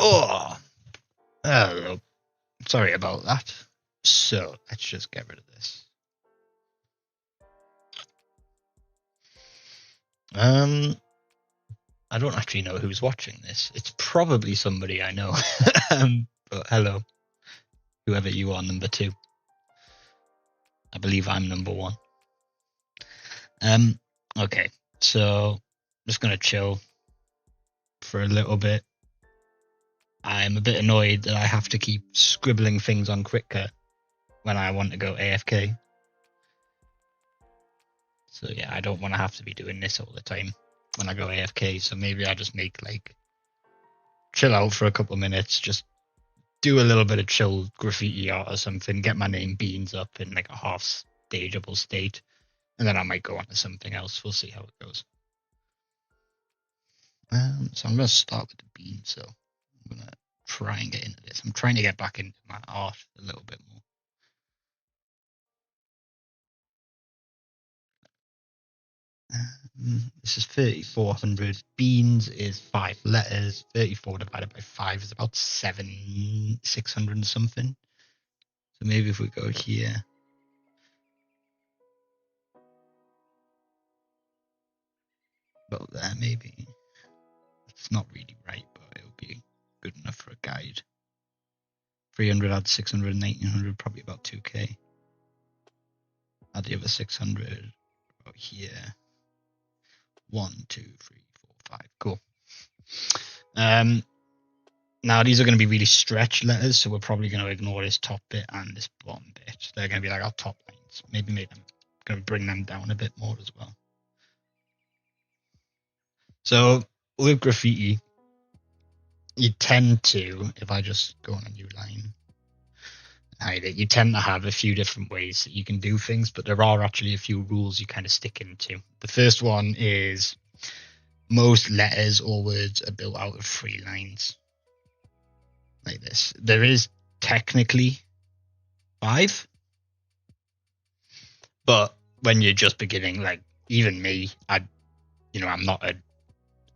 Oh, hello. Sorry about that. So let's just get rid of this. I don't actually know who's watching this. It's probably somebody I know. But hello, whoever you are, number 2. I believe I'm number 1. Okay, so I'm just gonna chill for a little bit. I'm a bit annoyed that I have to keep scribbling things on Krita when I want to go AFK. So yeah, I don't want to have to be doing this all the time when I go AFK. So maybe I just make like chill out for a couple of minutes, just do a little bit of chill graffiti art or something, get my name Beans up in like a half stageable state, and then I might go on to something else. We'll see how it goes. So I'm going to start with the Beans. So I'm going to try and get into this. I'm trying to get back into my art a little bit more. This is 3,400. Beans is 5 letters. 34 divided by 5 is about 600 and something. So maybe if we go here. About there, maybe. It's not really right, but it'll be good enough for a guide. 300 add 600 and 1800, probably about 2k. Add the other 600 about here. 1, 2, 3, 4, 5. Cool. Now these are going to be really stretched letters, so we're probably going to ignore this top bit and this bottom bit. They're going to be like our top lines. Maybe make them, going to bring them down a bit more as well. So with graffiti, you tend to, if I just go on a new line, hide it, you tend to have a few different ways that you can do things, but there are actually a few rules you kind of stick into. The first one is most letters or words are built out of 3 lines. Like this. There is technically 5, but when you're just beginning, like even me, I'm not an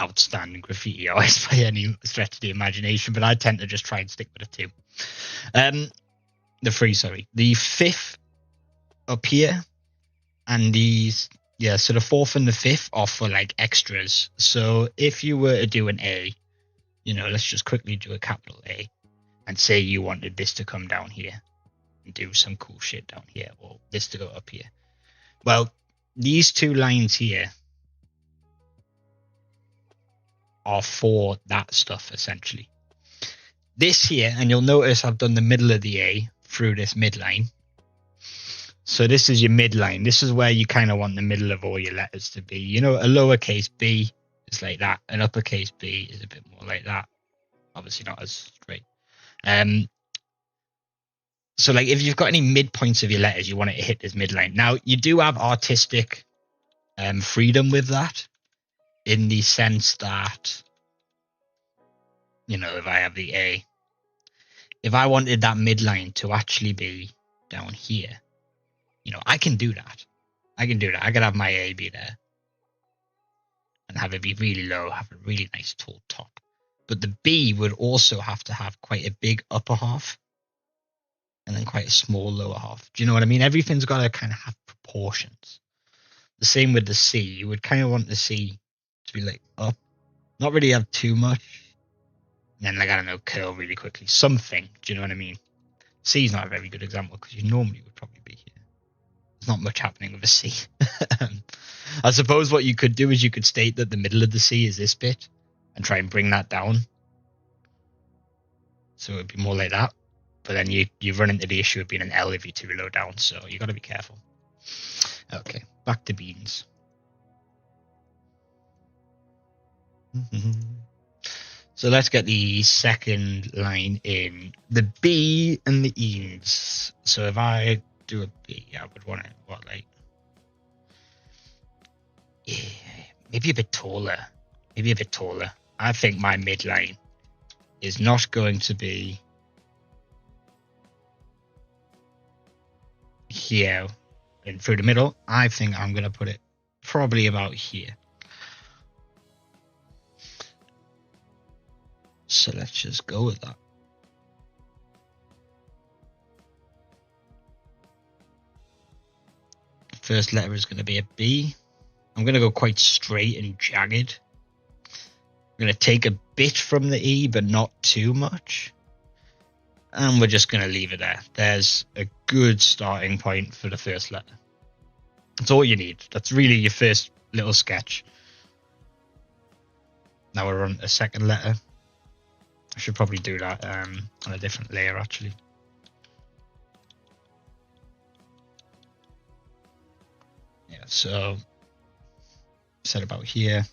outstanding graffiti artist by any stretch of the imagination, but I tend to just try and stick with the 2. The 3, sorry. The 5th up here, and these, so the 4th and the 5th are for like extras. So if you were to do an A, let's just quickly do a capital A, and say you wanted this to come down here and do some cool shit down here, or this to go up here. Well, these 2 lines here are for that stuff, essentially. This here, and you'll notice I've done the middle of the A through this midline. So this is your midline. This is where you kind of want the middle of all your letters to be. A lowercase b is like that. An uppercase b is a bit more like that. Obviously not as straight. So like if you've got any midpoints of your letters, you want it to hit this midline. Now you do have artistic freedom with that, in the sense that, if I have the A, if I wanted that midline to actually be down here, I can do that. I could have my A be there and have it be really low, have a really nice tall top. But the B would also have to have quite a big upper half and then quite a small lower half. Do you know what I mean? Everything's got to kind of have proportions. The same with the C. You would kind of want the C to be like up, not really have too much, and then like, I don't know, curl really quickly. Something. Do you know what I mean? C is not a very good example because you normally would probably be here. There's not much happening with a C. I suppose what you could do is you could state that the middle of the C is this bit and try and bring that down. So it would be more like that. But then you run into the issue of being an L if you're too low down. So you got to be careful. Okay, back to Beans. So let's get the second line in. The B and the E's. So if I do a B, I would want it, maybe a bit taller. I think my midline is not going to be here and through the middle. I think I'm going to put it probably about here. So let's just go with that. First letter is going to be a B. I'm going to go quite straight and jagged. I'm going to take a bit from the E, but not too much. And we're just going to leave it there. There's a good starting point for the first letter. That's all you need. That's really your first little sketch. Now we're on a second letter. I should probably do that on a different layer, actually. Yeah, so set about here.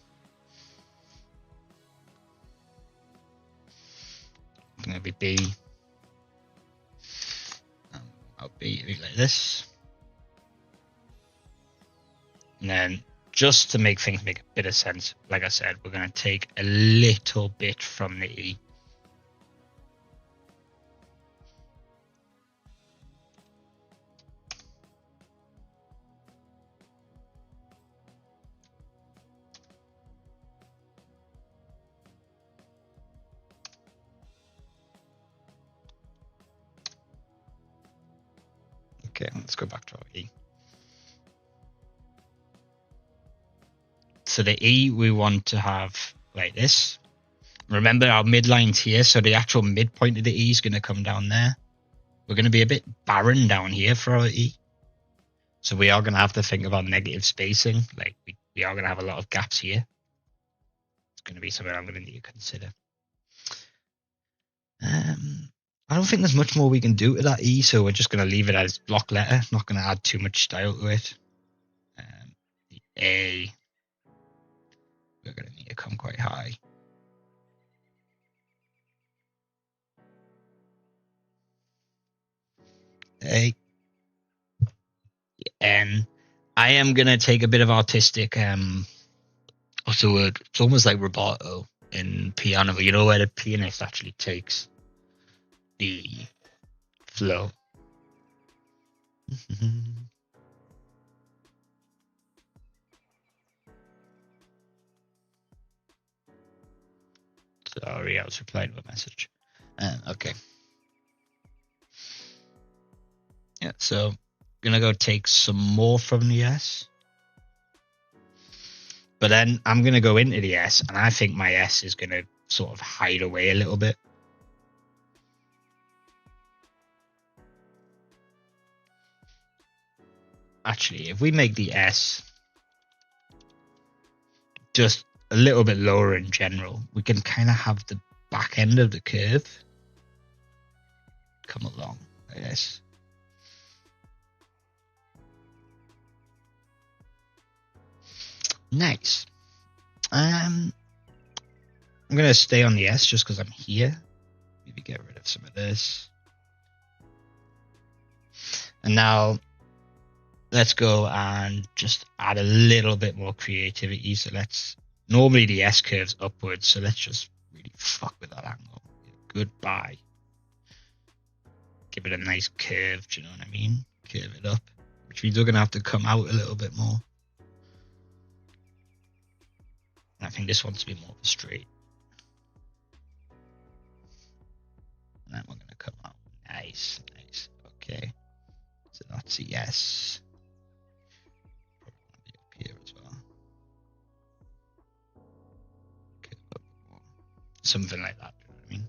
It's going to be B. I'll be like this. And then just to make things make a bit of sense, like I said, we're going to take a little bit from the E. Okay, let's go back to our E. So the E we want to have like this. Remember our midline's here, so the actual midpoint of the E is going to come down there. We're going to be a bit barren down here for our E. So we are going to have to think about negative spacing. Like we are going to have a lot of gaps here. It's going to be something I'm going to need to consider. I don't think there's much more we can do to that E, so we're just going to leave it as block letter. Not going to add too much style to it. The A, we're going to need to come quite high. A, the N. I am going to take a bit of artistic, what's the word? It's almost like rubato in piano, you know, where the pianist actually takes the flow. Sorry, I was replying to a message. Okay. Yeah, so gonna go take some more from the S. But then I'm gonna go into the S, and I think my S is gonna sort of hide away a little bit. Actually, if we make the S just a little bit lower in general, we can kind of have the back end of the curve come along like this. Nice. I'm gonna stay on the S just because I'm here. Maybe get rid of some of this. And now let's go and just add a little bit more creativity. So normally the S curves upwards, so let's just really fuck with that angle. Goodbye. Give it a nice curve, do you know what I mean? Curve it up, which means we're gonna have to come out a little bit more. I think this wants to be more of a straight. And then we're gonna come out. Nice. Okay. So that's a yes. Probably up here as well. Something like that, you know what I mean?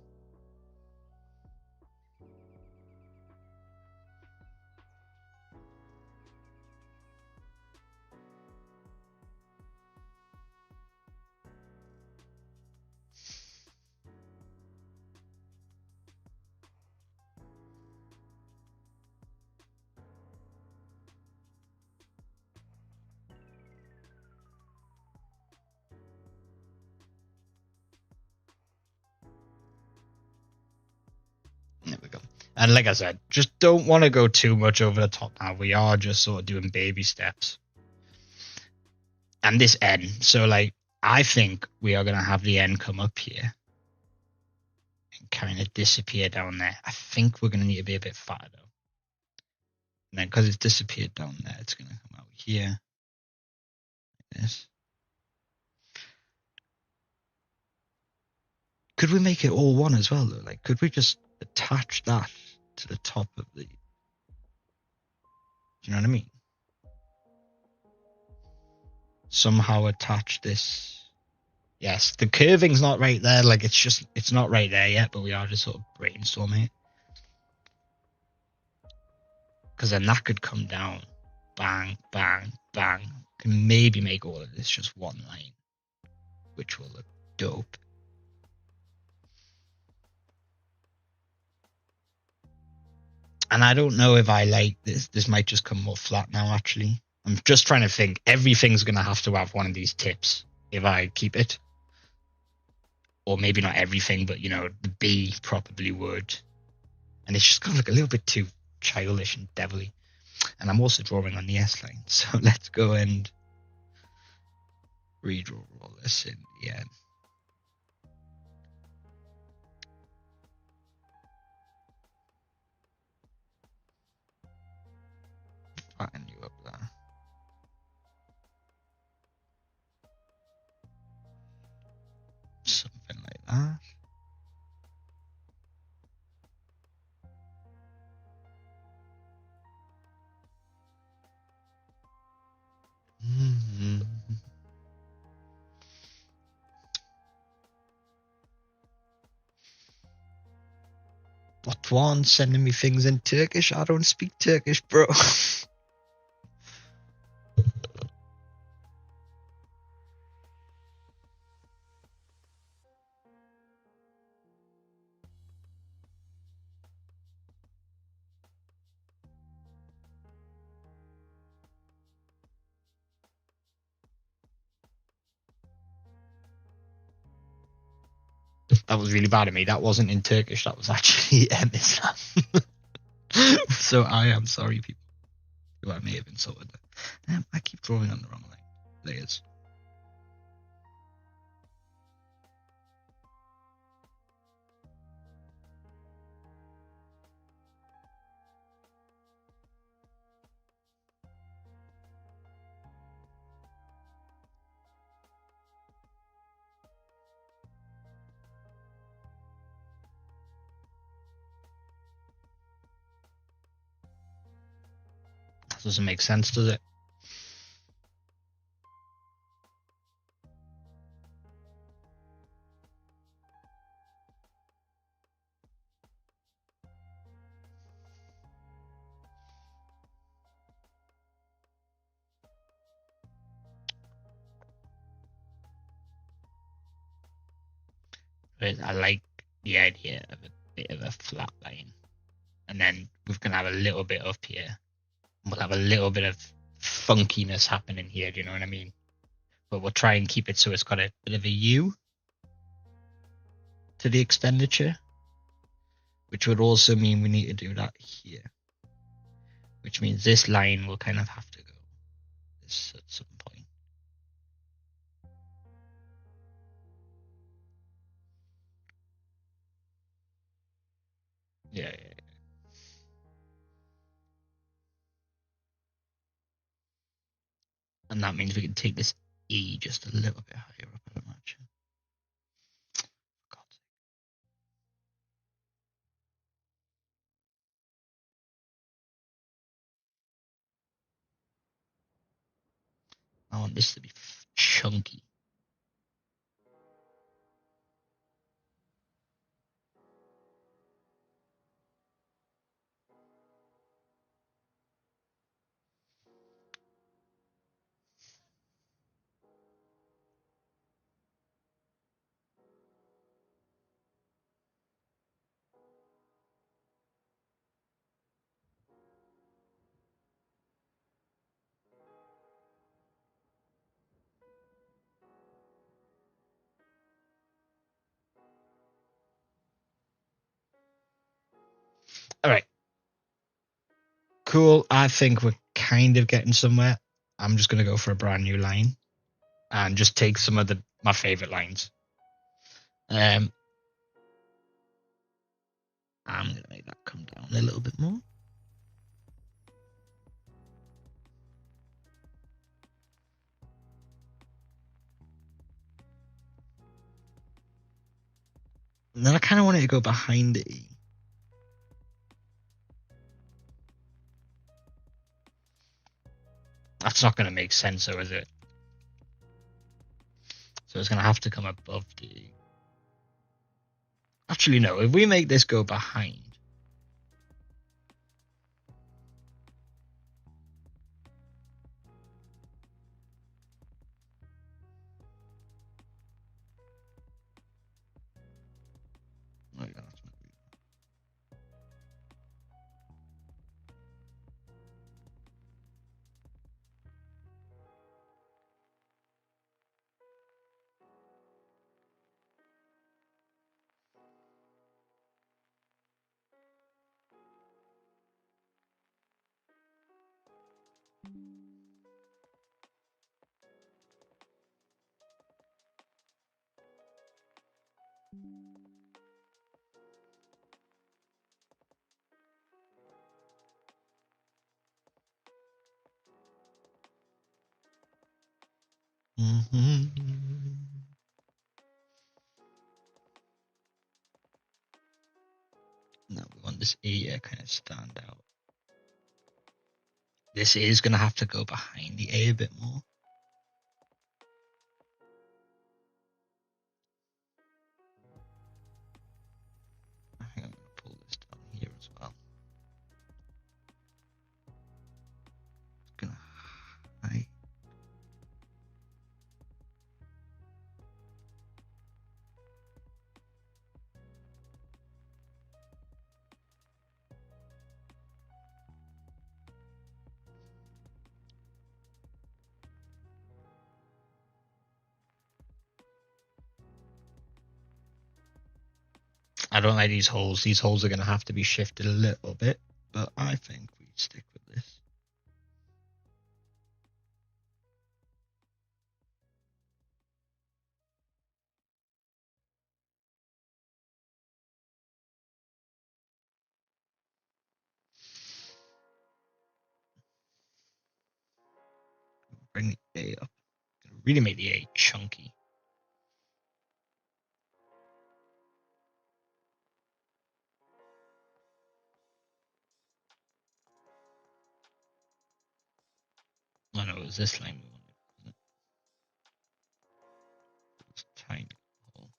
There we go. And like I said, just don't want to go too much over the top now. We are just sort of doing baby steps. And this N. So like, I think we are going to have the N come up here and kind of disappear down there. I think we're going to need to be a bit fatter though. And then because it's disappeared down there, it's going to come out here. Like this. Could we make it all one as well, though? Like, could we just attach that to the top of the... Do you know what I mean? Somehow attach this... Yes, the curving's not right there. Like, it's not right there yet, but we are just sort of brainstorming it. Because then that could come down. Bang, bang, bang. Can maybe make all of this just one line, which will look dope. And I don't know if I like this. This might just come more flat now, actually. I'm just trying to think. Everything's going to have one of these tips if I keep it. Or maybe not everything, but, you know, the B probably would. And it's just going to look a little bit too childish and devilly. And I'm also drawing on the S line. So let's go and redraw all this in the end. Flatten you up there. Something like that. Mm-hmm. What one sending me things in Turkish? I don't speak Turkish, bro. That was really bad of me. That wasn't in Turkish. That was actually Islam. So I am sorry, people who I may have insulted. I keep drawing on the wrong layers. That doesn't make sense, does it? But I like the idea of a bit of a flat line. And then we're going to have a little bit up here. We'll have a little bit of funkiness happening here, do you know what I mean? But we'll try and keep it so it's got a bit of a U to the expenditure, which would also mean we need to do that here, which means this line will kind of have to go this at some point. Yeah. And that means we can take this E just a little bit higher up, I imagine. For God's sake. I want this to be chunky. All right. Cool. I think we're kind of getting somewhere. I'm just going to go for a brand new line and just take some of my favorite lines. I'm going to make that come down a little bit more. And then I kind of want it to go behind E. That's not going to make sense, though, is it? So it's going to have to come above the E. Actually, no. If we make this go behind, oh, yeah, that's not good. No, we want this E to kind of stand out. This is going to have to go behind the A a bit more. I think I'm going to pull this down here as well. It's going to hide. I don't like these holes. These holes are going to have to be shifted a little bit, but I think we stick with this. Bring the A up. Really make the A chunky. Oh no, it was this line we wanted, wasn't it? It was tiny hole.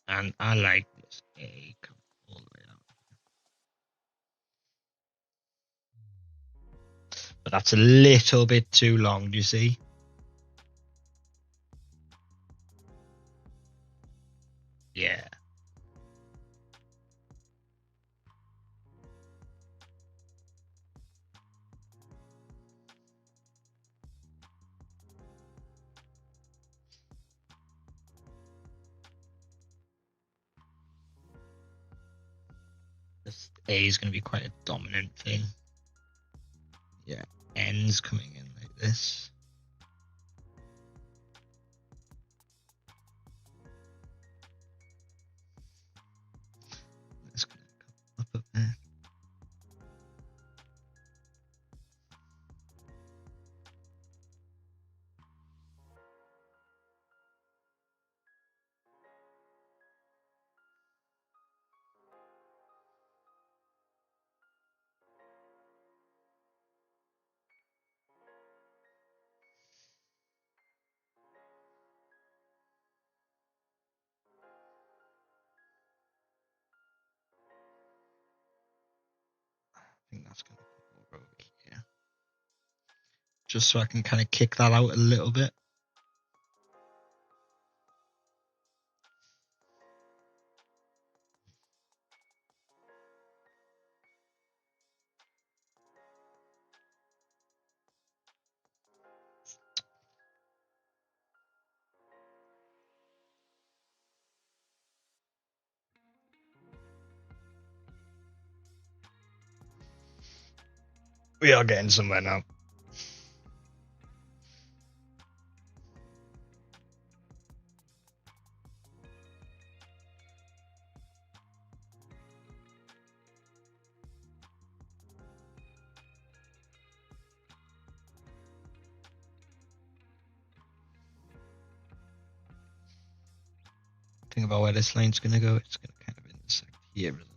And I like this A come all the way out. But that's a little bit too long, do you see? Yeah. This A is going to be quite a dominant thing. Yeah. N's coming in like this. That's going to come up a bit. I think that's going to go over here. Just so I can kind of kick that out a little bit. We are getting somewhere now. Think about where this line's gonna go. It's gonna kind of intersect here, isn't it?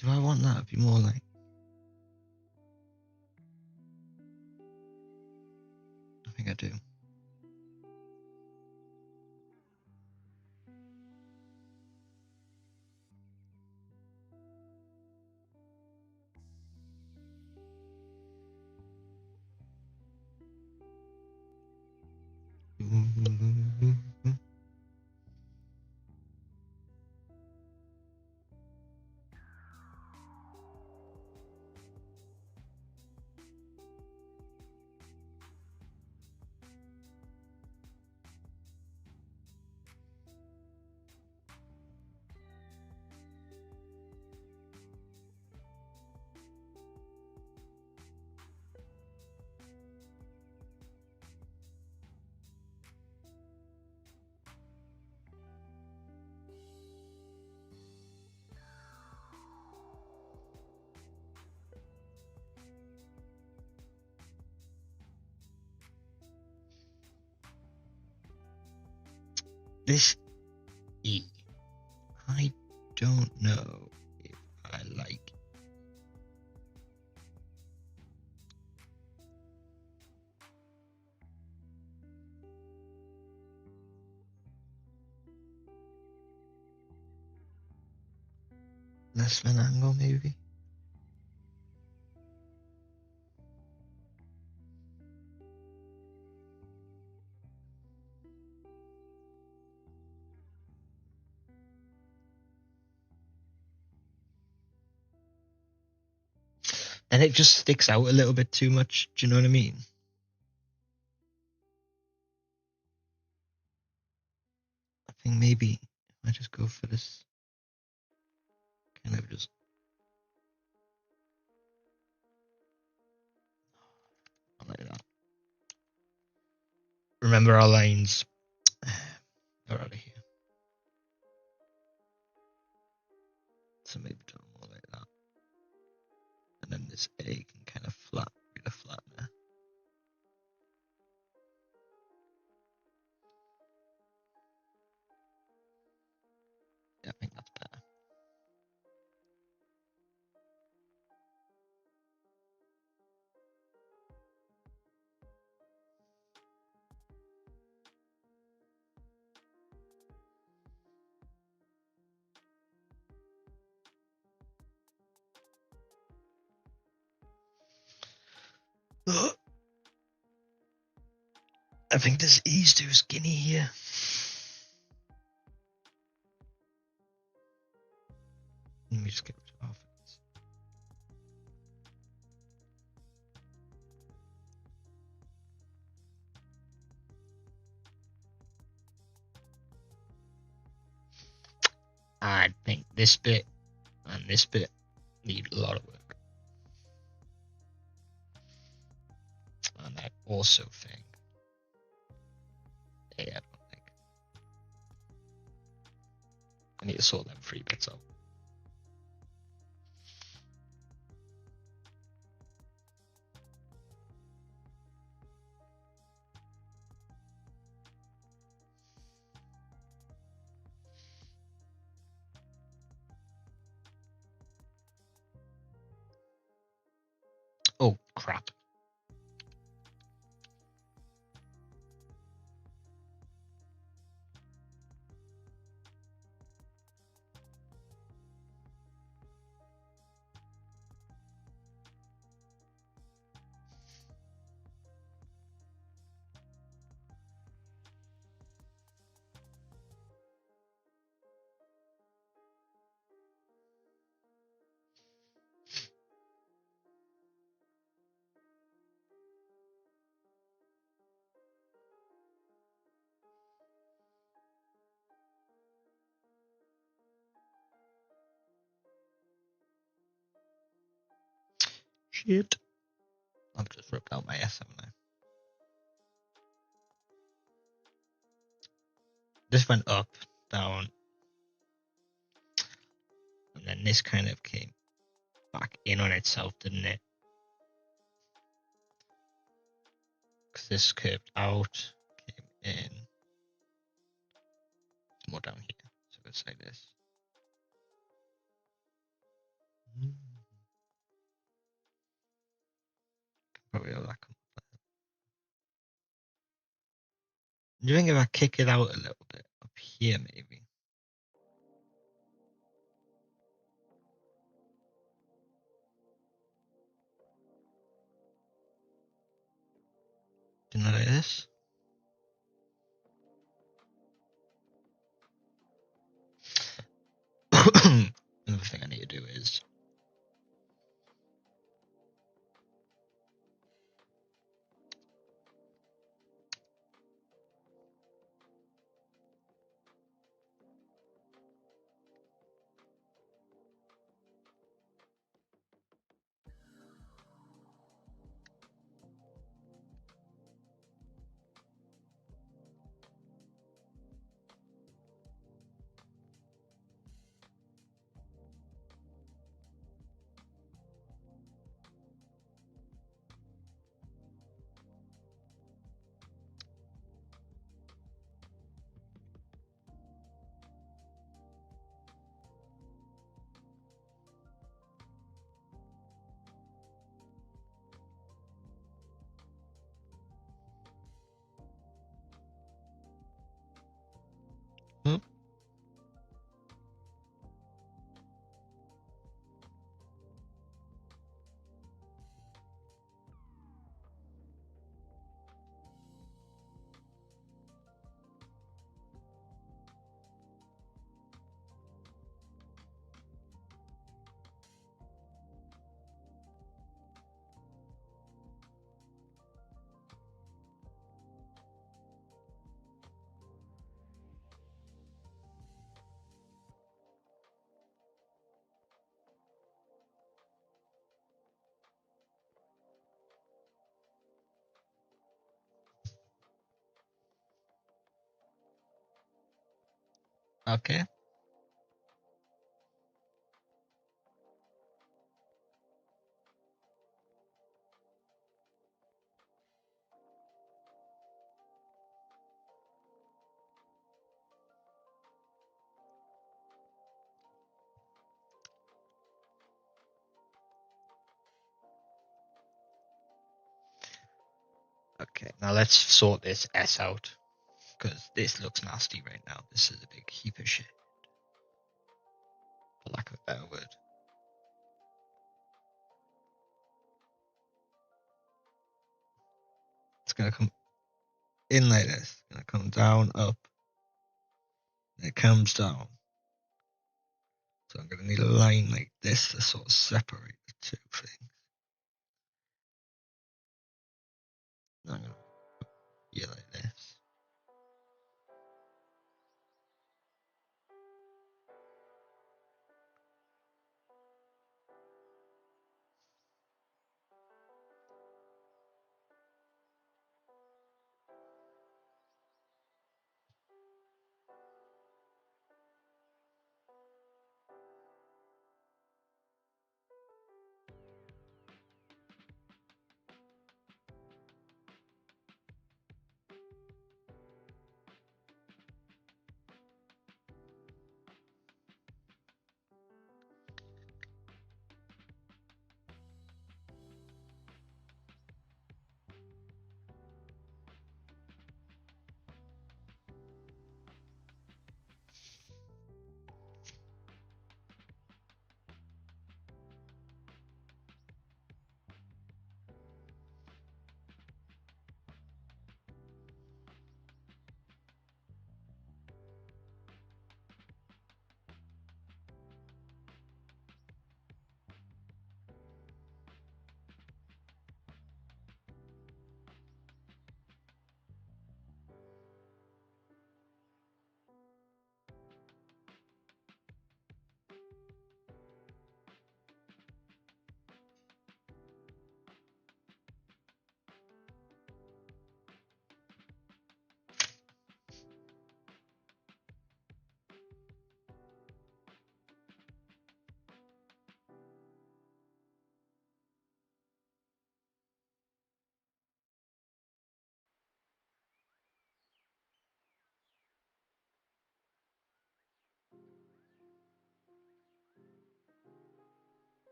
Do I want that to be more like? I think I do. This E, I don't know if I like. Less of an angle, maybe. And it just sticks out a little bit too much. Do you know what I mean? I think maybe I just go for this kind of just. Like that. Remember our lines. They're out of here. So maybe do more like that. And then this A can kind of get a flat there. Yeah, I think that's better. I think this E's too skinny here. Let me just get rid of it. I think this bit and this bit need a lot of work. And I also think, I don't think. I need to sort them 3 bits out. Oh, crap. Shit. I've just ripped out my S, haven't I? This went up, down, and then this kind of came back in on itself, didn't it? Because this curved out, came in. More down here, so let's say this. Probably all that. Do you think if I kick it out a little bit up here, maybe? Do you know like this? Another thing I need to do is okay. Okay, now let's sort this S out, because this looks nasty right now. This is a big heap of shit, for lack of a better word. It's gonna come in like this. It's gonna come down, up, and it comes down. So I'm gonna need a line like this to sort of separate the two things. I'm gonna be like this.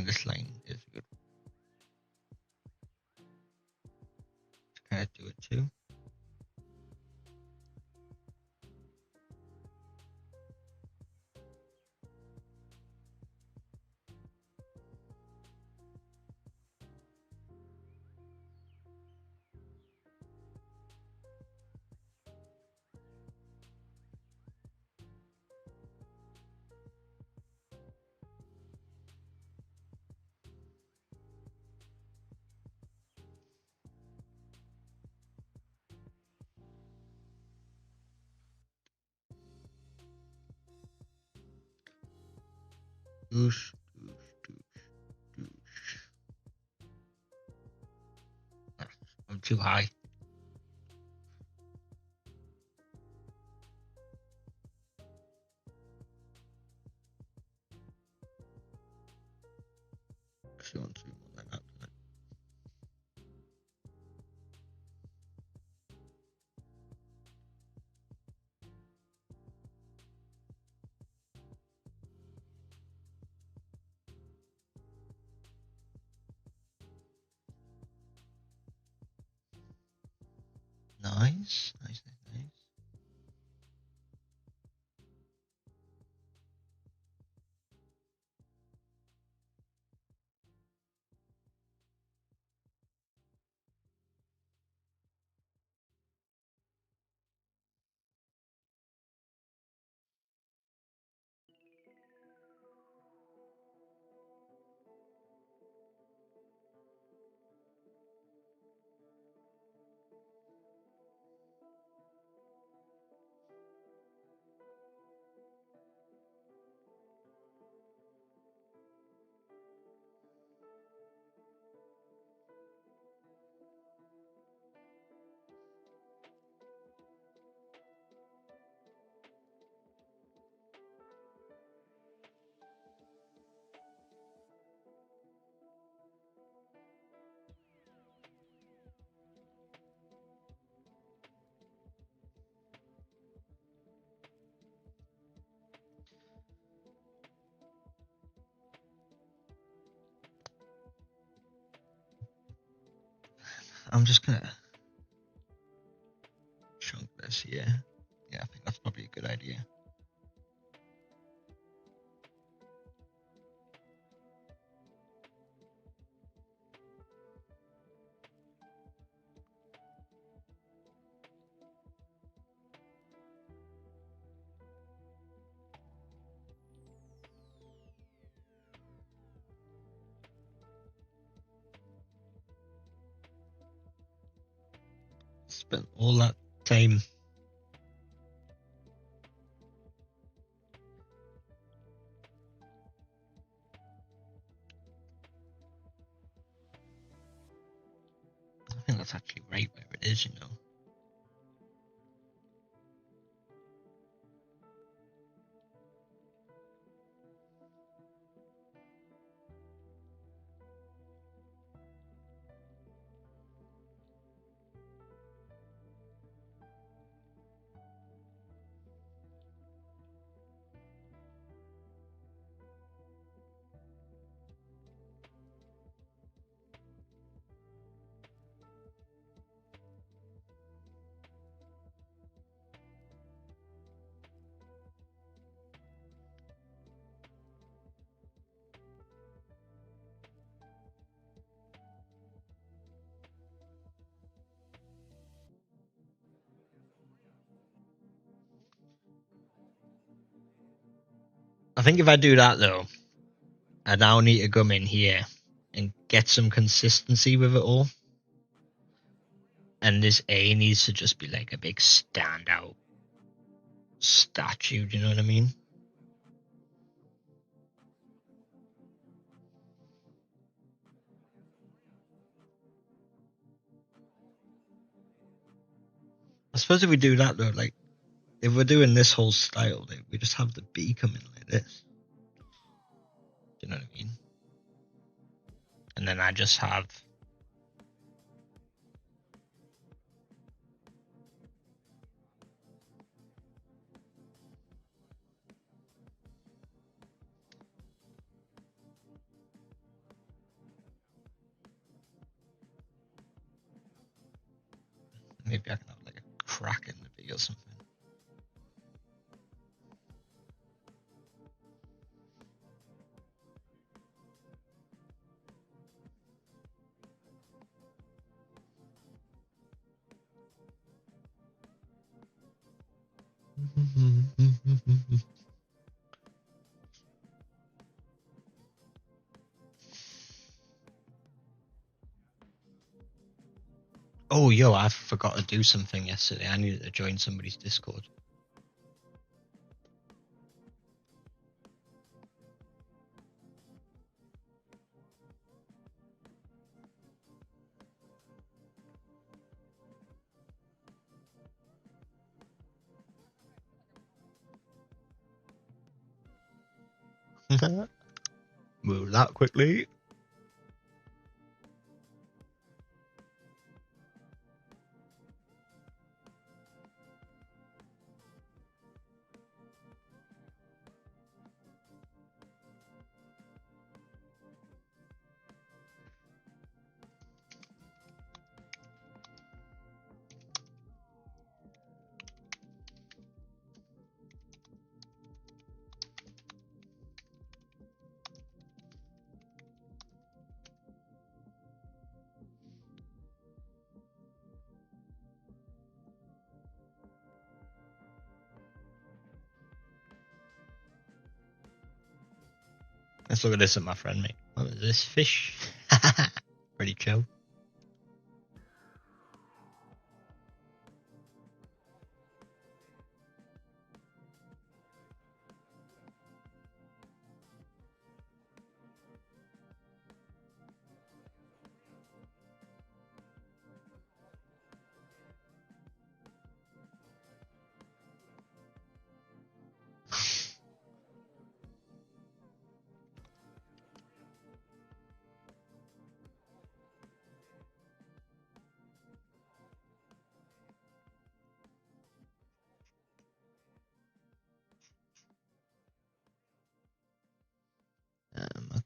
think this line is good. Kind of do it too. Doosh, doosh, doosh, doosh. I'm too high. She wants to be more like that. Nice, nice, nice, nice. I'm just gonna chunk this here. Yeah, I think that's probably a good idea. Spent all that time. I think that's actually right where it is, you know. I think if I do that though, I now need to come in here and get some consistency with it all. And this A needs to just be like a big standout statue, do you know what I mean? I suppose if we do that though, like if we're doing this whole style, like, we just have the B come in like this. Do you know what I mean? And then I just have maybe I can have like a crack in the bee or something. Oh, yo, I forgot to do something yesterday. I needed to join somebody's Discord. Move that quickly. Let's look at this at my friend, mate. What is this fish? Pretty chill.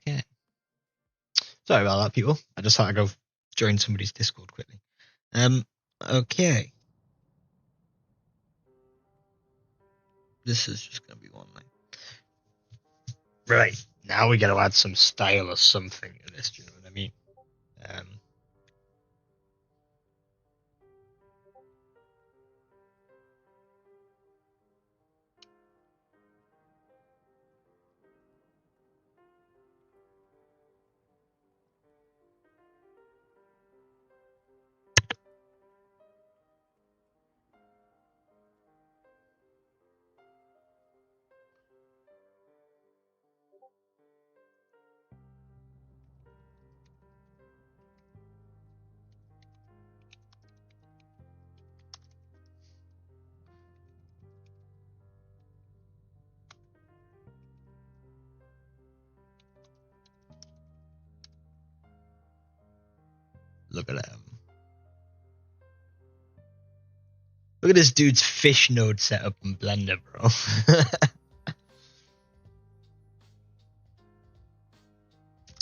Okay. Sorry about that, people. I just had to go join somebody's Discord quickly. Okay. This is just gonna be one line. Right. Now we gotta add some style or something to this, do you know what I mean? Look at him. Look at this dude's fish node set up in Blender, bro.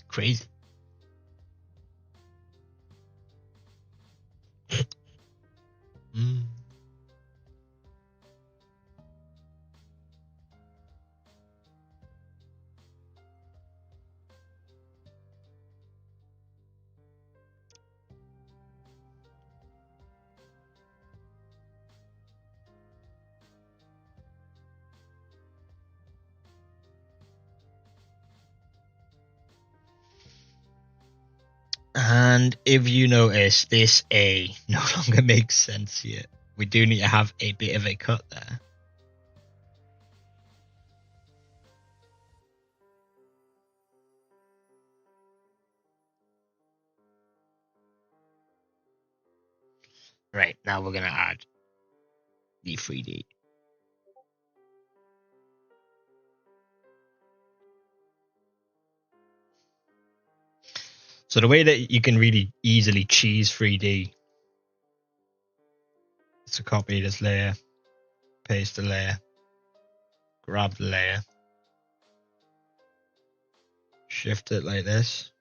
Crazy. And if you notice, this A no longer makes sense here. We do need to have a bit of a cut there. Right, now we're going to add the 3D. So the way that you can really easily cheese 3D is to copy this layer, paste the layer, grab the layer, shift it like this.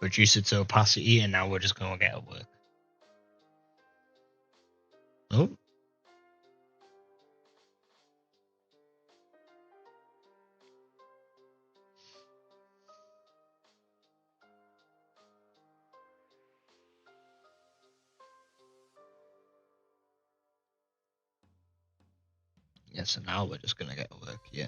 reduce its opacity, and now we're just going to get it work. Oh. Yeah, so now we're just going to get it work, yeah.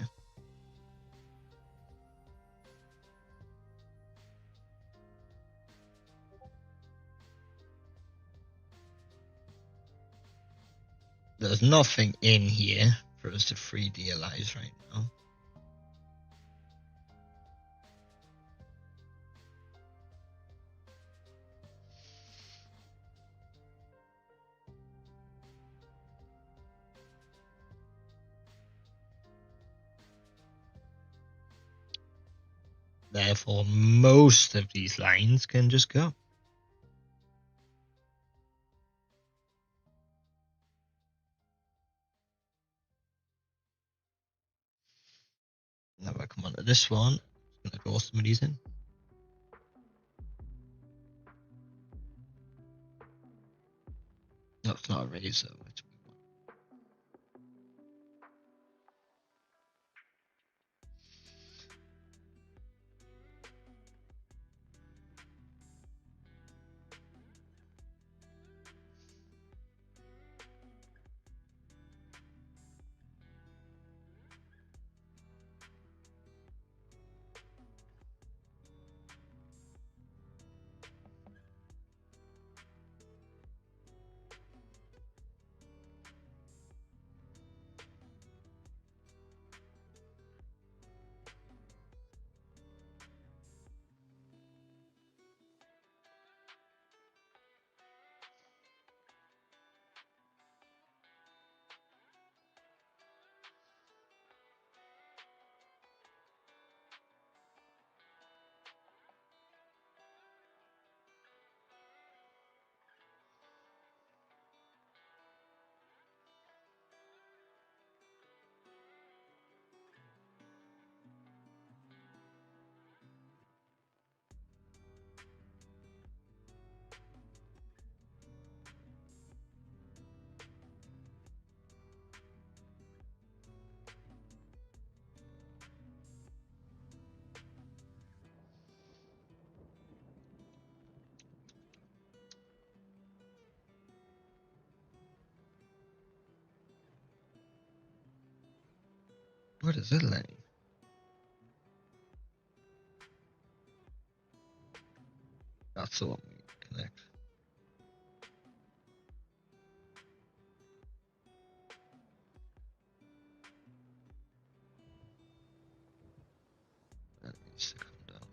There's nothing in here for us to 3D-alize right now. Therefore, most of these lines can just go. Now I come on to this one. I'm going to draw some of these in. No, it's not a razor. It's what is it like? That's the one we connect. That needs to come down.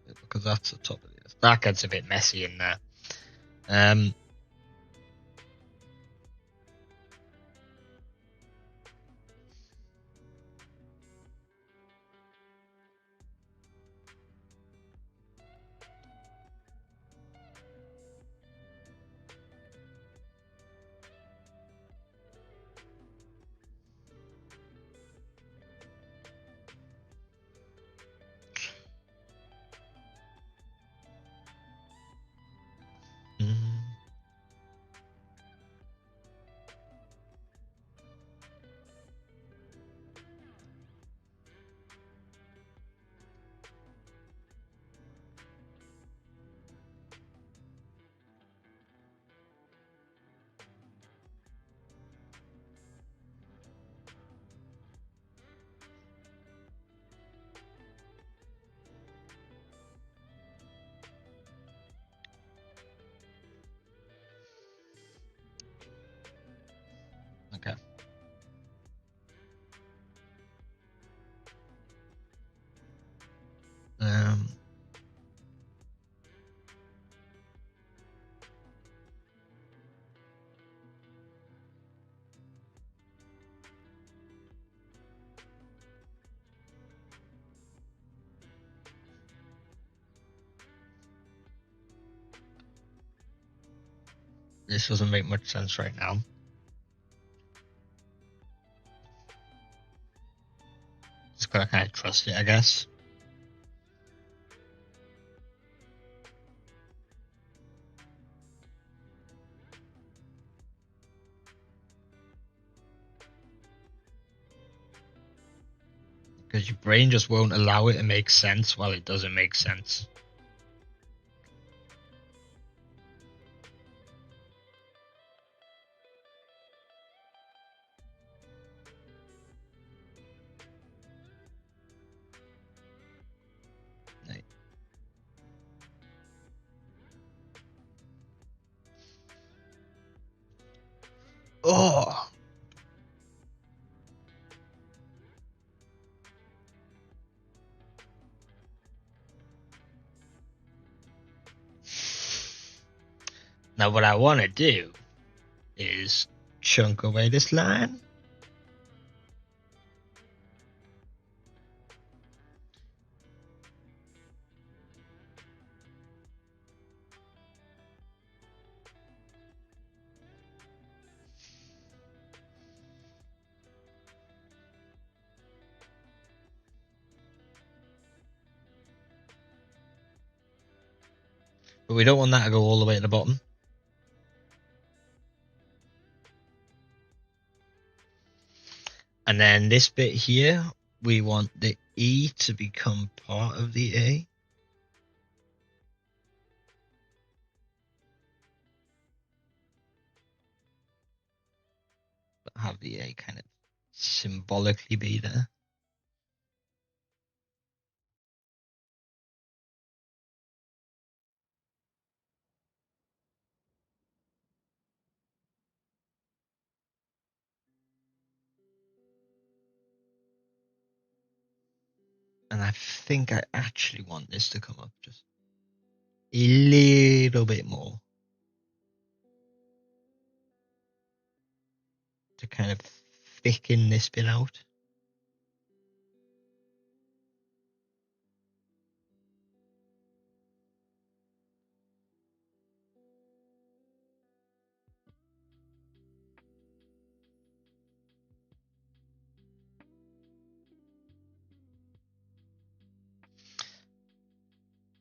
Yeah, because that's the top of this. That gets a bit messy in there. Okay. This doesn't make much sense right now. Just gotta kind of trust it, I guess. Because your brain just won't allow it to make sense while it doesn't make sense. Like, oh, now what I want to do is chunk away this line. But we don't want that to go all the way to the bottom. And then this bit here, we want the E to become part of the A. But have the A kind of symbolically be there. And I think I actually want this to come up just a little bit more to kind of thicken this bit out.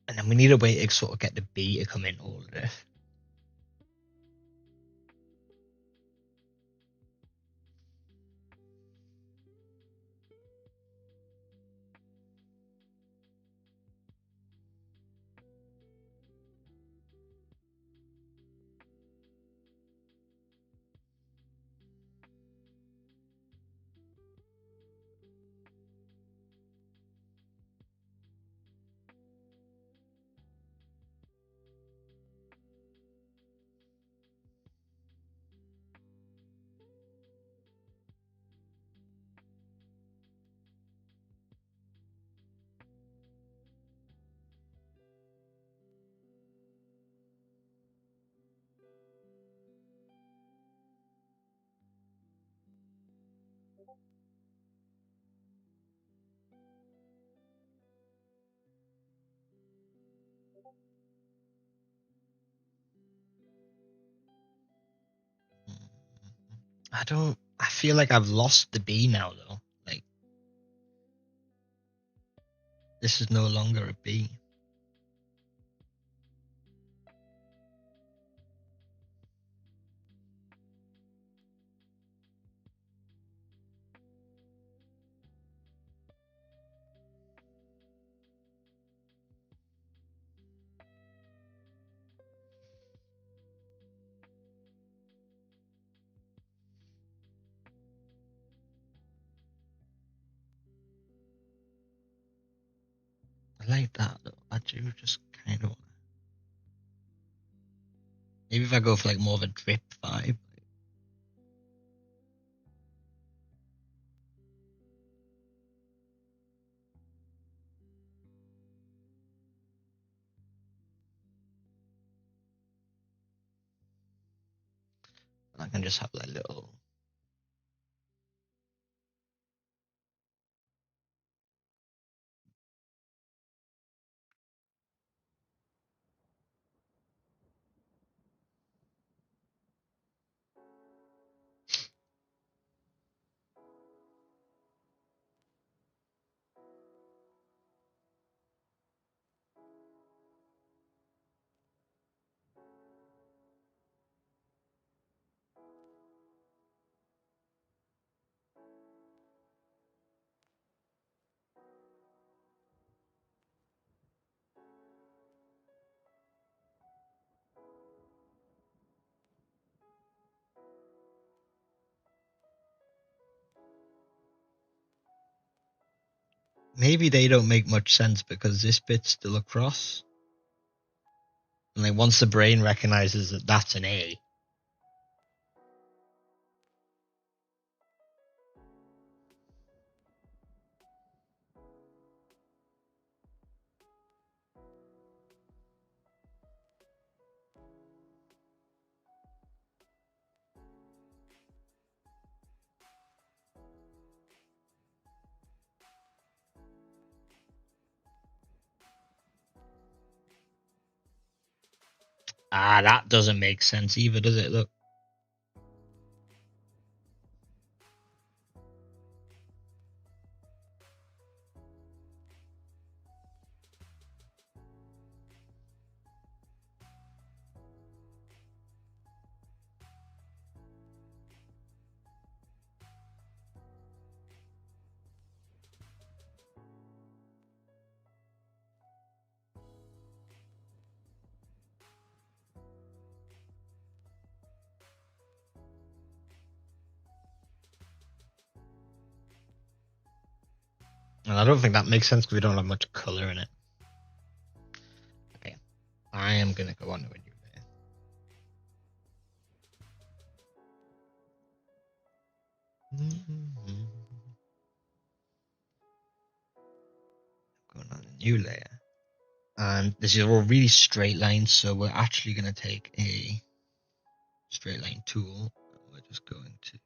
And then we need a way to sort of get the B to come in all of this. I feel like I've lost the B now though. Like, this is no longer a B. I like that though. I do just kind of. Maybe if I go for like more of a drip vibe. I can just have like little. maybe they don't make much sense because this bit's still across. And like once the brain recognizes that that's an A. Ah, that doesn't make sense either, does it? Look. And I don't think that makes sense because we don't have much color in it. Okay. I am going to go on to a new layer. Going on a new layer. And this is all really straight lines, so we're actually going to take a straight line tool. We're just going to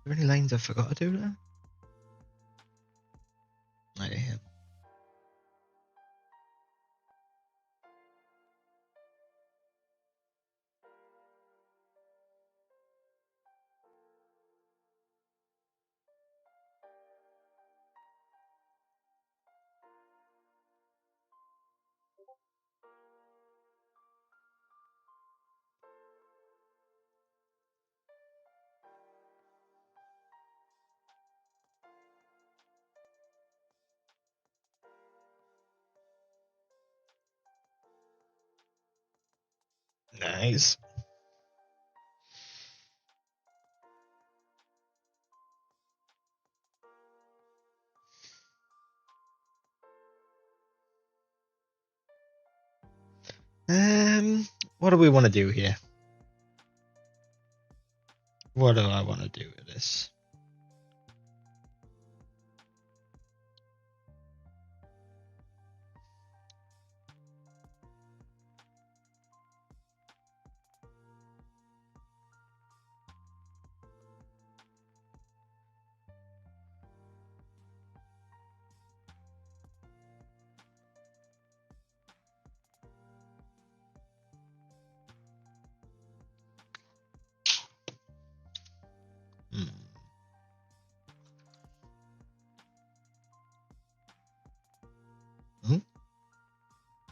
are there any lines I forgot to do there? I do here. Nice. What do we want to do here? What do I want to do with this?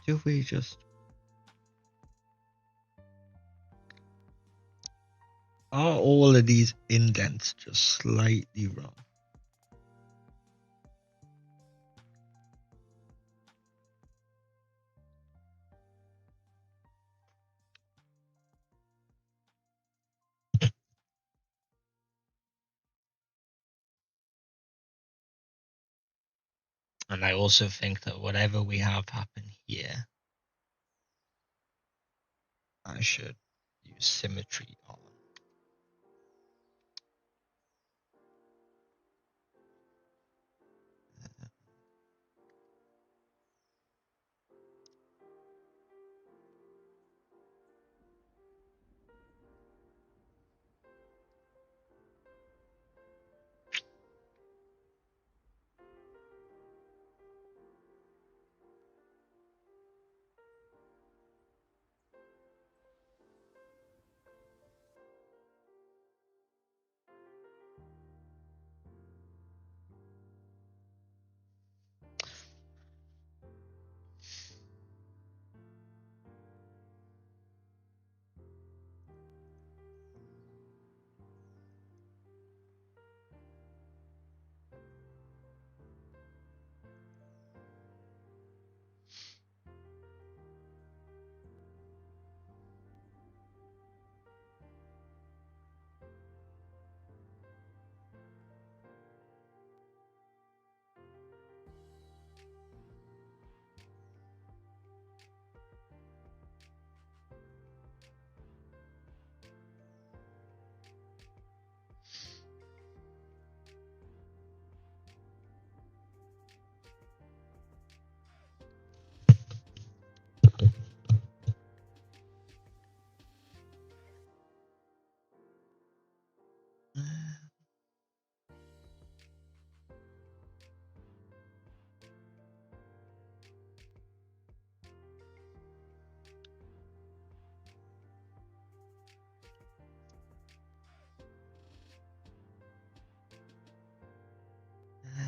Do we just... Are all of these indents just slightly wrong? And I also think that whatever we have happen here, I should use symmetry on.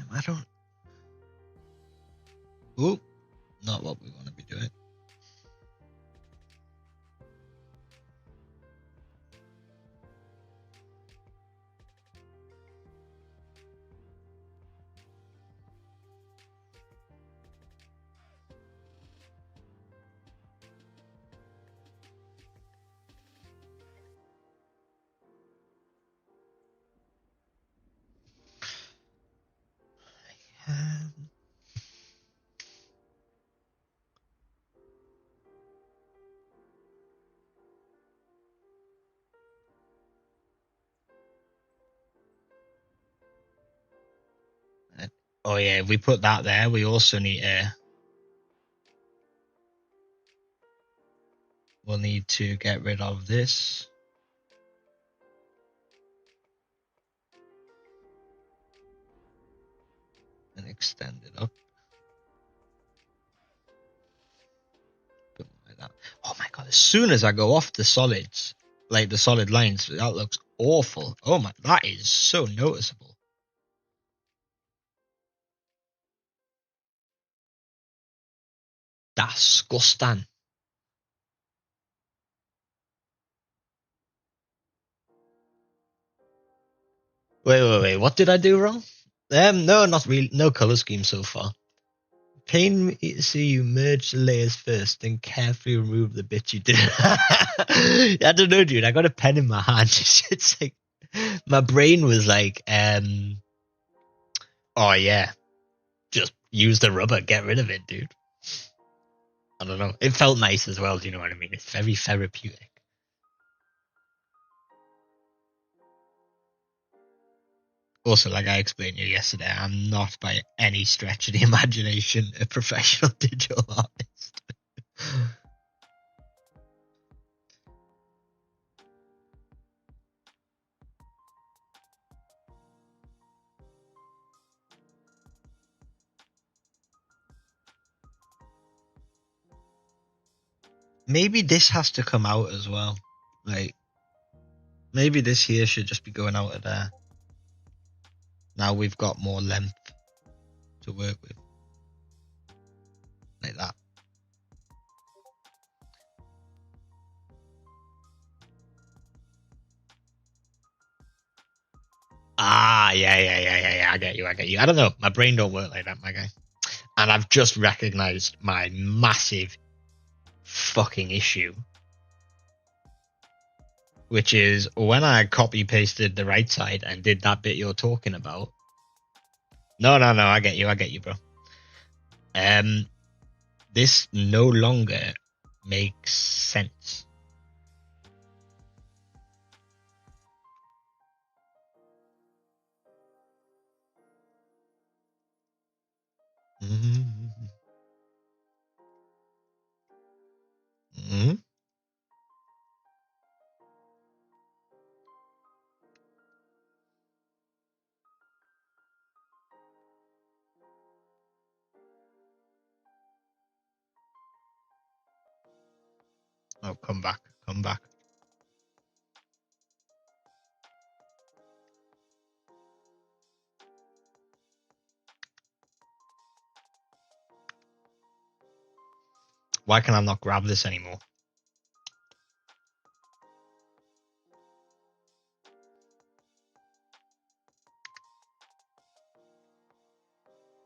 I don't... Oh, not what we want to be doing. Oh yeah, if we put that there, we also need to... We'll need to get rid of this. And extend it up. Like that. Oh my god, as soon as I go off the solids, like the solid lines, that looks awful. Oh my, that is so noticeable. Disgusting. Wait. What did I do wrong? No, not really. No color scheme so far. Pain me to see you merge the layers first, then carefully remove the bits you did. I don't know, dude. I got a pen in my hand. It's like my brain was like, oh yeah, just use the rubber, get rid of it, dude. I don't know. It felt nice as well. Do you know what I mean? It's very therapeutic. Also, like I explained to you yesterday, I'm not by any stretch of the imagination a professional digital artist. Maybe this has to come out as well. Like, maybe this here should just be going out of there. Now we've got more length to work with. Like that. Ah, yeah. I get you. I don't know. My brain don't work like that, my guy. And I've just recognized my massive fucking issue, which is when I copy pasted the right side and did that bit you're talking about. No, I get you, bro. This no longer makes sense. Mm-hmm. Oh, come back. Why can I not grab this anymore?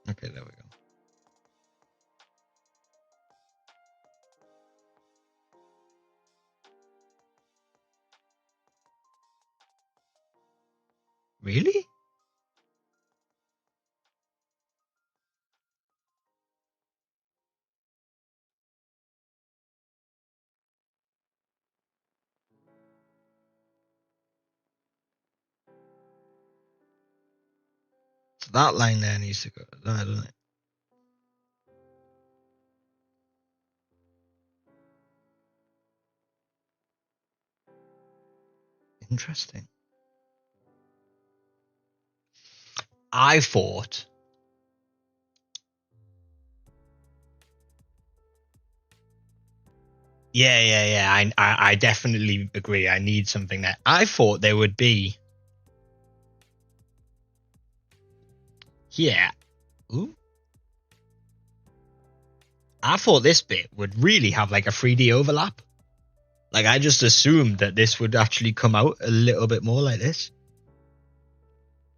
Okay, there we go. Really? So that line there needs to go there, doesn't it? Interesting. I thought. Yeah. I definitely agree. I need something there. I thought there would be. Yeah. Ooh. I thought this bit would really have like a 3D overlap. Like I just assumed that this would actually come out a little bit more like this.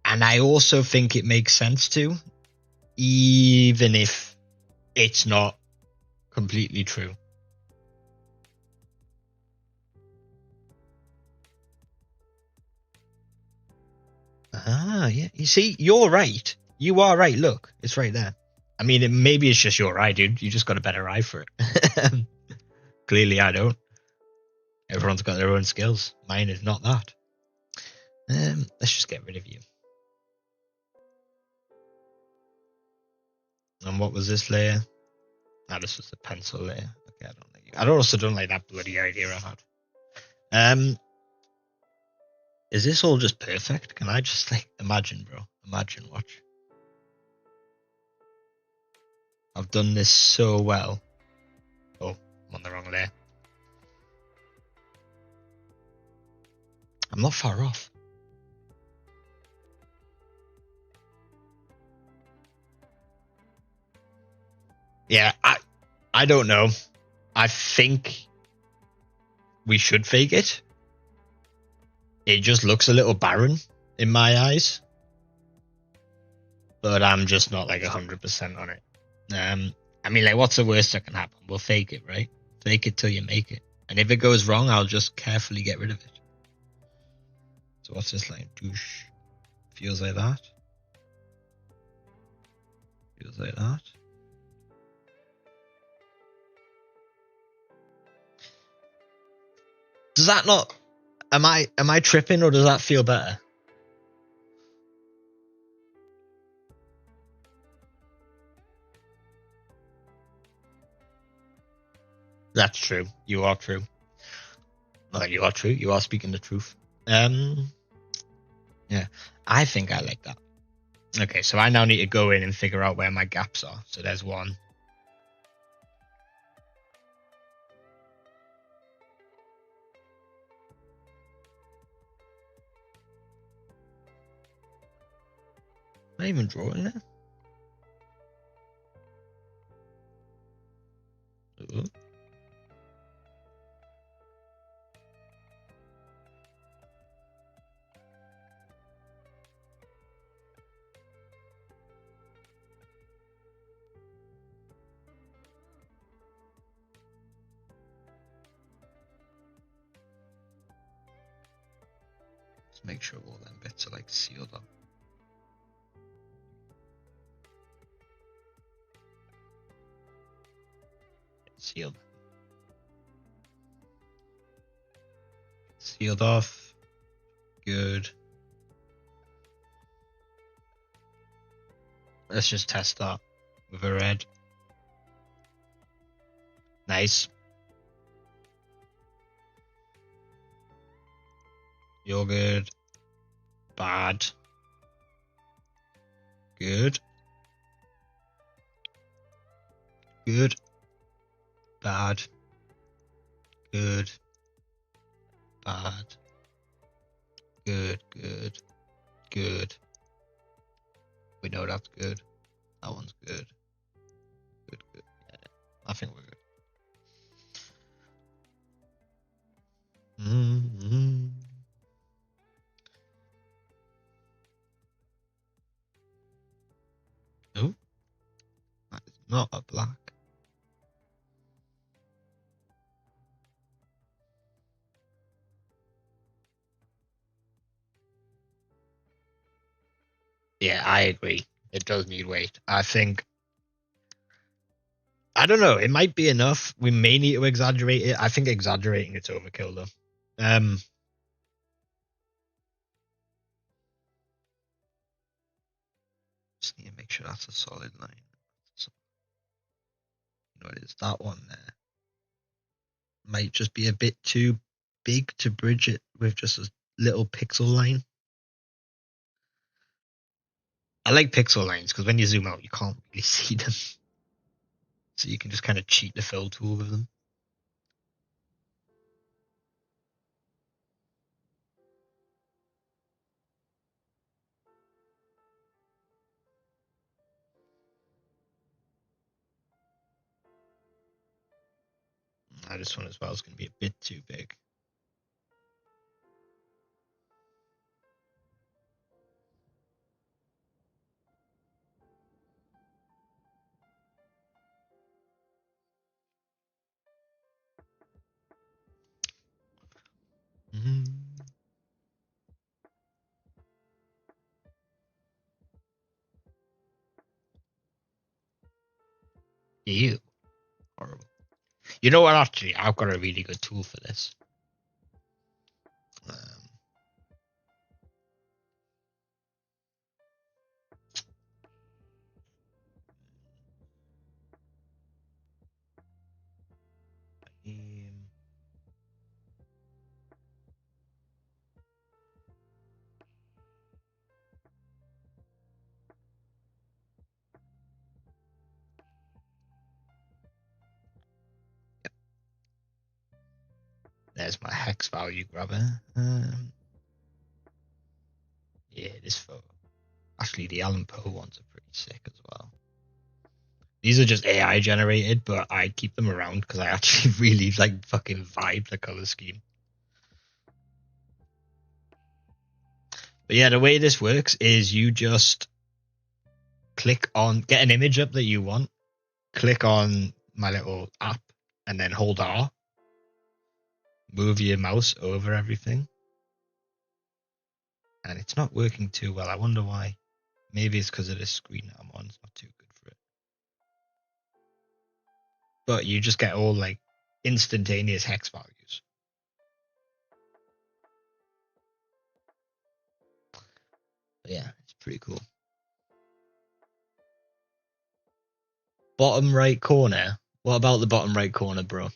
And I also think it makes sense to, even if it's not completely true. Ah, yeah. You see, you're right. You are right. Look, it's right there. I mean, maybe it's just your eye, dude. You just got a better eye for it. Clearly, I don't. Everyone's got their own skills. Mine is not that. Let's just get rid of you. And what was this layer? Ah, this was the pencil layer. Okay, I don't like you. I also don't like that bloody idea I had. Is this all just perfect? Can I just like imagine, bro? Imagine, watch. I've done this so well. Oh, I'm on the wrong layer. I'm not far off. Yeah, I don't know. I think we should fake it. It just looks a little barren in my eyes. But I'm just not like 100% on it. I mean, like, what's the worst that can happen? We'll fake it, right? Fake it till you make it. And if it goes wrong, I'll just carefully get rid of it. So what's this line? Douche. Feels like that. Feels like that. Does that not... Am I tripping, or does that feel better? That's true. You are true. No, you are true. You are speaking the truth. Yeah. I think I like that. Okay, so I now need to go in and figure out where my gaps are. So there's one. Am I even drawing it? Ooh. Let's make sure all them bits are like sealed up. Sealed. Sealed off. Good. Let's just test that with a red. Nice. You're good. Bad. Good. Good. Bad. Good. Bad. Good. Good. Good. We know that's good. That one's good. Good. Good. Yeah, I think we're good. Mm-hmm. Oh, that is not a black. Yeah, I agree. It does need weight. I think. I don't know. It might be enough. We may need to exaggerate it. I think exaggerating it's overkill though. Just need to make sure that's a solid line. So, you know, it is that one there. Might just be a bit too big to bridge it with just a little pixel line. I like pixel lines because when you zoom out, you can't really see them. So you can just kind of cheat the fill tool with them. This one as well is going to be a bit too big. Mm-hmm. Ew. Horrible. You know what, actually, I've got a really good tool for this. Um, There's my hex value grabber. Yeah, this photo. Actually, the Alan Poe ones are pretty sick as well. These are just AI generated, but I keep them around because I actually really like fucking vibe the color scheme. But yeah, the way this works is you just click on, get an image up that you want, click on my little app and then hold R. Move your mouse over everything. And it's not working too well. I wonder why. Maybe it's because of this screen that I'm on. It's not too good for it. But you just get all like instantaneous hex values. But yeah, it's pretty cool. Bottom right corner. What about the bottom right corner, bro?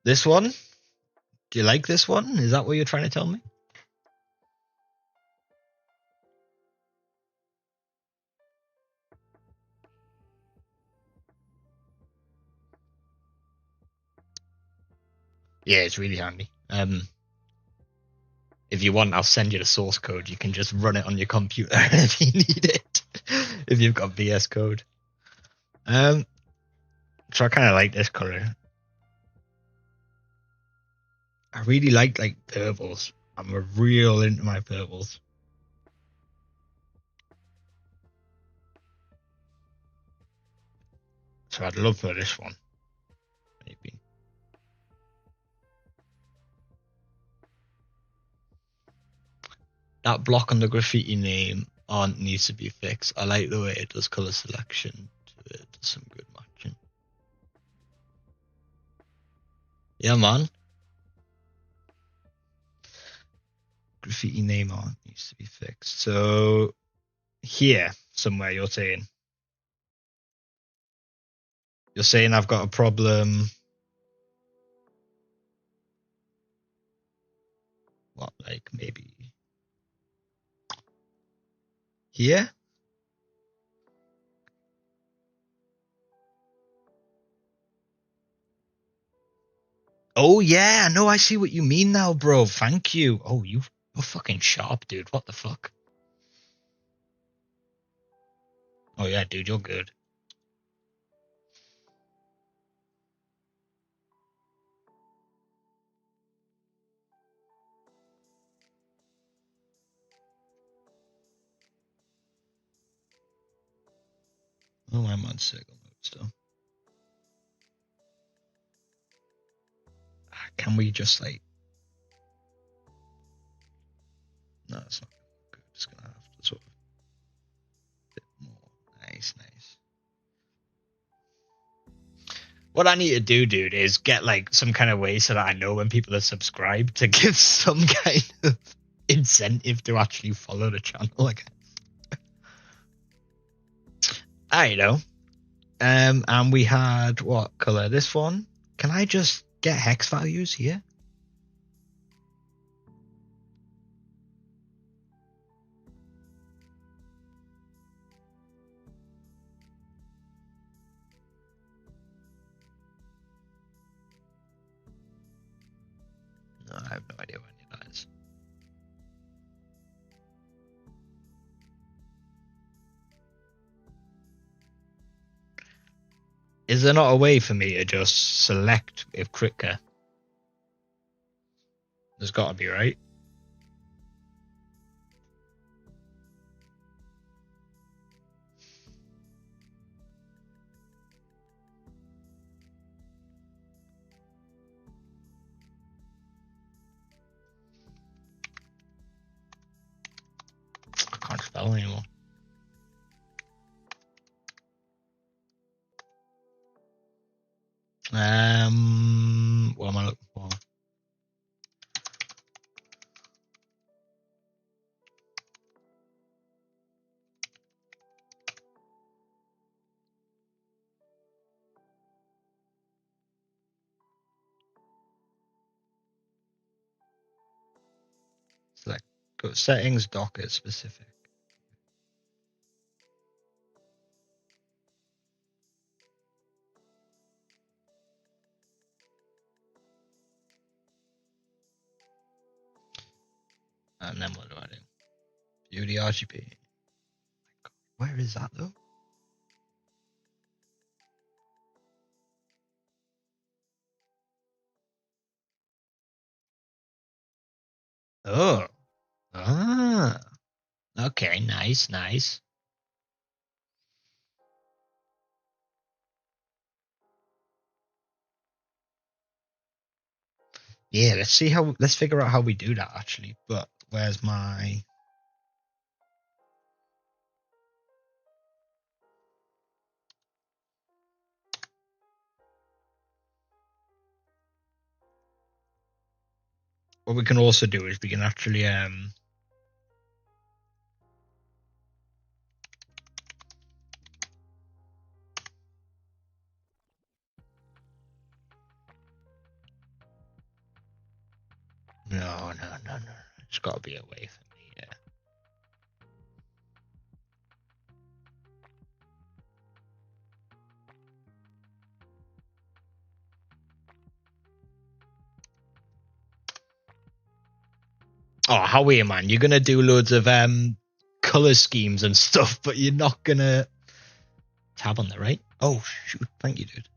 This one? Do you like this one? Is that what you're trying to tell me? Yeah, it's really handy. If you want, I'll send you the source code. You can just run it on your computer if you need it. If you've got VS Code. So I kind of like this color. I really like purples. I'm real into my purples. So I'd love for this one. Maybe. That block on the graffiti name needs to be fixed. I like the way it does color selection to it. Does some good matching. Yeah, man. Graffiti name art needs to be fixed. So here somewhere you're saying I've got a problem. What, like maybe here? Oh yeah, no, I see what you mean now, bro. Thank you. Oh, you're fucking sharp, dude. What the fuck? Oh yeah, dude, you're good. Oh, I'm on circle mode still. Can we just like? No, it's not good. It's gonna have to sort of a bit more. Nice, nice. What I need to do, dude, is get like some kind of way so that I know when people are subscribed to give some kind of incentive to actually follow the channel. Like, I know. And we had what color? This one. Can I just get hex values here? No, I have no idea what any of that is. Is there not a way for me to just select with Krita? There's got to be, right? I can't spell anymore. What am I looking for? Select, go settings, Docker specific. And then what do I do? View the RGB. Where is that though? Oh. Ah. Okay, nice, nice. Yeah, let's figure out how we do that actually. But where's my... What we can also do is we can actually no. It's got to be away from me. Yeah. Oh, how are you, man? You're gonna do loads of color schemes and stuff, but you're not gonna tab on the right. Oh shoot! Thank you, dude.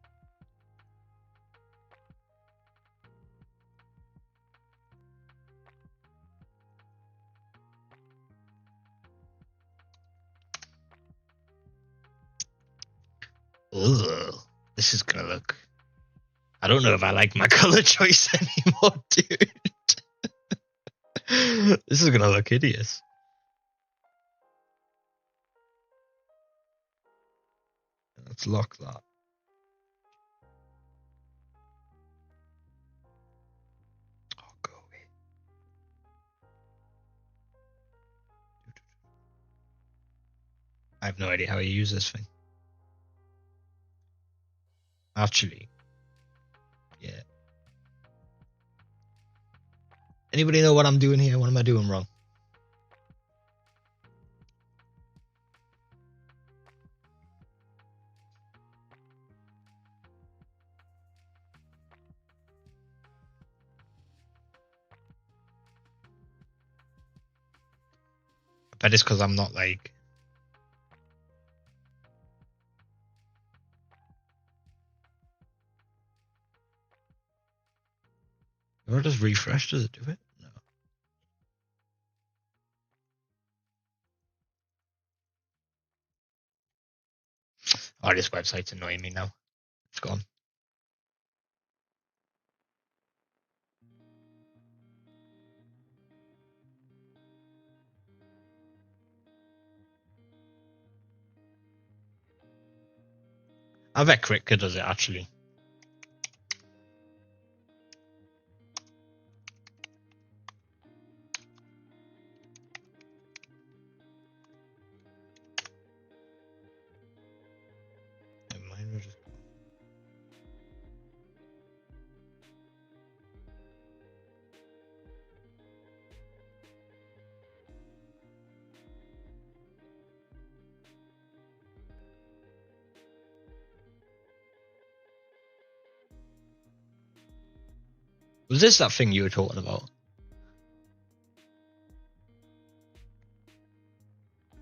Ugh, this is gonna look... I don't know if I like my color choice anymore, dude. This is gonna look hideous. Let's lock that. Oh, go away. I have no idea how you use this thing. Actually, yeah. Anybody know what I'm doing here? What am I doing wrong? I bet it's because I'm not like... If I just refresh, does it do it? No. Oh, this website's annoying me now. It's gone. I bet Krita does it actually. Mine will just... Was this that thing you were talking about?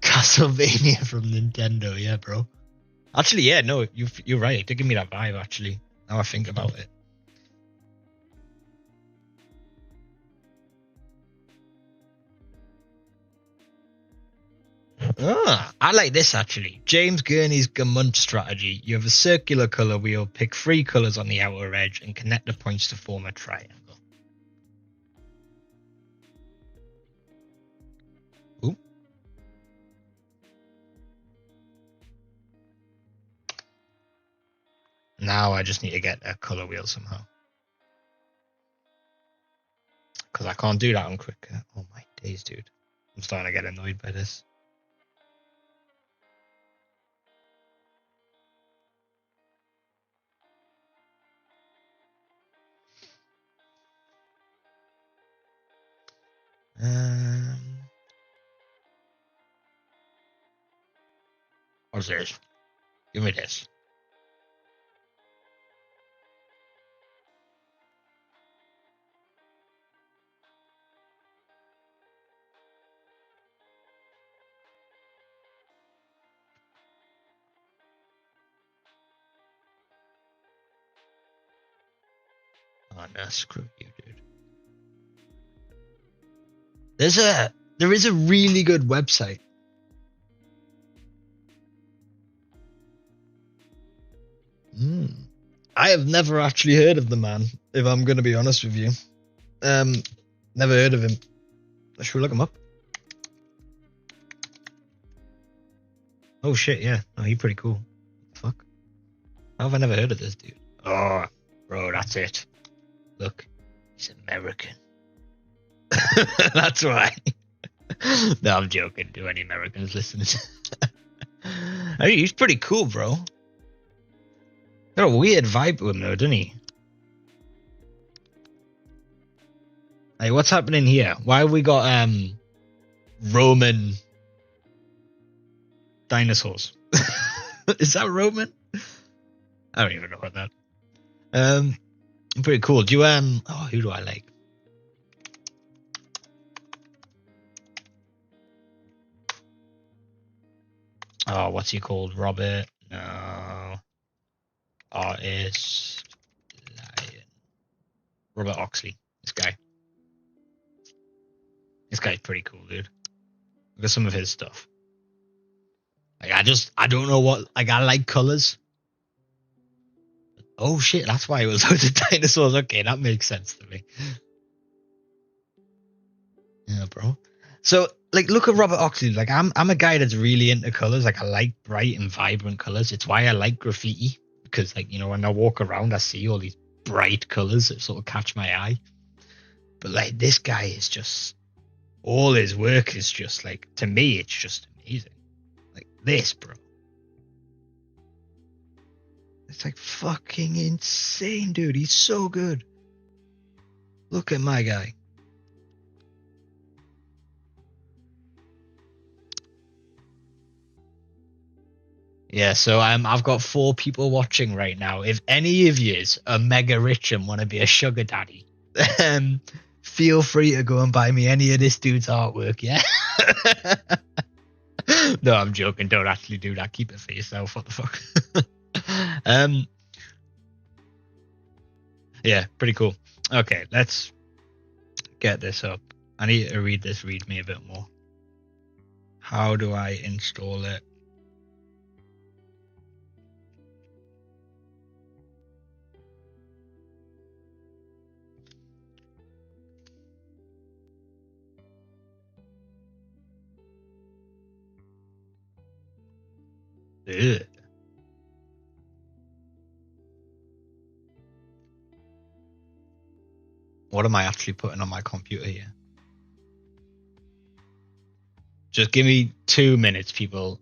Castlevania from Nintendo, yeah, bro. Actually, yeah, no, you're right. It did give me that vibe, actually. Now I think about it. I like this, actually. James Gurney's Gamont strategy. You have a circular color wheel, pick 3 colors on the outer edge, and connect the points to form a triangle. Ooh. Now I just need to get a color wheel somehow. Because I can't do that on Cricut. Oh my days, dude. I'm starting to get annoyed by this. What's this? Give me this. Oh no, screw you, dude. There is a really good website. I have never actually heard of the man, if I'm going to be honest with you. Never heard of him. Should we look him up? Oh shit, yeah. Oh, he's pretty cool. Fuck. How have I never heard of this dude? Oh, bro, that's it. Look, he's American. That's why. No, I'm joking. Do any Americans listen? I mean, he's pretty cool, bro. Got a weird vibe to him, though, doesn't he? Hey, what's happening here? Why have we got Roman dinosaurs? Is that Roman? I don't even know what that. Pretty cool. Do you oh, who do I like? Oh, what's he called? Robert? No. Artist. Lion. Robert Oxley. This guy. This guy's pretty cool, dude. Look at some of his stuff. Like, I don't know what, like, I like colors. Oh shit, that's why it was loads of dinosaurs. Okay, that makes sense to me. Yeah, bro. So, like, look at Robert Oxley. Like, I'm a guy that's really into colors. Like, I like bright and vibrant colors. It's why I like graffiti, because, like, you know, when I walk around, I see all these bright colors that sort of catch my eye. But like, this guy is just, all his work is just like, to me, it's just amazing. Like this, bro. It's like fucking insane, dude. He's so good. Look at my guy. Yeah, so I've got 4 people watching right now. If any of yous are mega rich and want to be a sugar daddy, feel free to go and buy me any of this dude's artwork, yeah? No, I'm joking. Don't actually do that. Keep it for yourself. What the fuck? Yeah, pretty cool. Okay, let's get this up. I need to read this readme a bit more. How do I install it? Ugh. What am I actually putting on my computer here? Just give me 2 minutes, people.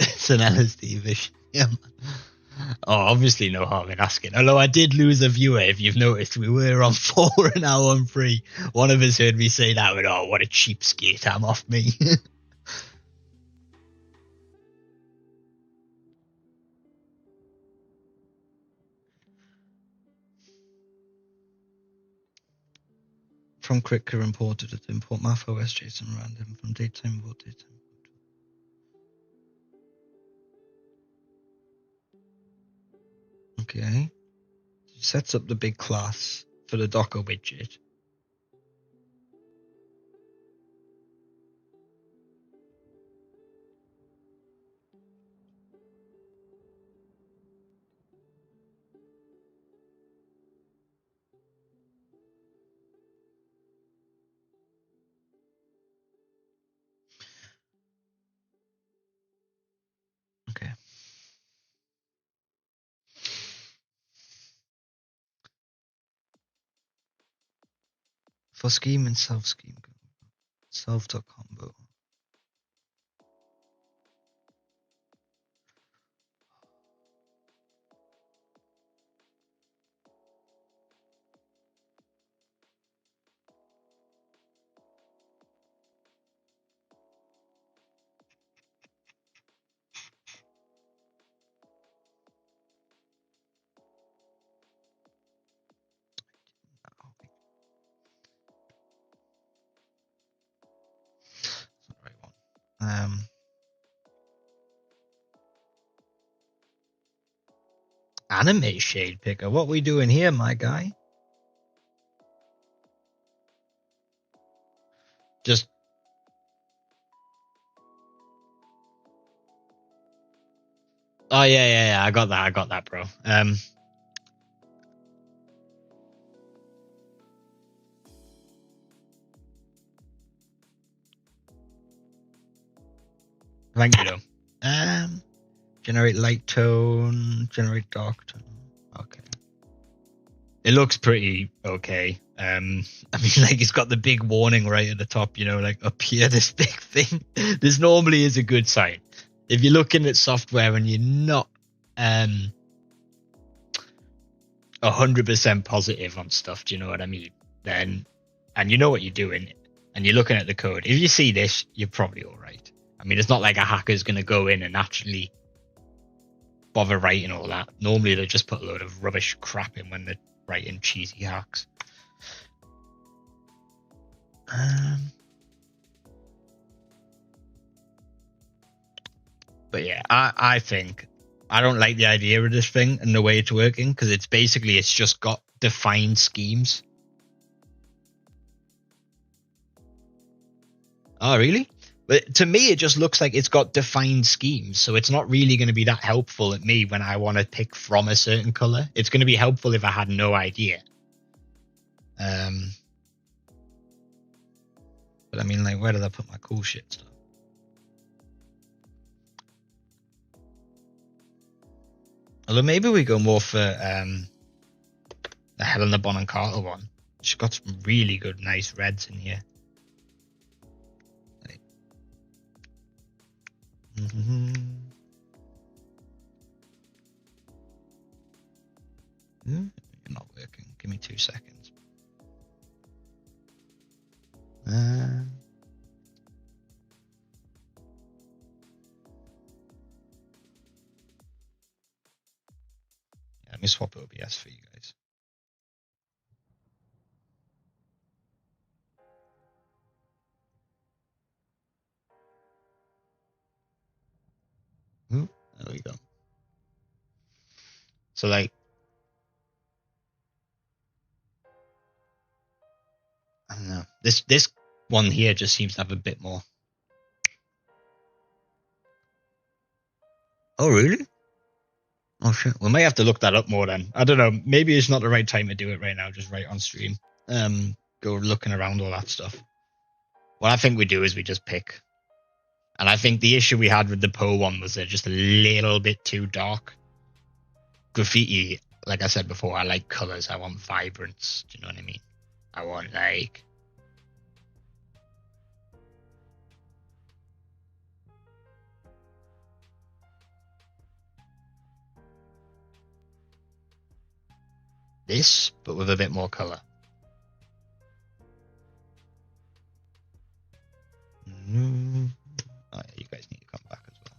It's an LSD vision. Yeah. Oh, obviously no harm in asking. Although I did lose a viewer, if you've noticed. We were on 4 and now on 3. One of us heard me say that, and oh, what a cheapskate, I'm off me. From Krita imported it, import math OS JSON random from datetime import datetime. Okay. Sets up the big class for the Docker widget. Okay. For scheme and self scheme. Self.combo. That's not the right one. Anime shade picker. What we doing here, my guy? Just. Oh yeah. I got that, bro. Thank you, though. Generate light tone, generate dark tone. Okay. It looks pretty okay. I mean, like it's got the big warning right at the top, like up here, this big thing. This normally is a good sign. If you're looking at software and you're not 100% positive on stuff, do you know what I mean? Then, and you know what you're doing, and you're looking at the code. If you see this, you're probably all right. I mean, it's not like a hacker's going to go in and actually bother writing all that. Normally, they just put a load of rubbish crap in when they're writing cheesy hacks. But yeah, I think I don't like the idea of this thing and the way it's working, because it's just got defined schemes. Oh, really? But to me, it just looks like it's got defined schemes, so it's not really going to be that helpful at me when I want to pick from a certain color. It's going to be helpful if I had no idea. But I mean, like, where did I put my cool shit stuff? Although maybe we go more for the Helena Bonham Carter one. She's got some really good, nice reds in here. Like, You're not working. Give me 2 seconds. Yeah, let me swap OBS for you guys. There we go. So, like, I don't know. This one here just seems to have a bit more. Oh, really? Oh, shit. We may have to look that up more then. I don't know. Maybe it's not the right time to do it right now, just right on stream. Go looking around all that stuff. What I think we do is we just pick. And I think the issue we had with the Poe one was they're just a little bit too dark. Graffiti, like I said before, I like colors. I want vibrance. Do you know what I mean? I want, like, this, but with a bit more color. Oh, yeah, you guys need to come back as well.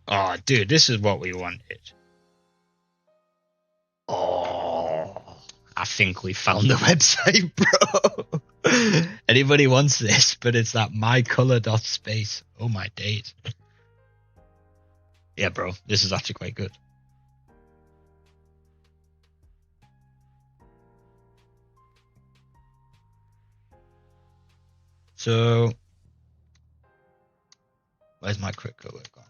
Oh, dude, this is what we wanted. Oh, I think we found the website, bro. Anybody wants this, but it's that mycolor.space. Oh, my days. Yeah, bro, this is actually quite good. So, where's my quick color gone?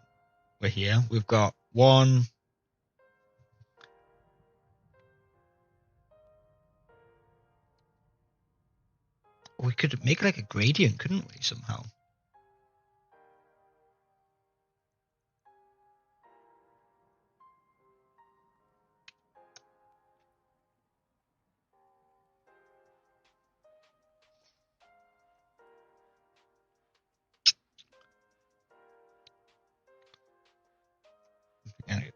We're here. We've got one. We could make like a gradient, couldn't we, somehow? Anyway.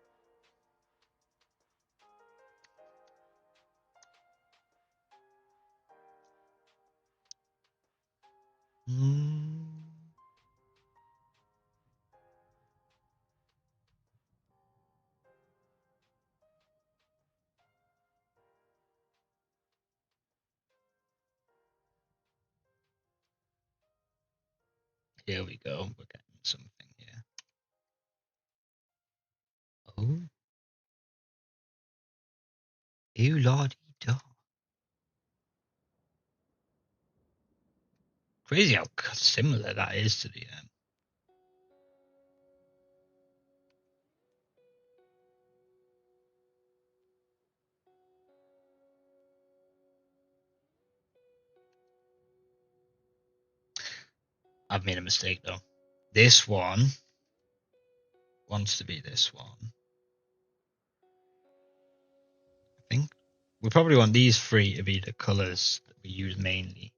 Here we go. We're getting something here. Oh. Ew, lordy da. Crazy how similar that is to the I've made a mistake though. This one wants to be this one. I think we probably want these three to be the colors that we use mainly.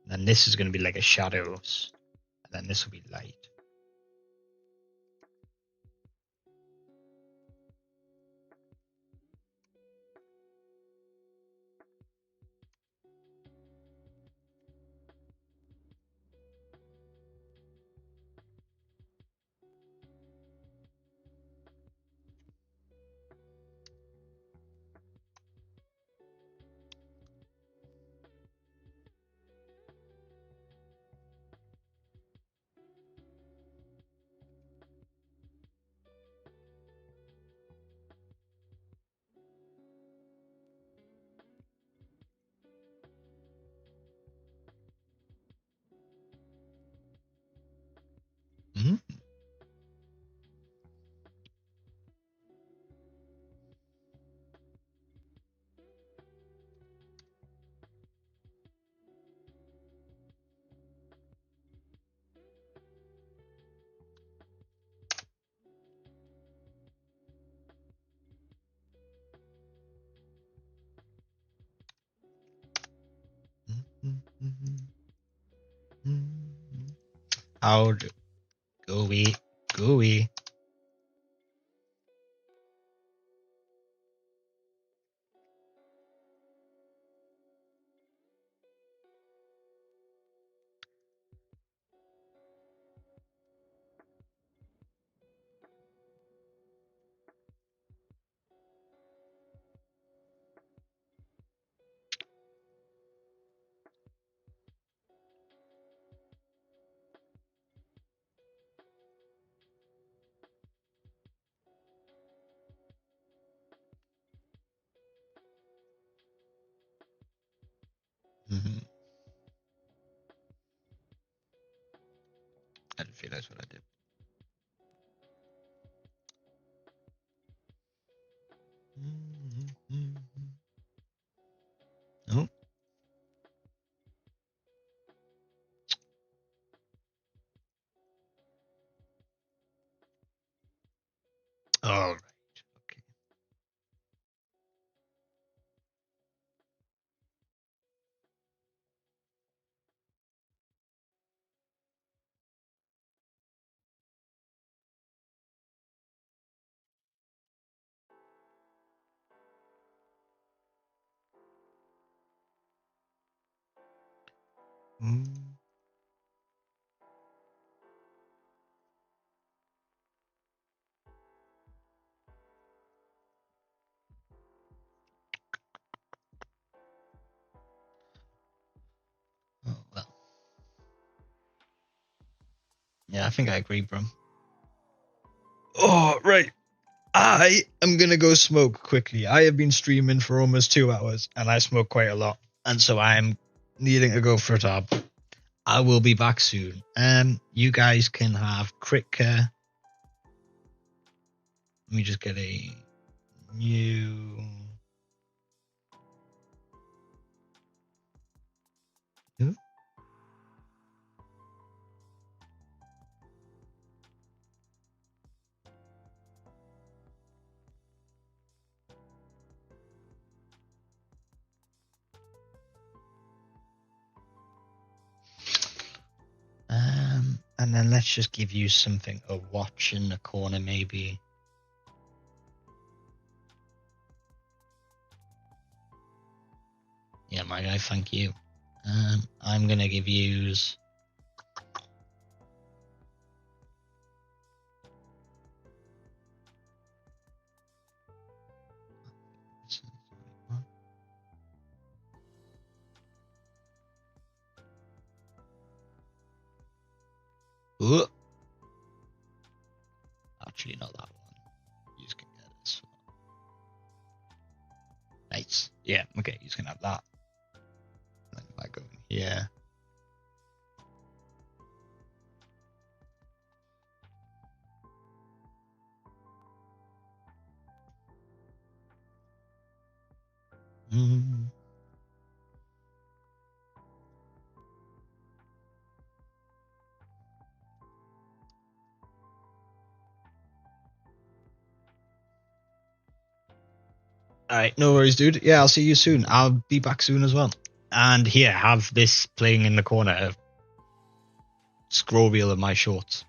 And then this is going to be like a shadows. And then this will be light. Mm-hmm. Out, go away, go away. Mm-hmm. I didn't realize what I did. Oh. All right. Okay. Mm. Oh well. Yeah, I think I agree, bro. Oh right. I am gonna go smoke quickly. I have been streaming for almost 2 hours, and I smoke quite a lot, and so I'm needing to go for a top. I will be back soon. You guys can have Krita. Let me just get a new. Huh? And then let's just give you something to watch in the corner, maybe. Yeah, my guy, thank you. I'm gonna give yous. Ooh. Actually, not that one. You just can get this one. Nice. Yeah, okay, you can have that. Then if I go in here. All right, no worries, dude. Yeah, I'll see you soon. I'll be back soon as well. And here, have this playing in the corner. Scroll reel of my shorts.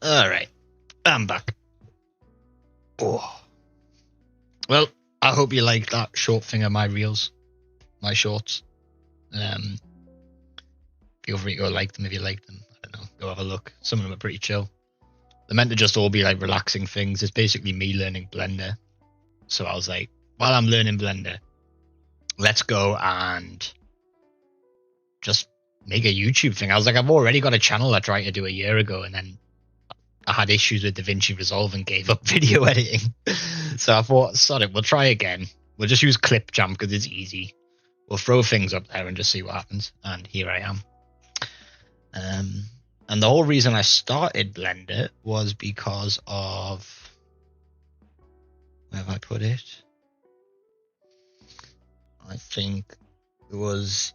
All right, I'm back. Oh, well, I hope you like that short thing of my reels, my shorts. Feel free to go like them if you like them. I don't know. Go have a look. Some of them are pretty chill. They're meant to just all be like relaxing things. It's basically me learning Blender. So I was like, while I'm learning Blender, let's go and just make a YouTube thing. I was like, I've already got a channel I tried to do a year ago, and then I had issues with DaVinci Resolve and gave up video editing. So I thought, sod it, we'll try again. We'll just use Clipjam because it's easy. We'll throw things up there and just see what happens. And here I am. And the whole reason I started Blender was because of, where have I put it? I think it was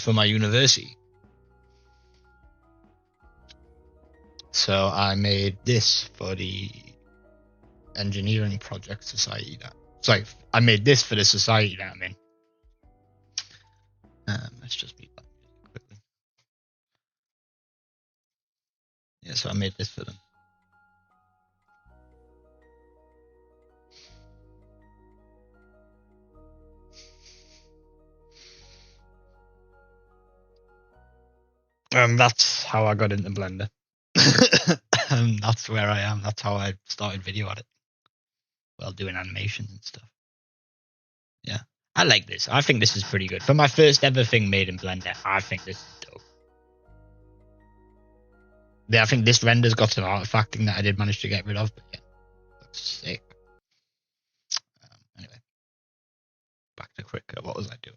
for my university. So I made this for the engineering project society I made this for the society that I'm in. Let's just mute that quickly. Yeah, so I made this for them. That's how I got into Blender. That's where I am. That's how I started video editing. Well, doing animations and stuff. Yeah, I like this. I think this is pretty good. For my first ever thing made in Blender, I think this is dope. Yeah, I think this render's got some artifacting that I did manage to get rid of, but yeah, looks sick. Anyway, back to Krita. What was I doing?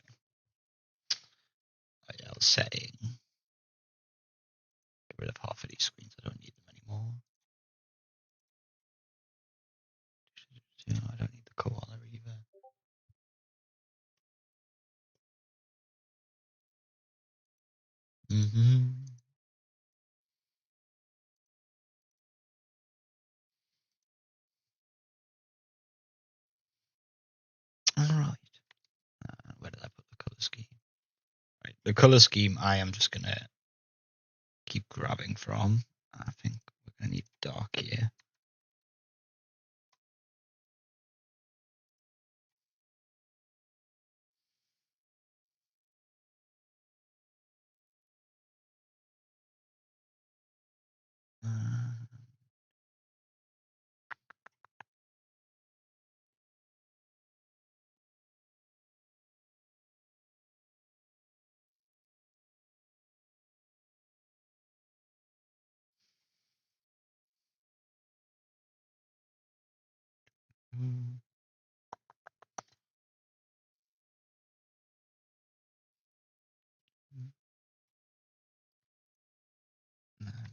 Oh, yeah, I was saying, get rid of half of these screens. I don't need them anymore. I don't need the koala either. All right. Where did I put the color scheme? Right, the color scheme I am just gonna keep grabbing from. I think we're gonna need dark here.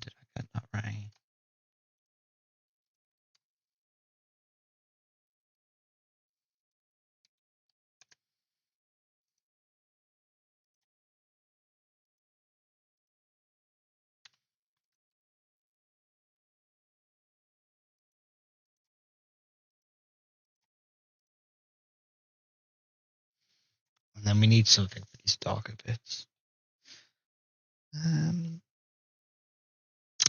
Did I get that right? And then we need something for these darker bits.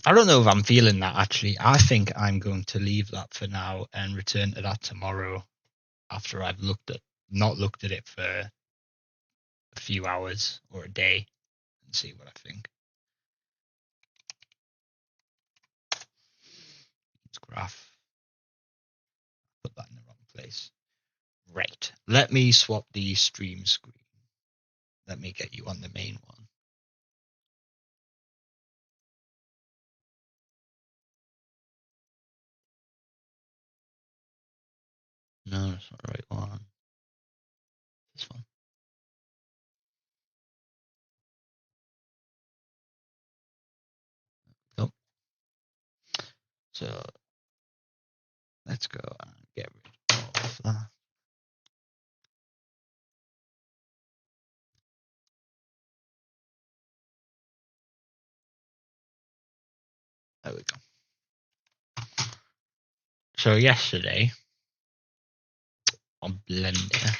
I don't know if I'm feeling that actually. I think I'm going to leave that for now and return to that tomorrow after I've not looked at it for a few hours or a day and see what I think. It's graph. Put that in the wrong place. Right. Let me swap the stream screen. Let me get you on the main one. No, that's not the right one. This one. Go. So let's go and get rid of that. There we go. So yesterday on Blender,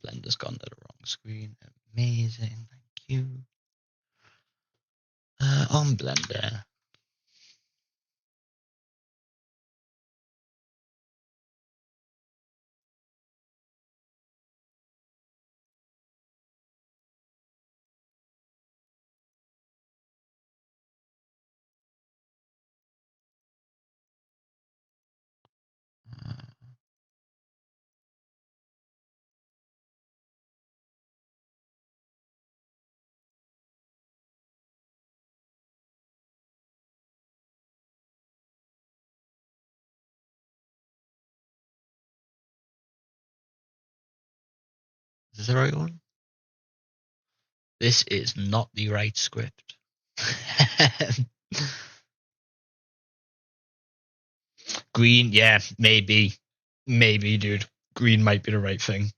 Blender's gone to the wrong screen. Amazing, thank you. On Blender. Is this the right one? This is not the right script. Green, yeah, maybe, dude. Green might be the right thing.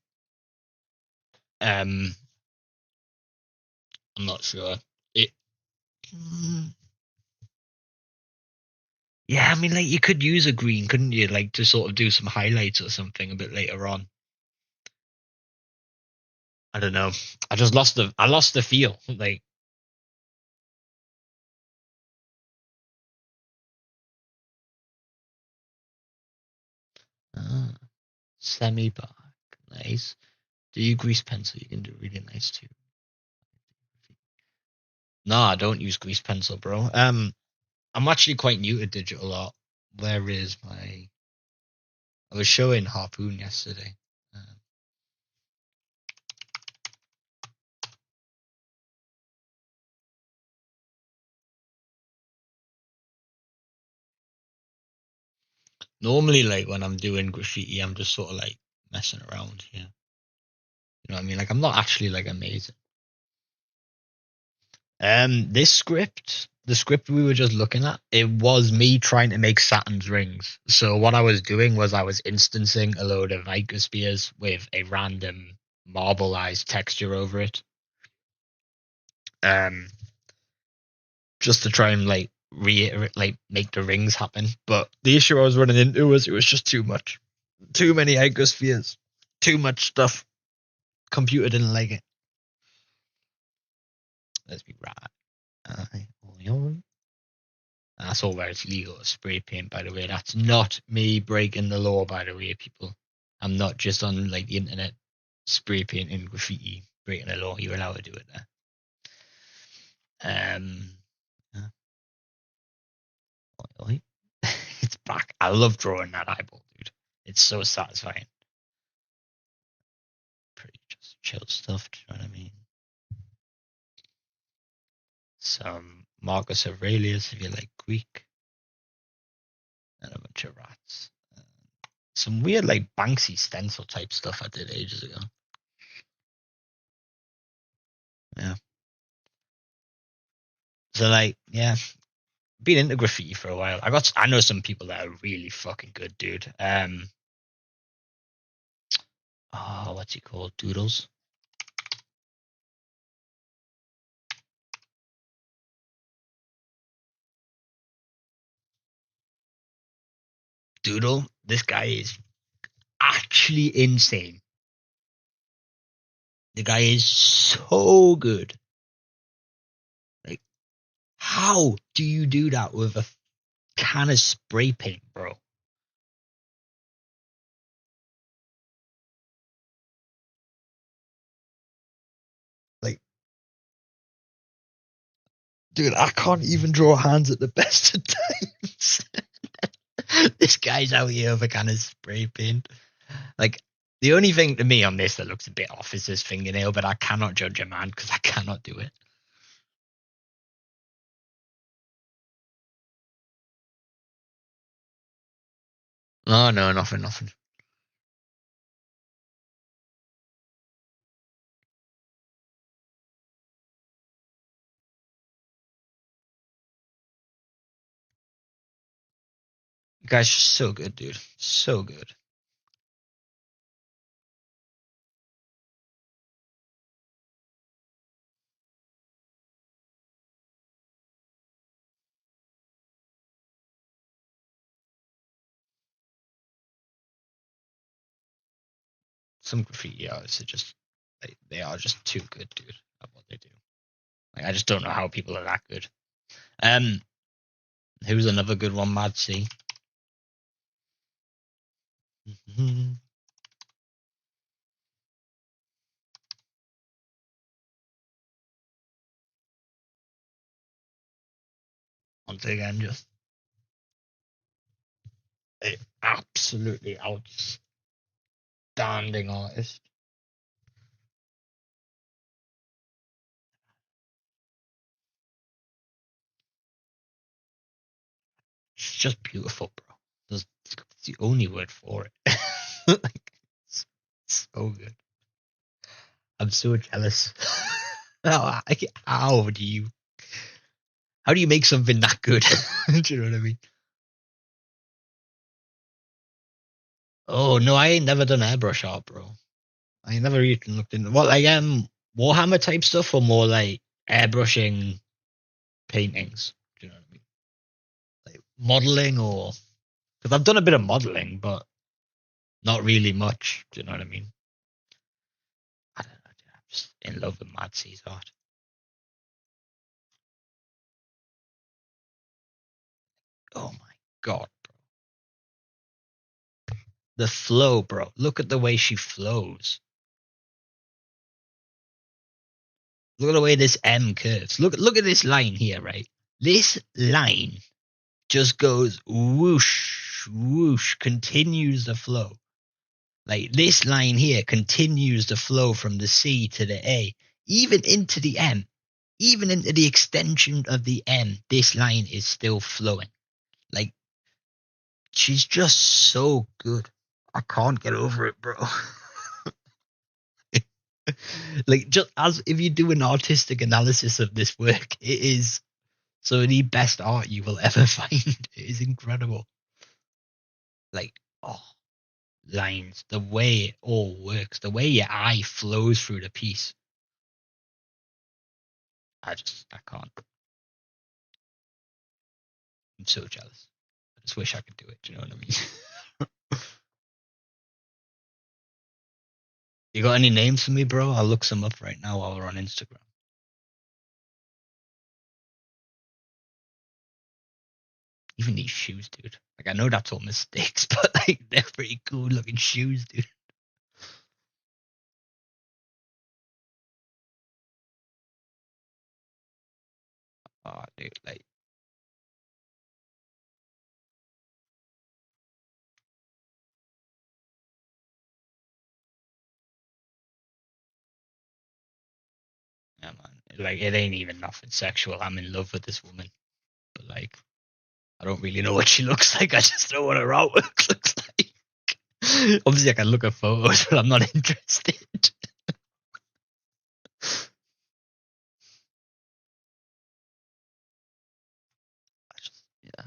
I'm not sure. It. Yeah, I mean, like you could use a green, couldn't you? Like to sort of do some highlights or something a bit later on. I don't know. I lost the feel. Like, semi bark, nice. Do you grease pencil? You can do really nice too. No, I don't use grease pencil, bro. I'm actually quite new to digital art. Where is my? I was showing Harpoon yesterday. Normally, like when I'm doing graffiti, I'm just sort of like messing around here. You know what I mean? Like I'm not actually like amazing. This script, the script we were just looking at, it was me trying to make Saturn's rings. So what I was doing was I was instancing a load of icospheres with a random marbleized texture over it. Um, just to try and like reiterate, like make the rings happen. But the issue I was running into was it was just too much, too many icospheres, too much stuff. Computer didn't like it. Let's be right. That's all where it's legal to spray paint, by the way. That's not me breaking the law, by the way, people. I'm not just on like the internet spray painting graffiti, breaking the law. You're allowed to do it there. It's back. I love drawing that eyeball, dude. It's so satisfying. Pretty just chill stuff, do you know what I mean? Some Marcus Aurelius, if you like Greek, and a bunch of rats. Some weird like Banksy stencil type stuff I did ages ago. Yeah. So like, yeah, been into graffiti for a while. I know some people that are really fucking good, dude. What's he called? Doodles. Doodle. This guy is actually insane. The guy is so good. Like, how do you do that with a can of spray paint, bro? Like, dude, I can't even draw hands at the best of times. This guy's out here with a can of spray paint. Like, the only thing to me on this that looks a bit off is his fingernail, but I cannot judge a man because I cannot do it. Oh no, nothing, nothing. You guys are so good, dude. So good. some graffiti artists are just they are just too good, dude, at what they do. Like I just don't know how people are that good. Um, who's another good one, Mad C? Once again, just a absolutely outstanding artist. It's just beautiful, bro. It's the only word for it. Like, it's so good. I'm so jealous. How do you make something that good? Do you know what I mean? Oh no, I ain't never done airbrush art, bro. I ain't never even looked into what like Warhammer type stuff or more like airbrushing paintings. Do you know what I mean? Like modeling or because I've done a bit of modeling, but not really much. Do you know what I mean? I don't know. Dude, I'm just in love with Mad C's art. Oh my god, bro. The flow, bro. Look at the way she flows. Look at the way this M curves. Look at this line here, right? This line just goes whoosh, whoosh, continues the flow. Like this line here continues the flow from the C to the A, even into the M, even into the extension of the M. This line is still flowing. Like she's just so good. I can't get over it, bro. Like just as if you do an artistic analysis of this work, it is some of the best art you will ever find. It is incredible. Like, oh, lines, the way it all works, the way your eye flows through the piece. I can't. I'm so jealous. I just wish I could do it. Do you know what I mean? You got any names for me, bro? I'll look some up right now while we're on Instagram. Even these shoes, dude. Like, I know that's all mistakes, but like, they're pretty cool looking shoes, dude. Oh, dude, like, yeah, man. Like, it ain't even nothing sexual. I'm in love with this woman, but like, I don't really know what she looks like. I just know what her artwork looks like. Obviously, I can look at photos, but I'm not interested. Yeah.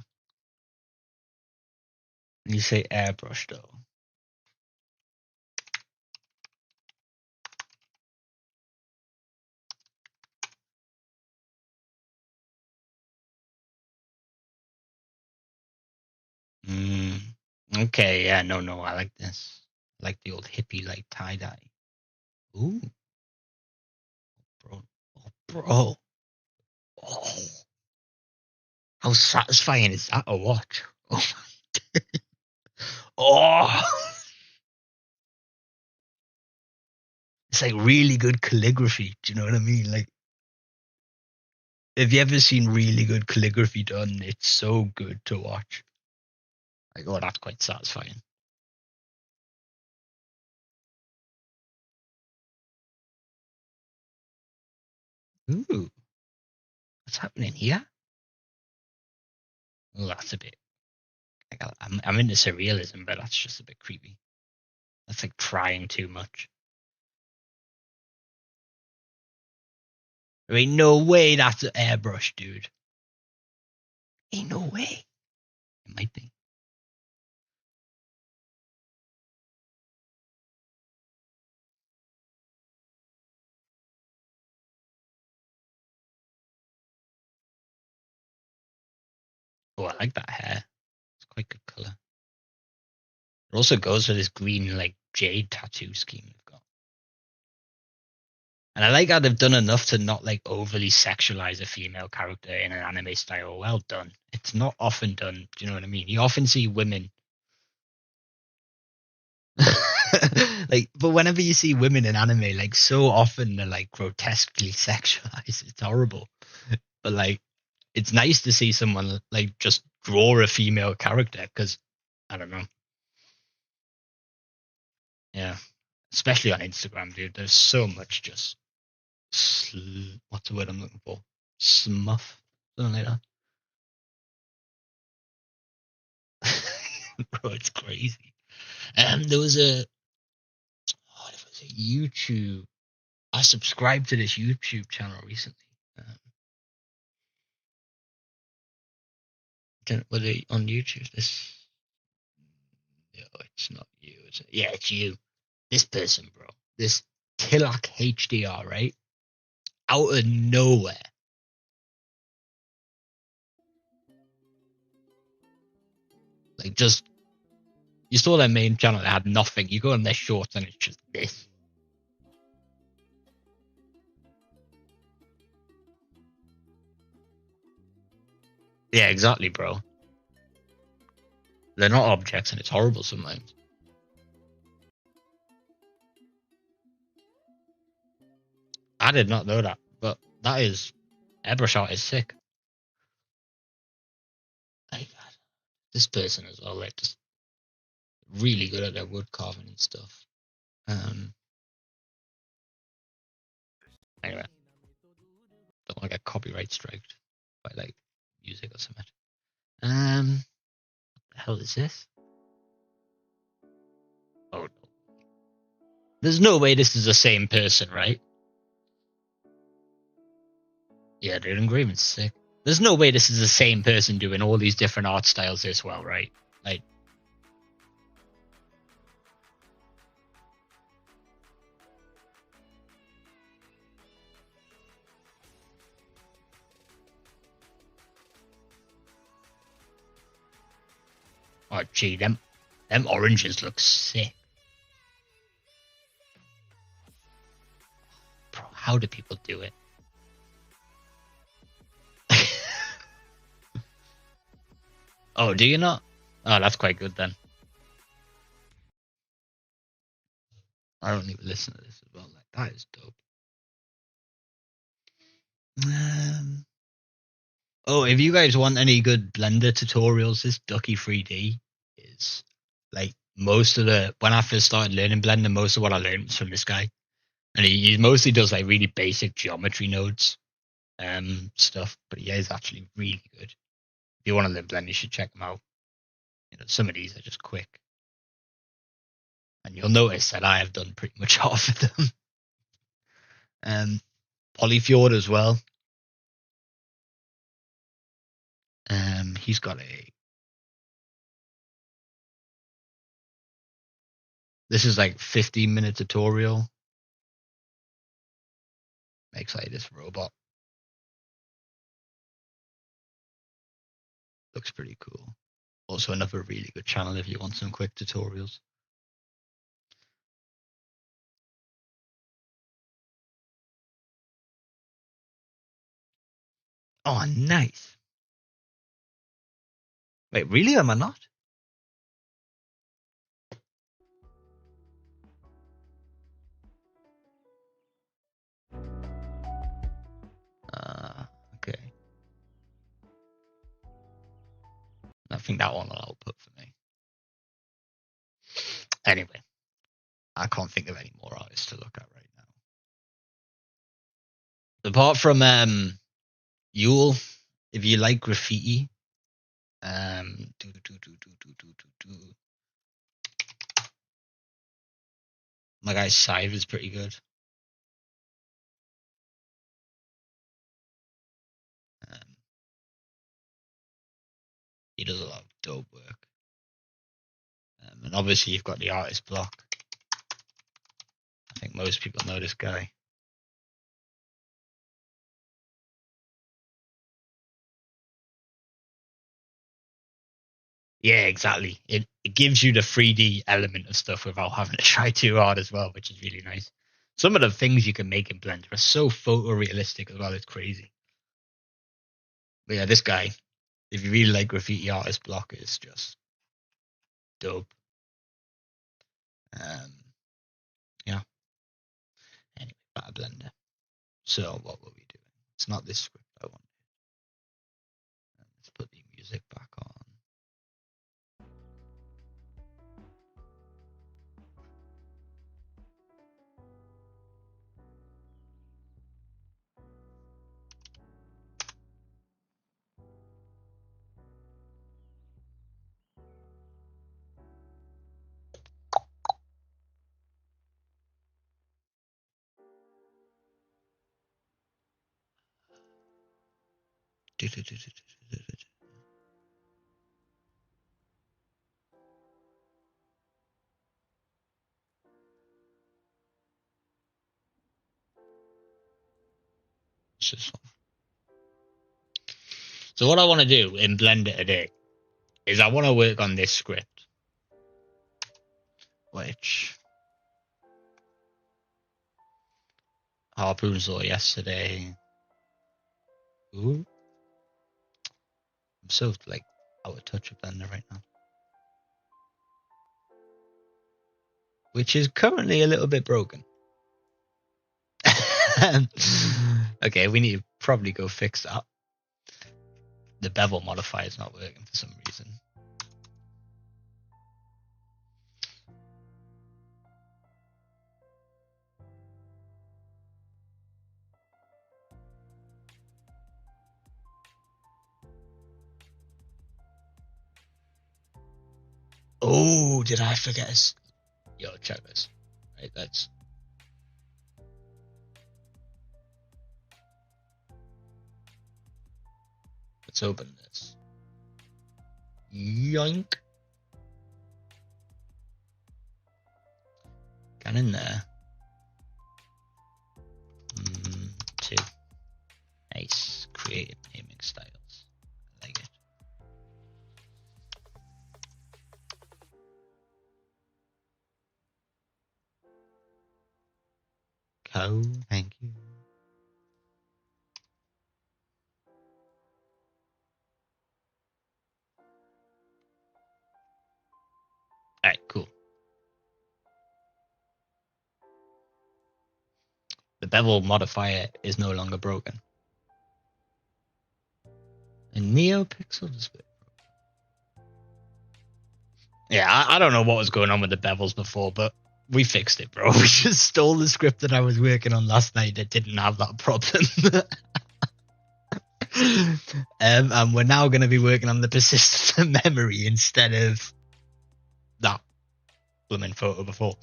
You say airbrush though. Mm, okay, yeah, no, I like this. I like the old hippie like tie dye. Ooh, bro, oh, bro, oh, how satisfying is that to watch? Oh, oh, it's like really good calligraphy. Do you know what I mean? Like, have you ever seen really good calligraphy done? It's so good to watch. Like, oh, that's quite satisfying. Ooh, what's happening here? Oh, that's a bit. Like, I'm into surrealism, but that's just a bit creepy. That's like trying too much. There ain't no way that's an airbrush, dude. Ain't no way. It might be. Oh, I like that hair. It's quite good color. It also goes with this green like jade tattoo scheme they've got. And I like how they've done enough to not like overly sexualize a female character in an anime style. Well done. It's not often done. Do you know what I mean? You often see women like, but whenever you see women in anime, like so often they're like grotesquely sexualized. It's horrible. But like, it's nice to see someone like just draw a female character because I don't know. Yeah, especially on Instagram, dude. There's so much just what's the word I'm looking for? Smuff, something like that. Bro, it's crazy. There was a what if it was a YouTube. I subscribed to this YouTube channel recently. Was it on YouTube? This, no, it's not you. Yeah, it's you. This person, bro. This Tilak HDR, right? Out of nowhere. Like, just, you saw their main channel, they had nothing. You go on their shorts and it's just this. Yeah, exactly, bro. They're not objects and it's horrible sometimes. I did not know that, but that is, airbrush art is sick. Like, this person as well, like, just really good at their wood carving and stuff. Anyway, don't want to get copyright striked by like music or something. What the hell is this? Oh no. There's no way this is the same person, right? Yeah, dude, engraven's sick. There's no way this is the same person doing all these different art styles as well, right? Like, oh gee, them oranges look sick. Bro, how do people do it? Oh, do you not? Oh, that's quite good then. I don't even listen to this as well. Like, that is dope. Oh, if you guys want any good Blender tutorials, this Ducky 3D is like most of the when I first started learning Blender, most of what I learned was from this guy. And he mostly does like really basic geometry nodes stuff, but yeah, he's actually really good. If you want to learn Blender, you should check him out. You know, some of these are just quick. And you'll notice that I have done pretty much half of them. Polyfjord as well. He's got a. This is like 15-minute tutorial. Makes like this robot. Looks pretty cool. Also, another really good channel if you want some quick tutorials. Oh, nice. Wait, really? Am I not? Okay. I think that one will output for me. Anyway, I can't think of any more artists to look at right now. Apart from Yule, if you like graffiti, my guy Scythe is pretty good. He does a lot of dope work. And obviously you've got the artist block. I think most people know this guy. Yeah, exactly. It gives you the 3D element of stuff without having to try too hard as well, which is really nice. Some of the things you can make in Blender are so photorealistic as well. It's crazy. But yeah, this guy, if you really like graffiti artist block, is just dope. Um, yeah. Anyway, back to Blender. So what were we doing? It's not this script I wanted. Let's put the music back on. So what I want to do in Blender today is I want to work on this script, which Harpoon saw yesterday. Ooh. I'm so like out of touch with Blender right now, which is currently a little bit broken. Okay, we need to probably go fix that. The bevel modifier is not working for some reason. Oh, did I forget? Yo, check this. Right, let's open this. Yoink. Get in there. 2. Nice. Creative naming styles. I like it. Cool. Thank you. Alright, cool. The bevel modifier is no longer broken. And NeoPixel display. Yeah, I don't know what was going on with the bevels before, but we fixed it, bro. We just stole the script that I was working on last night that didn't have that problem. And we're now going to be working on the persistent memory instead of that blooming photo before.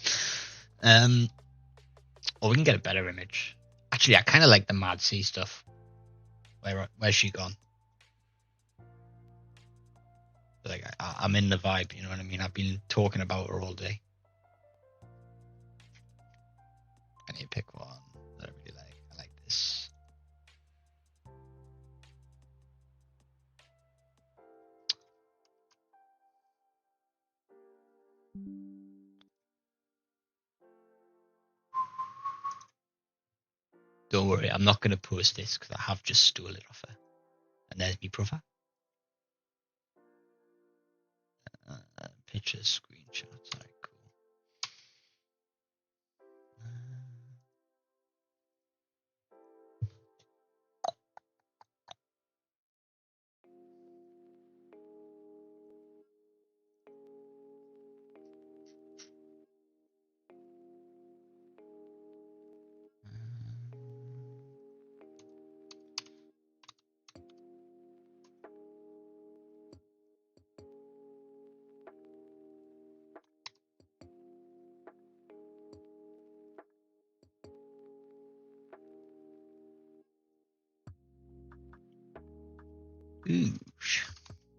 Or we can get a better image. Actually, I kind of like the Mad Sea stuff. Where's she gone? Like I'm in the vibe, you know what I mean? I've been talking about her all day. I need to pick one that I really like. I like this. Don't worry, I'm not going to post this because I have just stole it off her. And there's my profile. Pictures, screenshots. Alright, cool.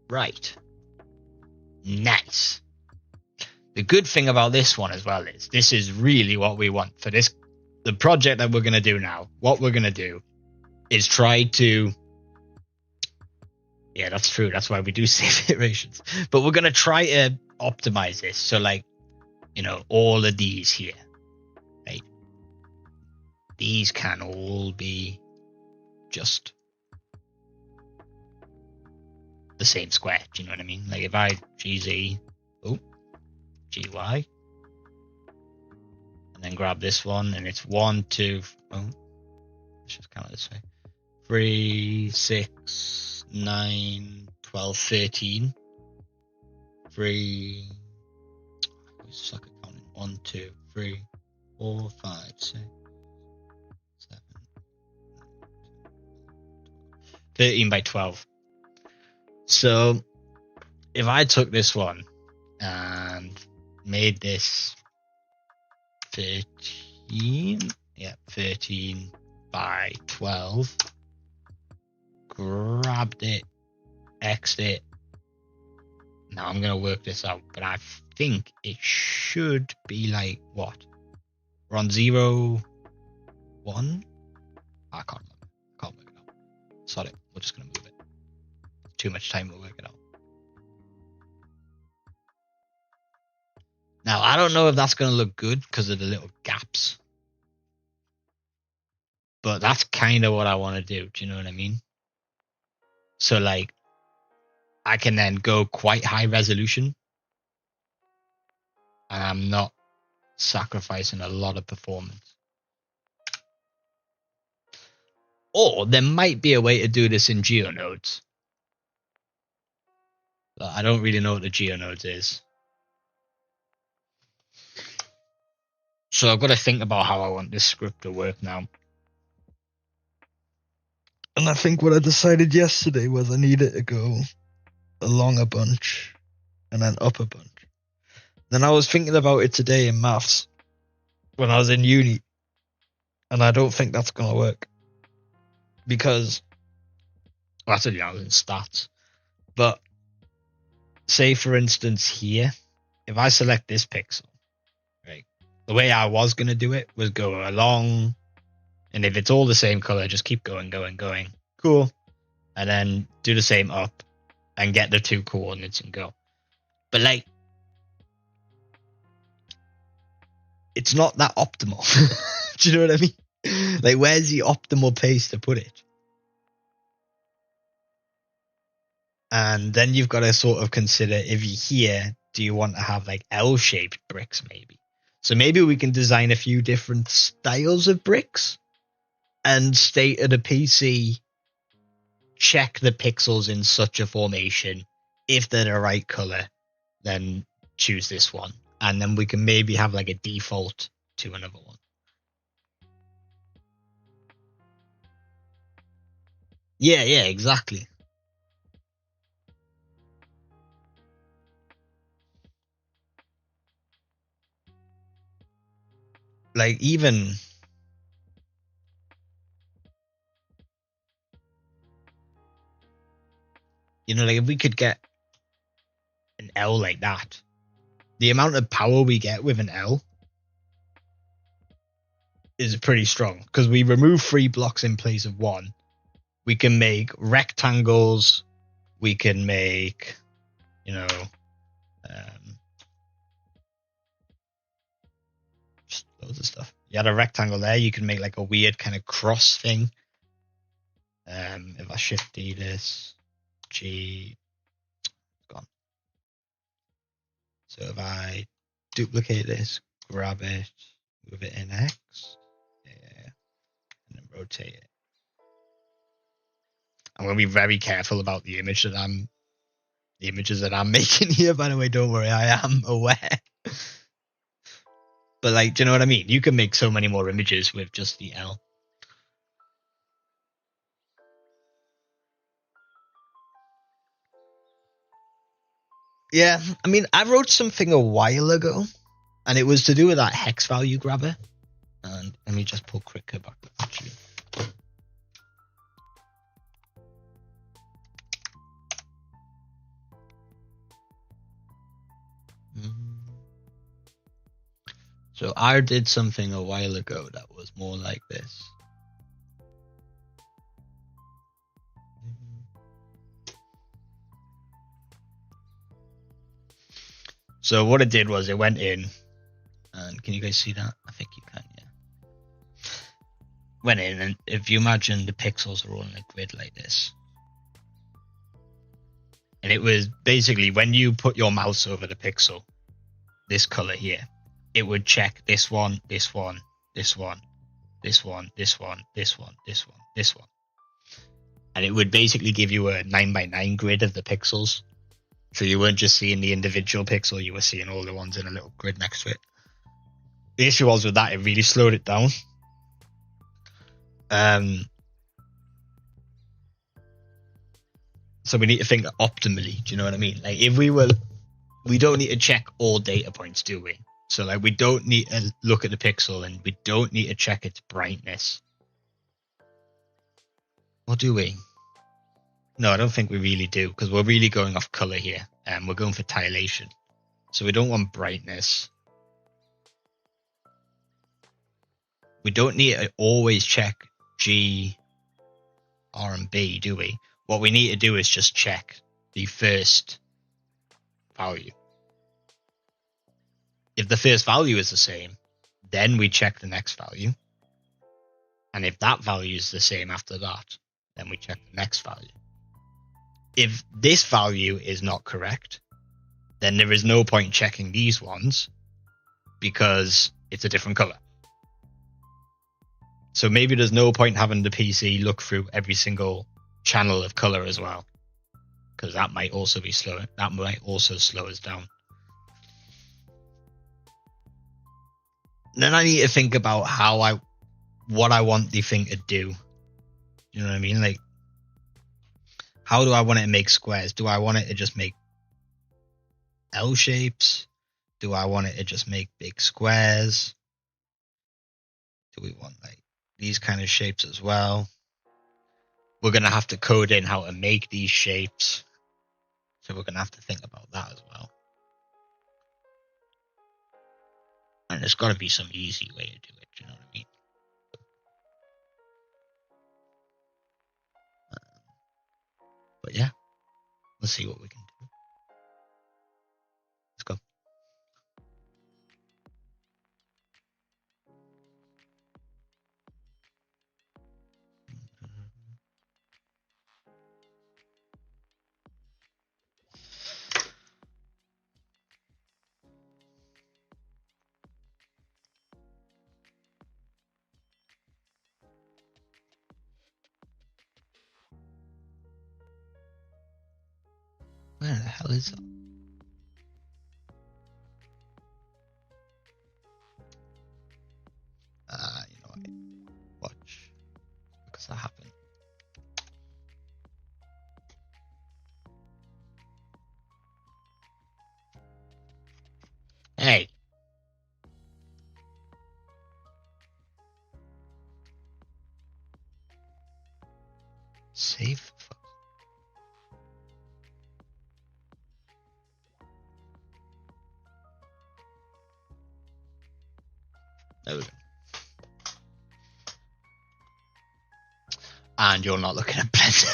Right. Nice. The good thing about this one as well is this is really what we want for this. The project that we're going to do now, what we're going to do is try to Yeah, that's true. That's why we do save iterations. But we're gonna try to optimize this. So like, you know, all of these here, right? These can all be just the same square. Do you know what I mean? Like if I GZ, oh, GY, and then grab this one, and it's 1, 2, oh, let's just count it this way. 3, 6, 9, 12, 13. 3. I suck at counting. 1, 2, 3, 4, 5, 6, 7, 13 by 12. So if I took this one and made this 13, yeah, 13 by 12, grabbed it, X'd it. Now I'm gonna work this out, but I think it should be like what? We're on 0, 1? I can't remember. Can't work it out. Sorry, we're just gonna move it. Too much time to work it out. Now I don't know if that's gonna look good because of the little gaps. But that's kind of what I want to do. Do you know what I mean? So like, I can then go quite high resolution, and I'm not sacrificing a lot of performance. Or there might be a way to do this in geonodes. But I don't really know what the geonodes is. So I've got to think about how I want this script to work now. And I think what I decided yesterday was I needed to go along a bunch and then up a bunch. Then I was thinking about it today in maths when I was in uni, and I don't think that's going to work. Because, well, that's I was in stats. But, say for instance here, if I select this pixel, right, the way I was going to do it was go along, and if it's all the same color, just keep going. Cool. And then do the same up and get the 2 coordinates and go. But like, it's not that optimal. Do you know what I mean? Like, where's the optimal place to put it? And then you've got to sort of consider, if you're here, do you want to have like L-shaped bricks maybe? So maybe we can design a few different styles of bricks and state at a PC, check the pixels in such a formation. If they're the right color, then choose this one. And then we can maybe have like a default to another one. Yeah, exactly. Like even, you know, like if we could get an L like that, the amount of power we get with an L is pretty strong because we remove 3 blocks in place of 1. We can make rectangles. We can make, you know, just loads of stuff. You had a rectangle there. You can make like a weird kind of cross thing. If I shift D this, G, it's gone. So if I duplicate this, grab it, move it in X, yeah, and then rotate it. I'm going to be very careful about the images that I'm making here. By the way, don't worry, I am aware. But like, do you know what I mean? You can make so many more images with just the L. Yeah, I mean, I wrote something a while ago, and it was to do with that hex value grabber. And let me just pull Krita back up, actually. So I did something a while ago that was more like this. So what it did was it went in, and can you guys see that? I think you can, yeah. Went in, and if you imagine the pixels are all in a grid like this, and it was basically when you put your mouse over the pixel, this color here, it would check this one, this one, this one, this one, this one, this one, this one, this one. And it would basically give you a 9x9 grid of the pixels. So you weren't just seeing the individual pixel, you were seeing all the ones in a little grid next to it. The issue was with that, it really slowed it down. So we need to think optimally, do you know what I mean? Like if we don't need to check all data points, do we? So like we don't need to look at the pixel and we don't need to check its brightness. Or do we? No, I don't think we really do, because we're really going off color here, and we're going for tilation. So we don't want brightness. We don't need to always check G, R, and B, do we? What we need to do is just check the first value. If the first value is the same, then we check the next value. And if that value is the same after that, then we check the next value. If this value is not correct, then there is no point checking these ones because it's a different color. So maybe there's no point having the PC look through every single channel of color as well, because that might also be slow. That might also slow us down. Then I need to think about what I want the thing to do. You know what I mean? Like, how do I want it to make squares? Do I want it to just make L shapes? Do I want it to just make big squares? Do we want like these kind of shapes as well? We're going to have to code in how to make these shapes. So we're going to have to think about that as well. And there's got to be some easy way to do it. You know what I mean? But yeah, let's see what we can do. Let's go. Where the hell is that? You know what? Watch. Because that happened. Hey. Save. There we go. And you're not looking at Blend.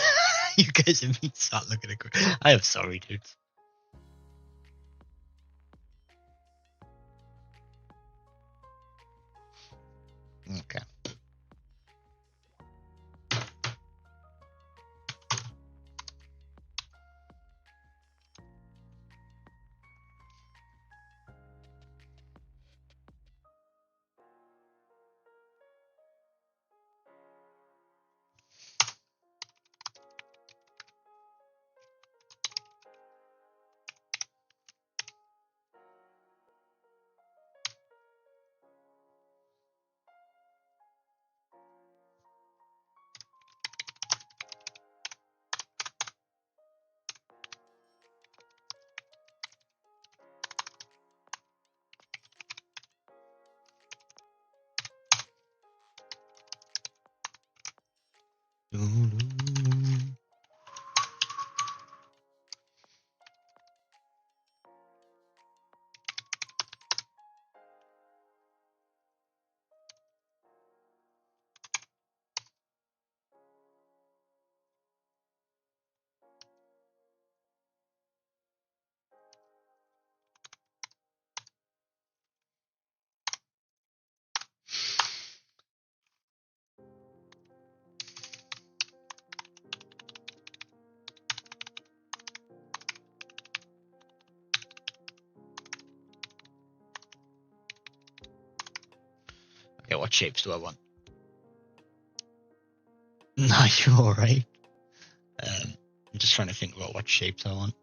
You guys and me start looking at. I am sorry, dudes. Okay. Okay, what shapes do I want? No, you're alright. I'm just trying to think about what shapes I want.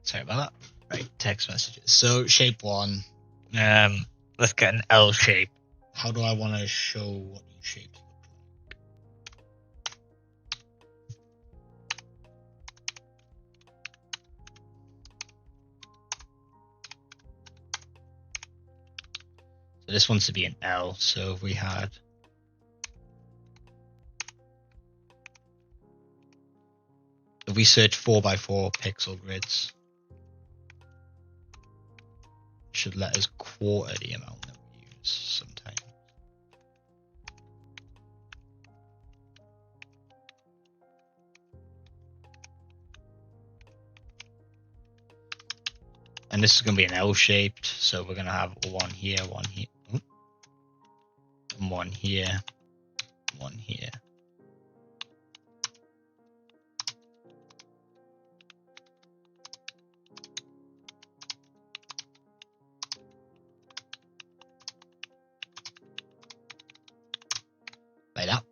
Sorry about that. Right, text messages. So shape 1. Let's get an L shape. How do I want to show what these shapes look like? So this wants to be an L. So if we search 4x4 pixel grids, it should let us quarter the amount that we use sometimes. And this is going to be an L shaped, so we're going to have one here, and one here, one here. Like that.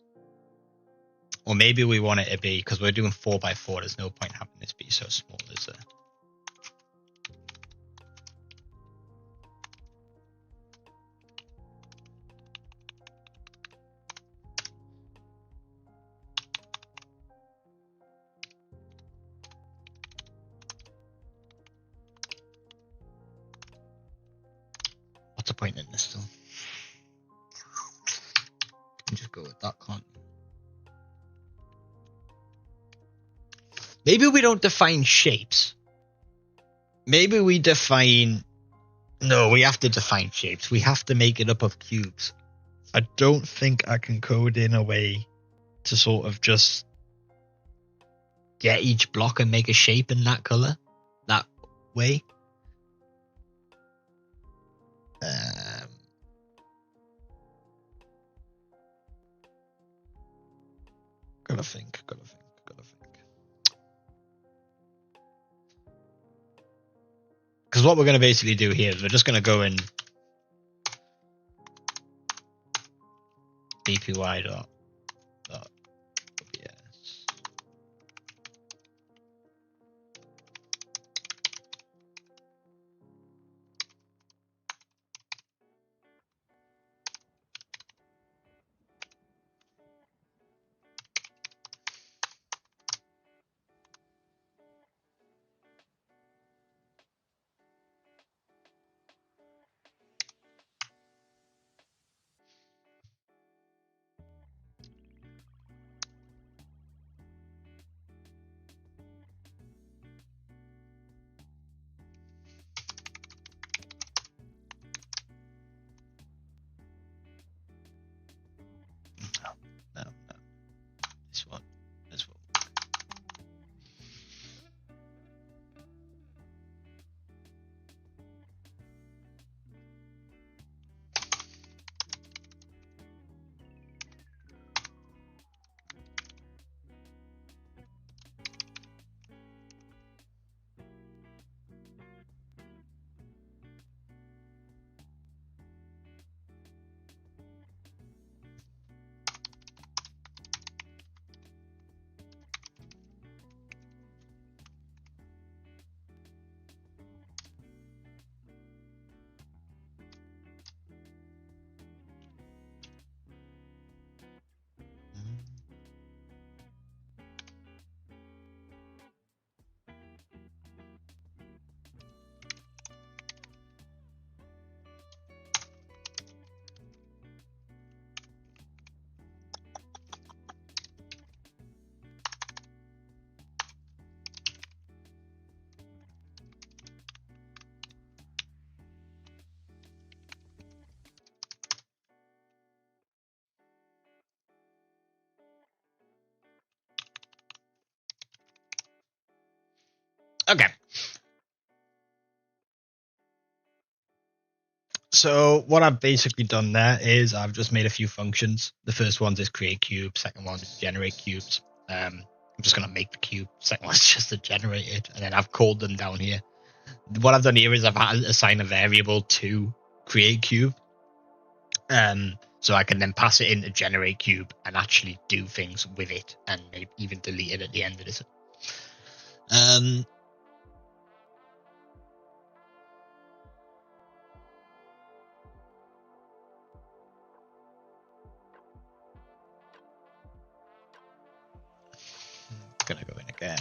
Or maybe we want it to be, because we're doing 4x4, there's no point having this be so small, is there? What's the point in this still? You can just go with that, can't you? Maybe we don't define shapes. Maybe we define... No, we have to define shapes. We have to make it up of cubes. I don't think I can code in a way to sort of just get each block and make a shape in that color, that way. Gotta think. Because what we're going to basically do here is we're just going to go in bpy.obs. So what I've basically done there is I've just made a few functions. The first one is create cube. Second one is generate cubes. I'm just gonna make the cube. Second one is just to generate it, and then I've called them down here. What I've done here is I've had to assign a variable to create cube, so I can then pass it into generate cube and actually do things with it, and maybe even delete it at the end of this. Gonna go in again.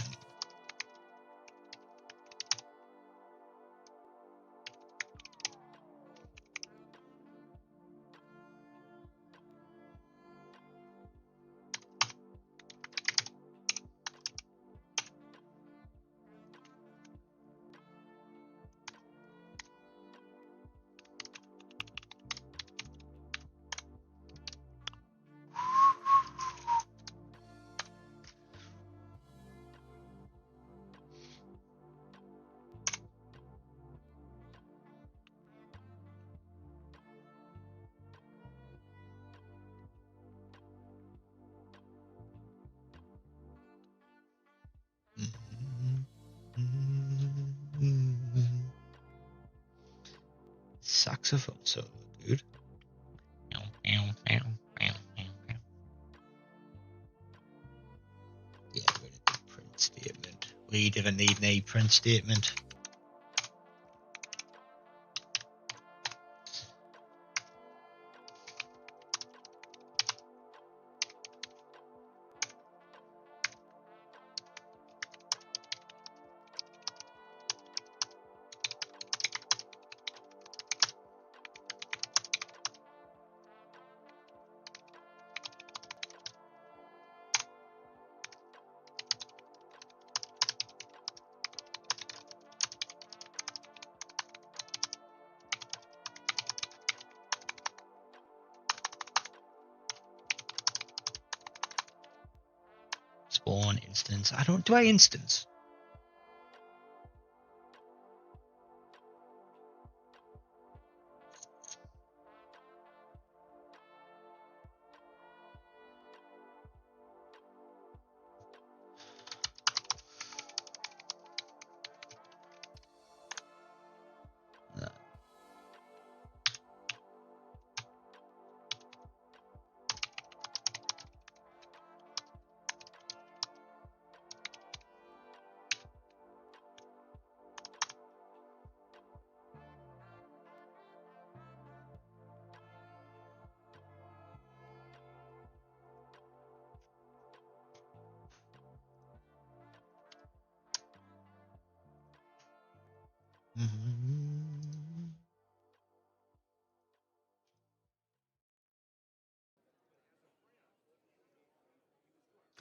Saxophone solo, dude. Yeah, we did a print statement. We didn't need a print statement. Spawn instance. I don't. Do I instance?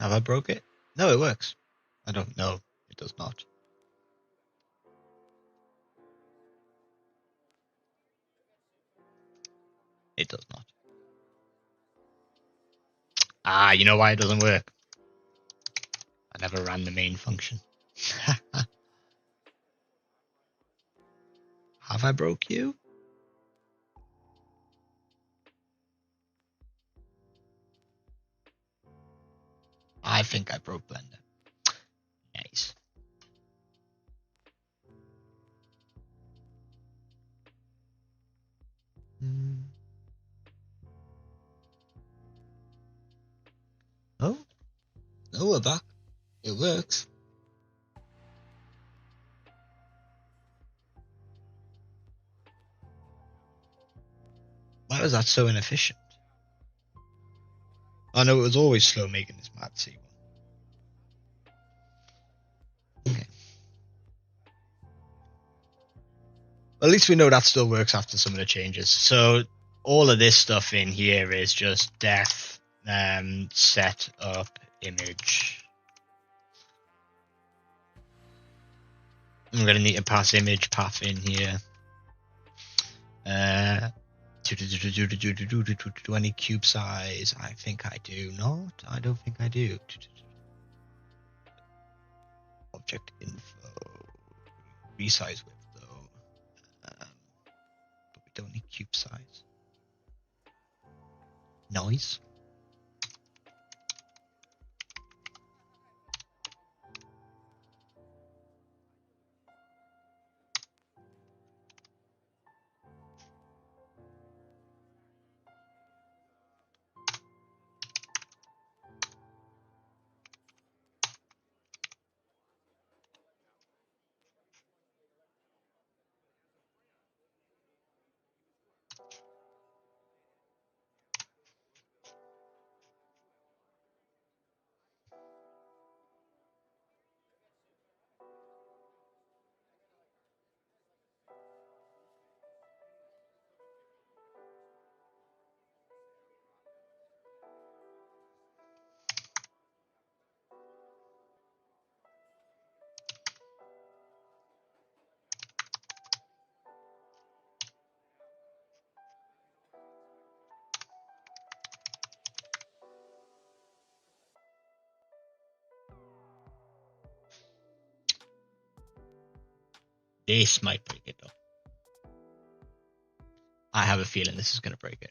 Have I broke it? No, it works. I don't know. It does not. It does not. Ah, you know why it doesn't work? I never ran the main function. Have I broke you? I think I broke Blender. Nice. Oh, no, we're back. It works. Why was that so inefficient? Oh no, it was always slow making this mad C1. Okay. At least we know that still works after some of the changes. So all of this stuff in here is just def set up image. I'm gonna need to pass image path in here. Do any cube size? I think I do not. I don't think I do. Object info. Resize width though. But we don't need cube size. Nice. This might break it though. I have a feeling this is going to break it.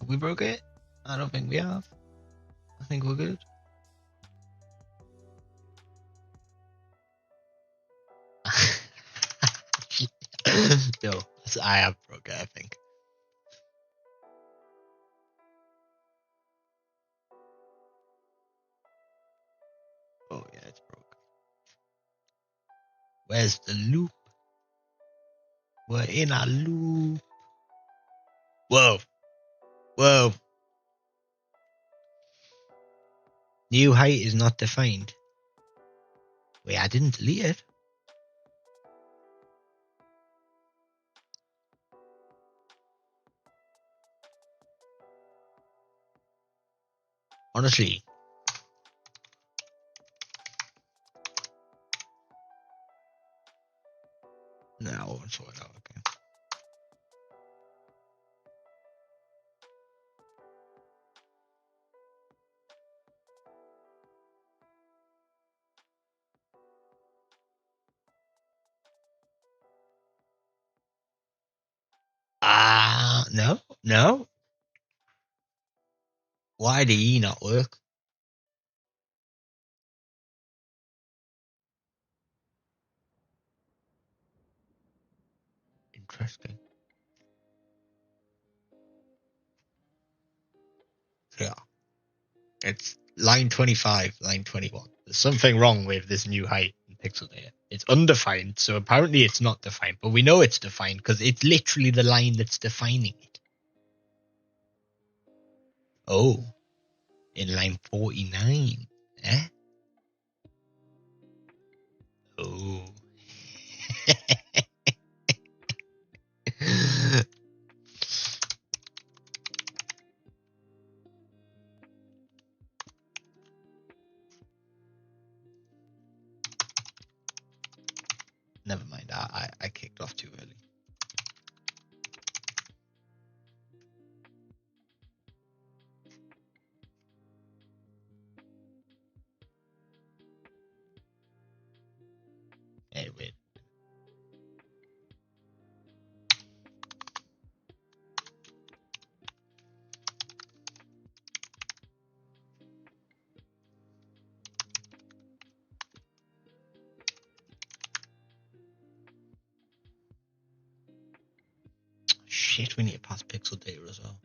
We broke it? I don't think we have. I think we're good. No, I have broke it, I think. Oh yeah, it's broke. Where's the loop? We're in a loop. Whoa. Whoa. New height is not defined. Wait, I didn't delete it. Honestly. No, I won't sort it out. Okay. No, no. Why did E not work? Interesting. Yeah. It's line 25, line 21. There's something wrong with this new height in pixel data. It's undefined, so apparently it's not defined, but we know it's defined because it's literally the line that's defining it. Oh, in line 49. Eh? Oh. Never mind. I kicked off too early. Hey, wait. Shit, we need to pass pixel data as well.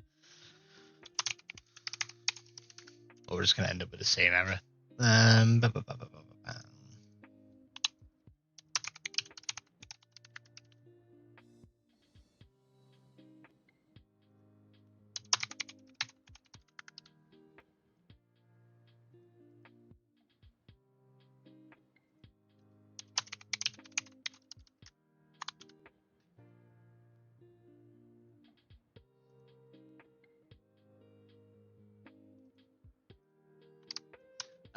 just going to end up with the same error.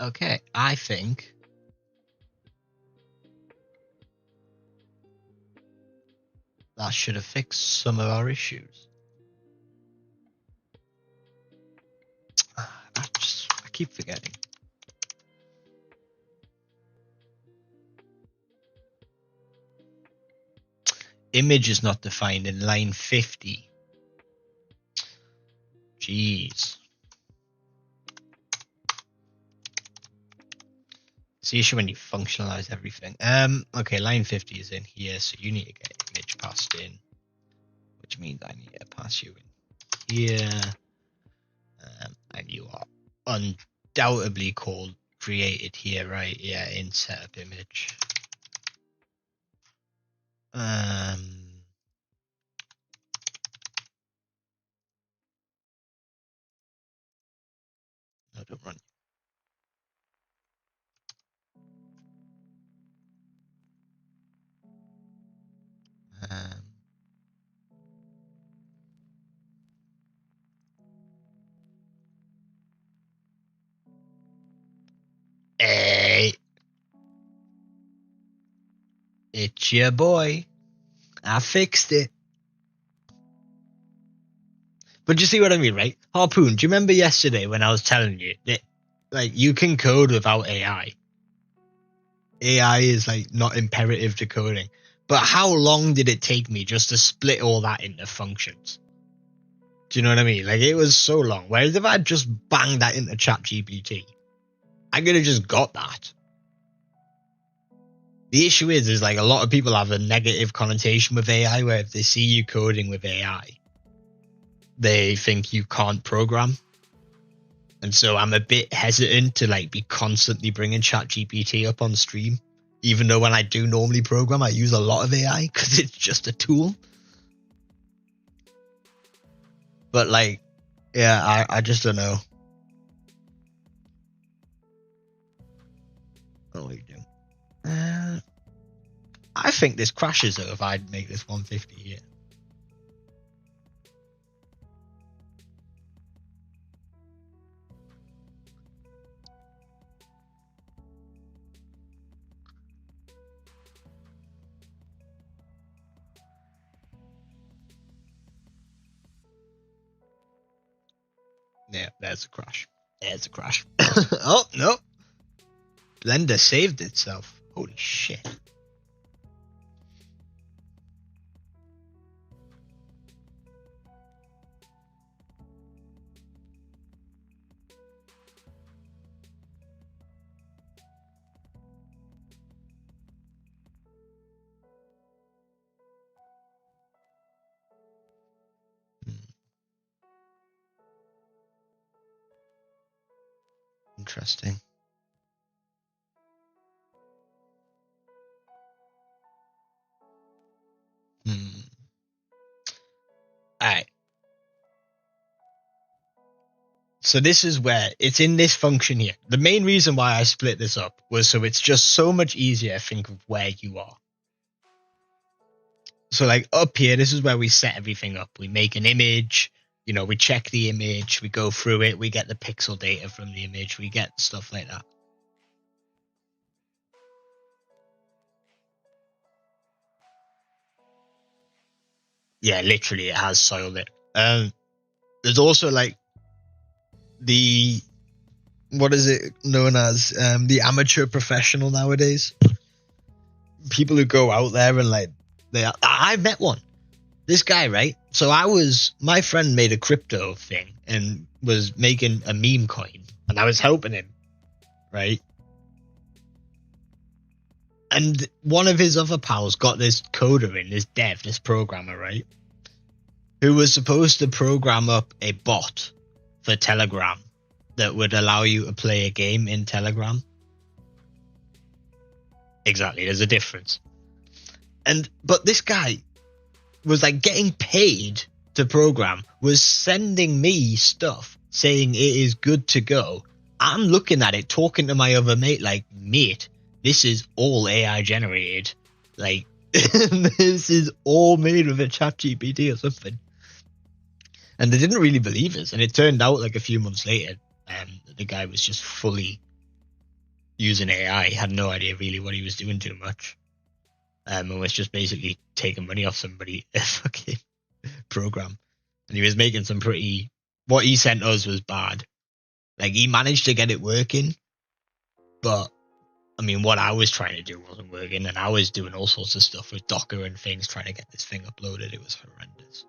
Okay, I think that should have fixed some of our issues. I keep forgetting. Image is not defined in line 50. Jeez. It's the issue when you functionalize everything. Okay, line 50 is in here, so you need to get image passed in, which means I need to pass you in here. And you are undoubtedly called created here, right? Yeah, in setup image. No, don't run. Hey, it's your boy. I fixed it. But you see what I mean, right? Harpoon, do you remember yesterday when I was telling you that, like, you can code without AI? AI is, like, not imperative to coding. But how long did it take me just to split all that into functions? Do you know what I mean? Like, it was so long. Whereas if I just banged that into ChatGPT, I could have just got that. The issue is like a lot of people have a negative connotation with AI, where if they see you coding with AI, they think you can't program. And so I'm a bit hesitant to like be constantly bringing ChatGPT up on stream, even though when I do normally program, I use a lot of AI because it's just a tool. But like, yeah, I just don't know. What are you doing? I think this crashes though if I make this 150 here. Yeah, there's a crash. There's a crash. Oh, no. Blender saved itself. Holy shit. Interesting. Alright. So this is where it's in this function here. The main reason why I split this up was so it's just so much easier to think of where you are. So like up here, this is where we set everything up. We make an image, you know, we check the image, we go through it, we get the pixel data from the image, we get stuff like that. Yeah, literally it has soiled it. There's also like the, what is it known as? The amateur professional nowadays. People who go out there and like, I met one. This guy, right? So my friend made a crypto thing and was making a meme coin and I was helping him, right? And one of his other pals got this coder in, this dev, this programmer, right? Who was supposed to program up a bot for Telegram that would allow you to play a game in Telegram. Exactly, there's a difference. But this guy was like getting paid to program, was sending me stuff saying it is good to go. I'm looking at it, talking to my other mate, like, mate, this is all AI generated. Like, this is all made with a ChatGPT or something. And they didn't really believe us. And it turned out like a few months later, the guy was just fully using AI. He had no idea really what he was doing too much. And was just basically taking money off somebody a fucking program. And he was making some pretty, what he sent us was bad. Like, he managed to get it working, but I mean, what I was trying to do wasn't working, and I was doing all sorts of stuff with Docker and things trying to get this thing uploaded. It was horrendous.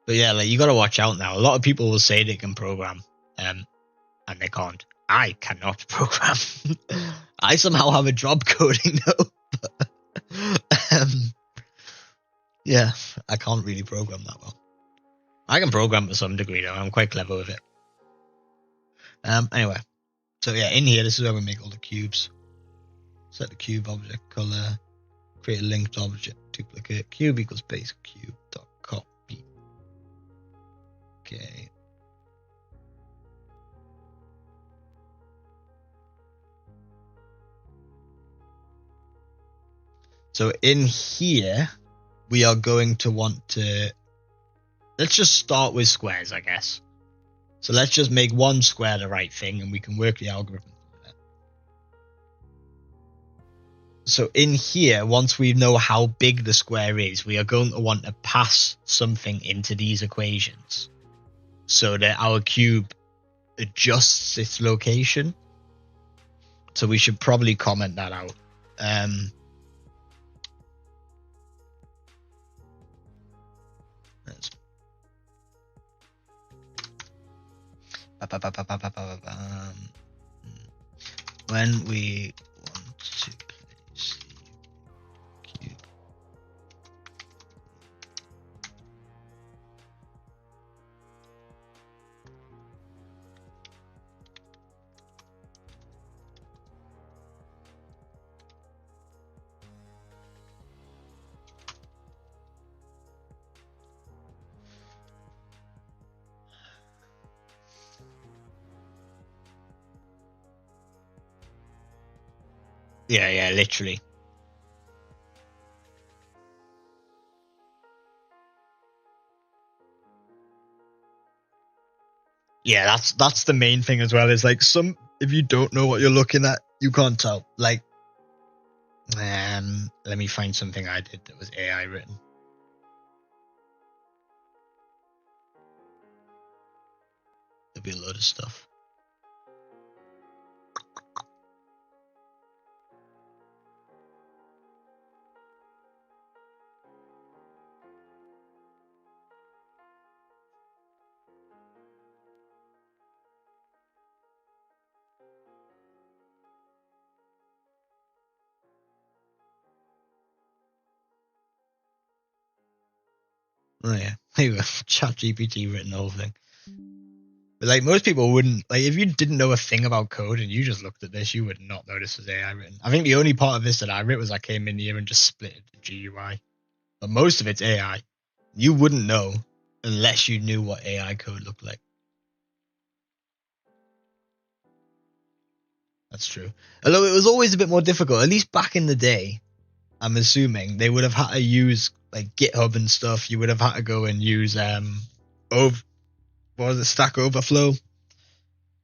But yeah, like, you gotta watch out now. A lot of people will say they can program, and they can't. I cannot program. I somehow have a job coding though. Yeah, I can't really program that well. I can program to some degree though. I'm quite clever with it. Anyway, so yeah, in here, this is where we make all the cubes. Set the cube object color, create a linked object, duplicate cube equals base cube dot copy. Okay. So in here, we are going to want to, let's just start with squares, I guess. So let's just make one square the right thing, and we can work the algorithm through that. So in here, once we know how big the square is, we are going to want to pass something into these equations so that our cube adjusts its location. So we should probably comment that out. When we want to place the cube, yeah, literally. Yeah, that's the main thing as well. Is like, if you don't know what you're looking at, you can't tell. Like, let me find something I did that was AI written. There'll be a load of stuff. Oh yeah, anyway, ChatGPT written the whole thing. But like, most people wouldn't, like, if you didn't know a thing about code and you just looked at this, you would not know this was AI written. I think the only part of this that I wrote was I came in here and just split it to GUI. But most of it's AI. You wouldn't know unless you knew what AI code looked like. That's true. Although it was always a bit more difficult, at least back in the day, I'm assuming they would have had to use like GitHub and stuff. You would have had to go and use Stack Overflow,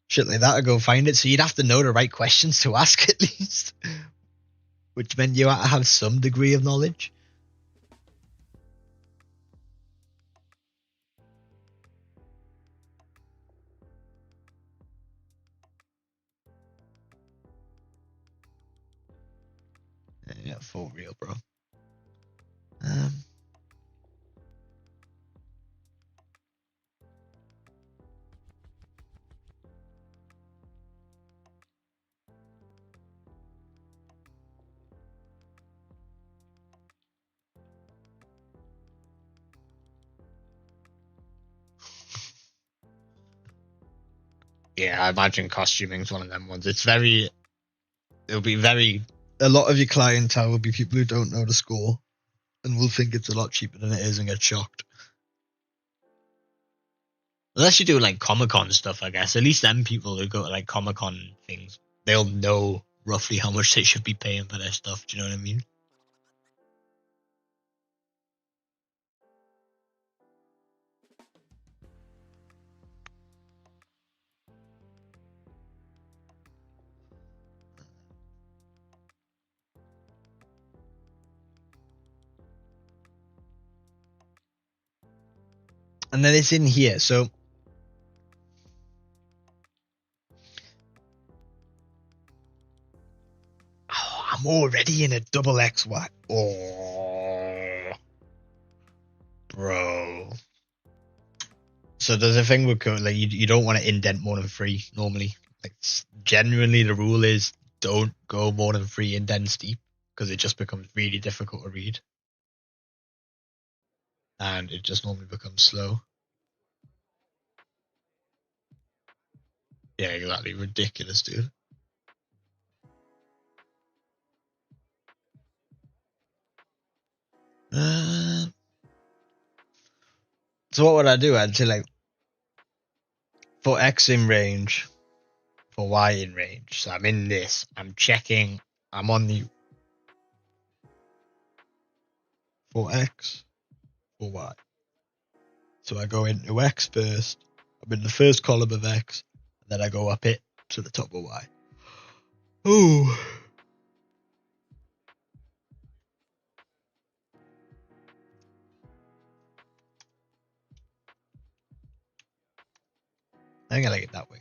shit like that, to go find it. So you'd have to know the right questions to ask at least, which meant you had to have some degree of knowledge. Yeah, for real, bro. Yeah, I imagine costuming's one of them ones. It'll be very. A lot of your clientele will be people who don't know the score and will think it's a lot cheaper than it is and get shocked. Unless you do like Comic-Con stuff, I guess. At least them people who go to like Comic-Con things, they'll know roughly how much they should be paying for their stuff. Do you know what I mean? And then it's in here. So I'm already in a double XY. Oh, bro. So there's a thing with code, like you don't want to indent more than 3 normally. Like genuinely, the rule is don't go more than 3 indents deep because it just becomes really difficult to read, and it just normally becomes slow. Yeah, exactly. Ridiculous, dude. So what would I do? I'd say like for X in range, for Y in range. So I'm in this. I'm checking. I'm on the for X, for Y. So I go into X first. I'm in the first column of X, and then I go up it to the top of Y. Ooh. I think I like it that way.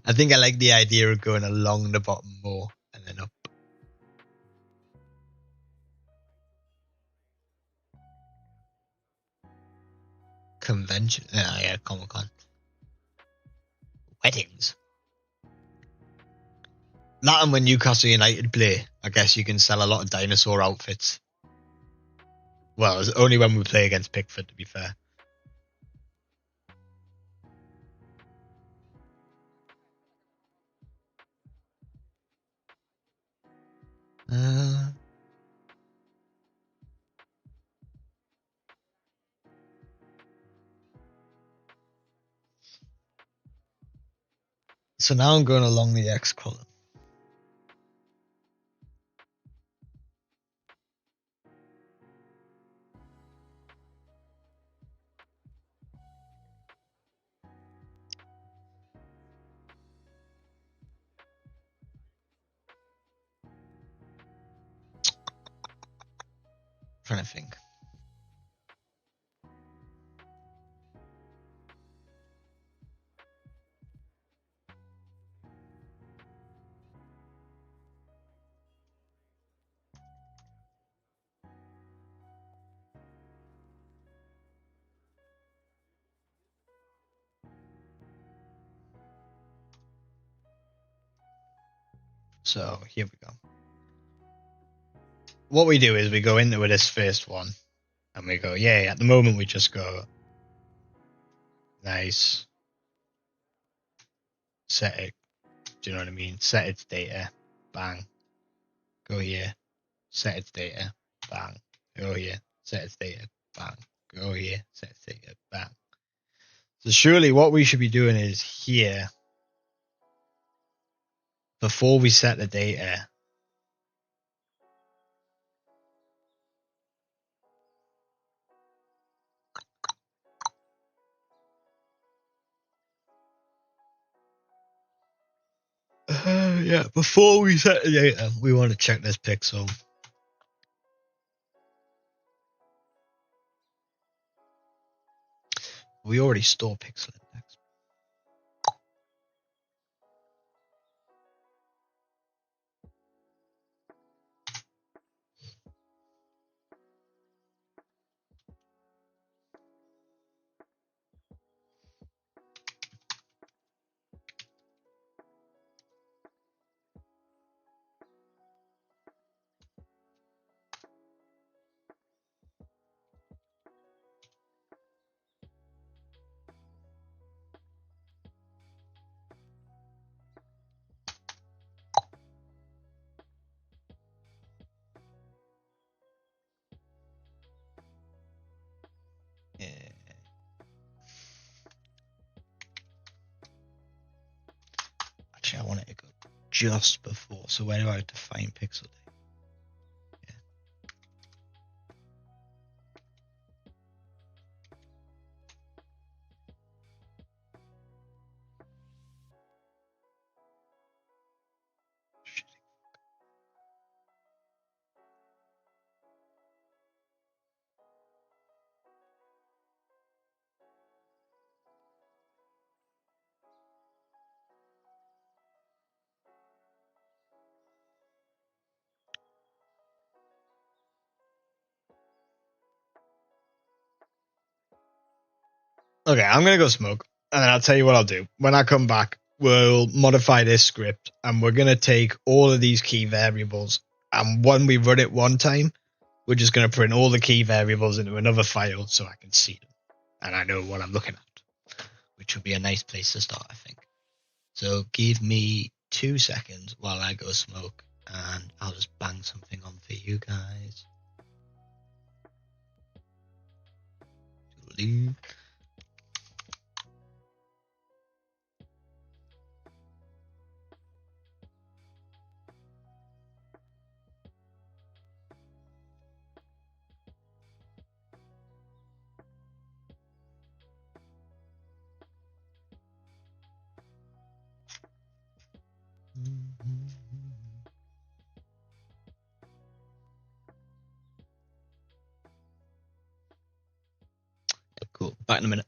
I think I like the idea of going along the bottom more and then up. Convention. Yeah, Comic Con. Weddings. That and when Newcastle United play, I guess you can sell a lot of dinosaur outfits. Well, it's only when we play against Pickford, to be fair. Uh, so now I'm going along the X column. Trying to think. So here we go. What we do is we go into this first one and we go, yeah, at the moment we just go, nice, set it. Do you know what I mean? Set its data, bang, go here, set its data, bang, go here, set its data, bang, go here, set its data, bang. So surely what we should be doing is here, before we set the data, yeah, before we set the data, we want to check this pixel. We already store pixel index. Actually, I want it to go just before. So where do I define pixel date? Okay, I'm gonna go smoke, and then I'll tell you what I'll do. When I come back, we'll modify this script, and we're gonna take all of these key variables, and when we run it one time, we're just gonna print all the key variables into another file so I can see them, and I know what I'm looking at, which would be a nice place to start, I think. So give me 2 seconds while I go smoke, and I'll just bang something on for you guys. Cool. Back in a minute.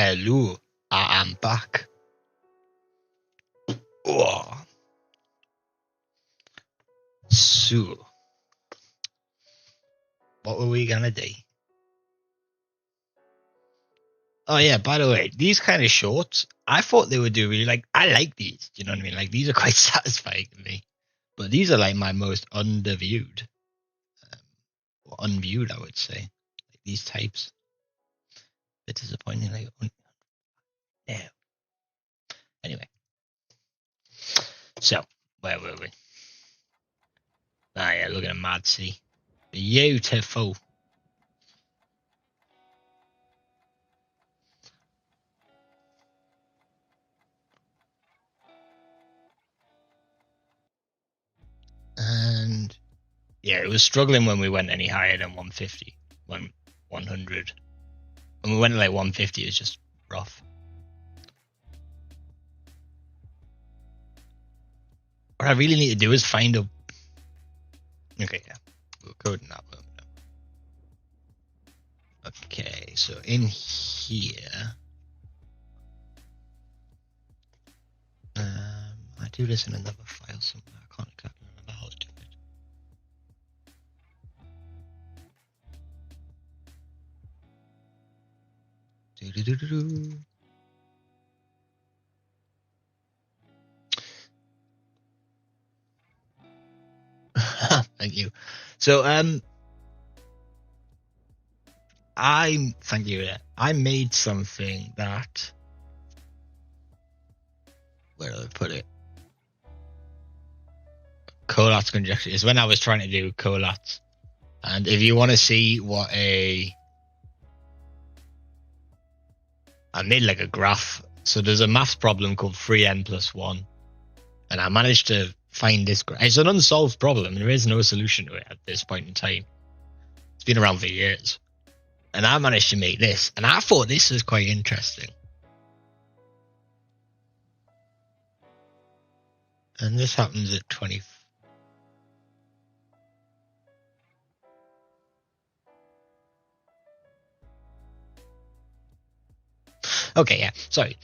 Hello, I am back. Oh. So, what were we gonna do? Oh yeah, by the way, these kind of shorts, I thought they would do really I like these. Do you know what I mean? Like these are quite satisfying to me. But these are like my most underviewed, or unviewed, I would say. Like these types, a bit disappointing. Yeah. Anyway, so where were we? Ah yeah, look at a mad sea, beautiful. And yeah, it was struggling when we went any higher than 150, 100. When we went to like 150, it was just rough. What I really need to do is find a. Okay, yeah, we'll code in that one. Okay, so in here, I do this in another file somewhere. I can't exactly remember how to do it. Do-do-do-do-do. Thank you. So thank you. I made something that, where do I put it? Collat's conjecture is when I was trying to do Collat's, and if you want to see what I made like a graph. So there's a maths problem called 3n plus 1, and I managed to find this graph. It's an unsolved problem. There is no solution to it at this point in time. It's been around for years. And I managed to make this, and I thought this was quite interesting. And this happens at 20. Okay, yeah, sorry.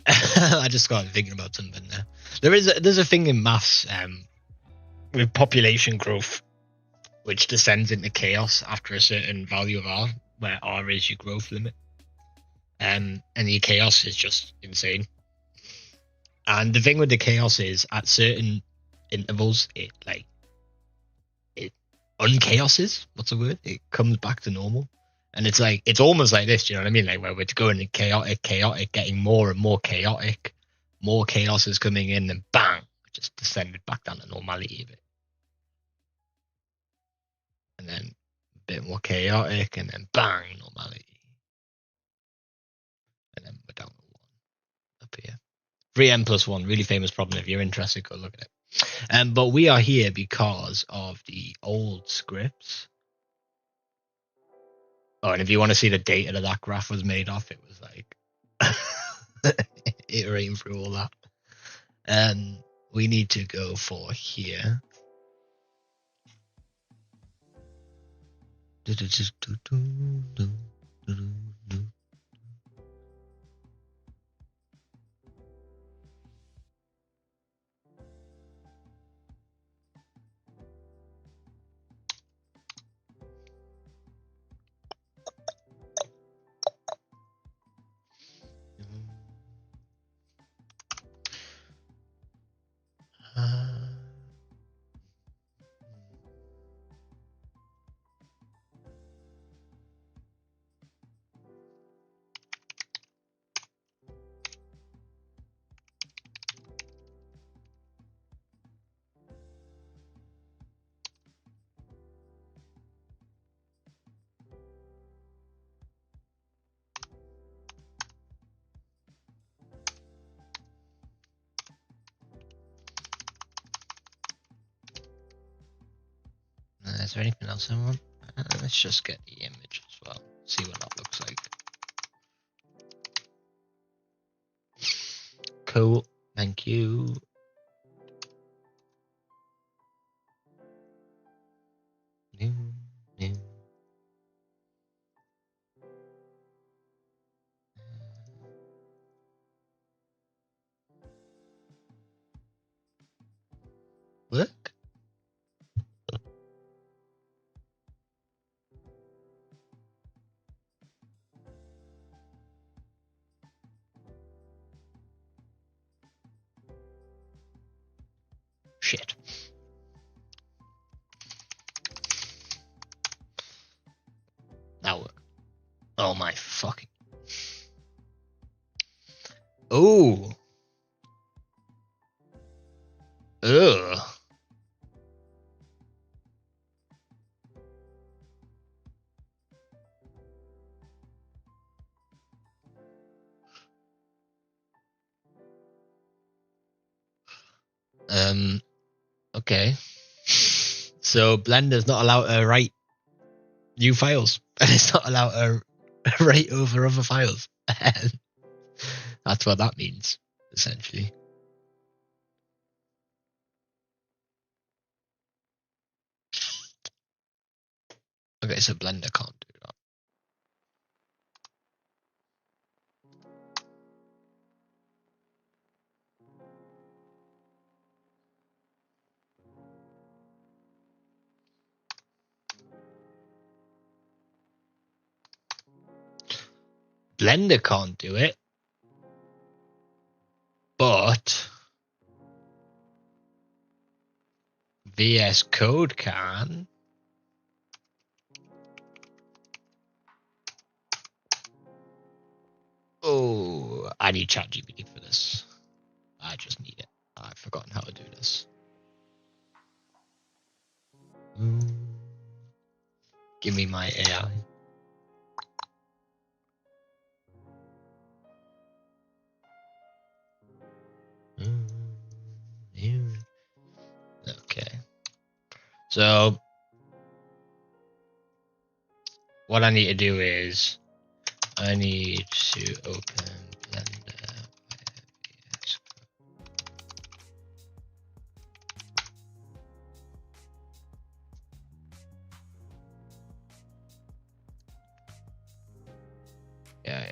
I just got thinking about something there. There's a thing in maths with population growth, which descends into chaos after a certain value of r, where r is your growth limit. And the chaos is just insane. And the thing with the chaos is at certain intervals, it unchaoses. What's the word? It comes back to normal. And it's almost like this, you know what I mean? Like where we're going in chaotic, getting more and more chaotic, more chaos is coming in, and bang, just descended back down to normality a bit. And then a bit more chaotic, and then bang, normality. And then we're down to 1 up here. 3n plus 1, really famous problem. If you're interested, go look at it. But we are here because of the old scripts. Oh, and if you want to see the data that graph was made off, it was like iterating through all that. We need to go for here. Is there anything else I want? Let's just get the image as well. See what that looks like. Cool. Thank you. work? Shit. That work. Oh my fucking. Oh. Ugh. Okay. So Blender's not allowed to write new files, and it's not allowed to write over other files. That's what that means, essentially. Okay, so Blender can't do that. Blender can't do it, but VS Code can. Oh, I need ChatGPT for this. I just need it. I've forgotten how to do this. Give me my AI. Okay. So what I need to do is I need to open Blender. Yeah.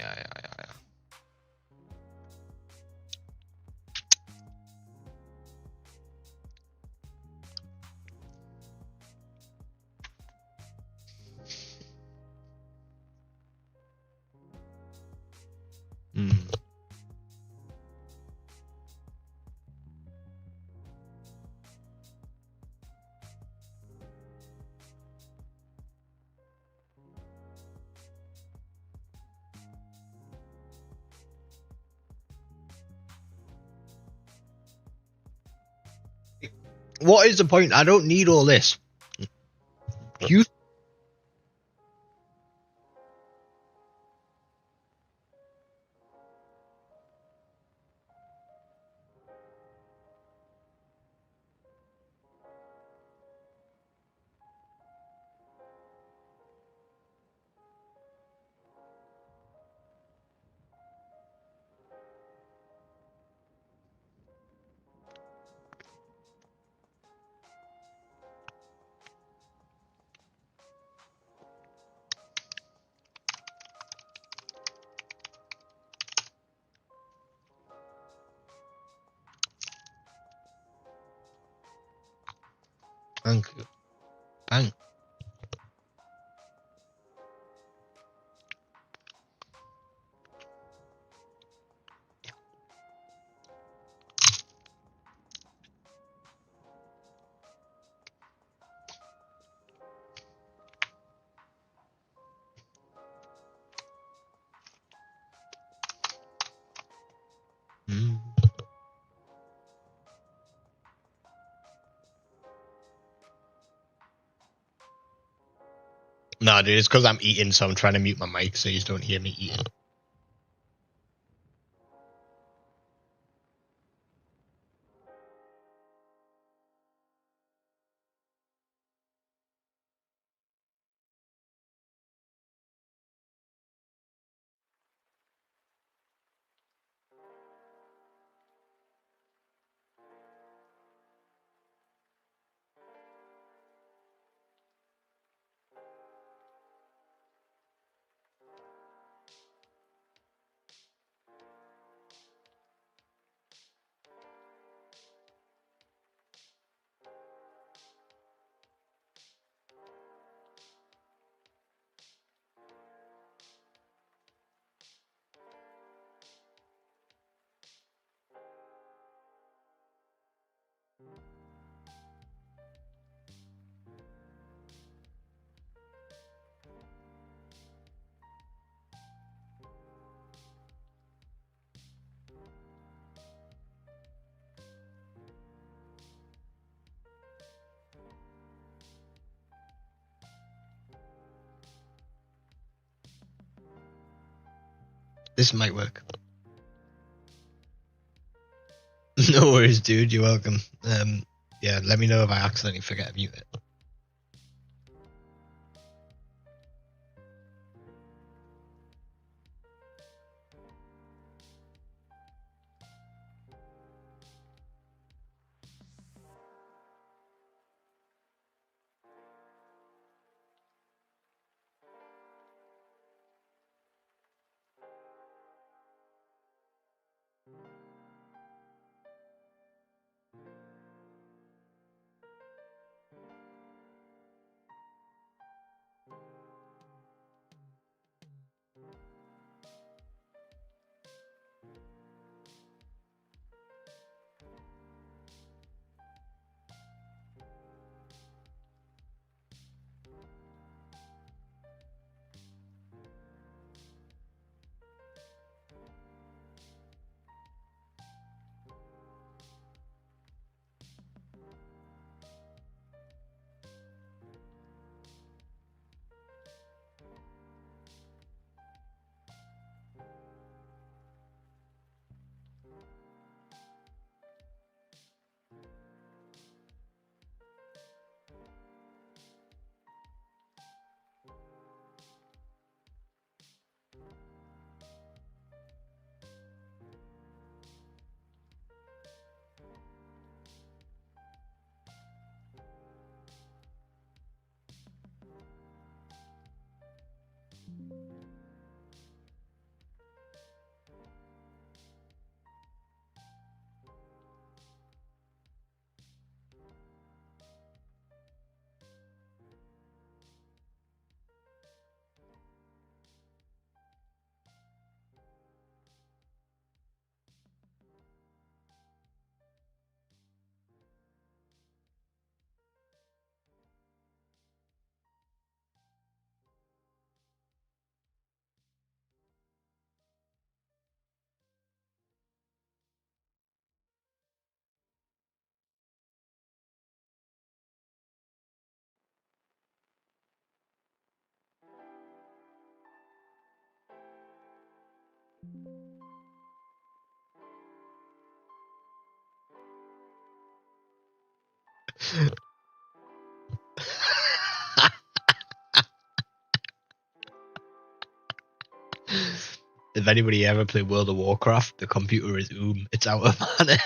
What is the point? I don't need all this. You. Thank you. Bang. No, dude, it's because I'm eating, so I'm trying to mute my mic so you don't hear me eating. This might work. No worries, dude. You're welcome. Yeah, let me know if I accidentally forget to mute it. If anybody ever played World of Warcraft, the computer is it's out of mana.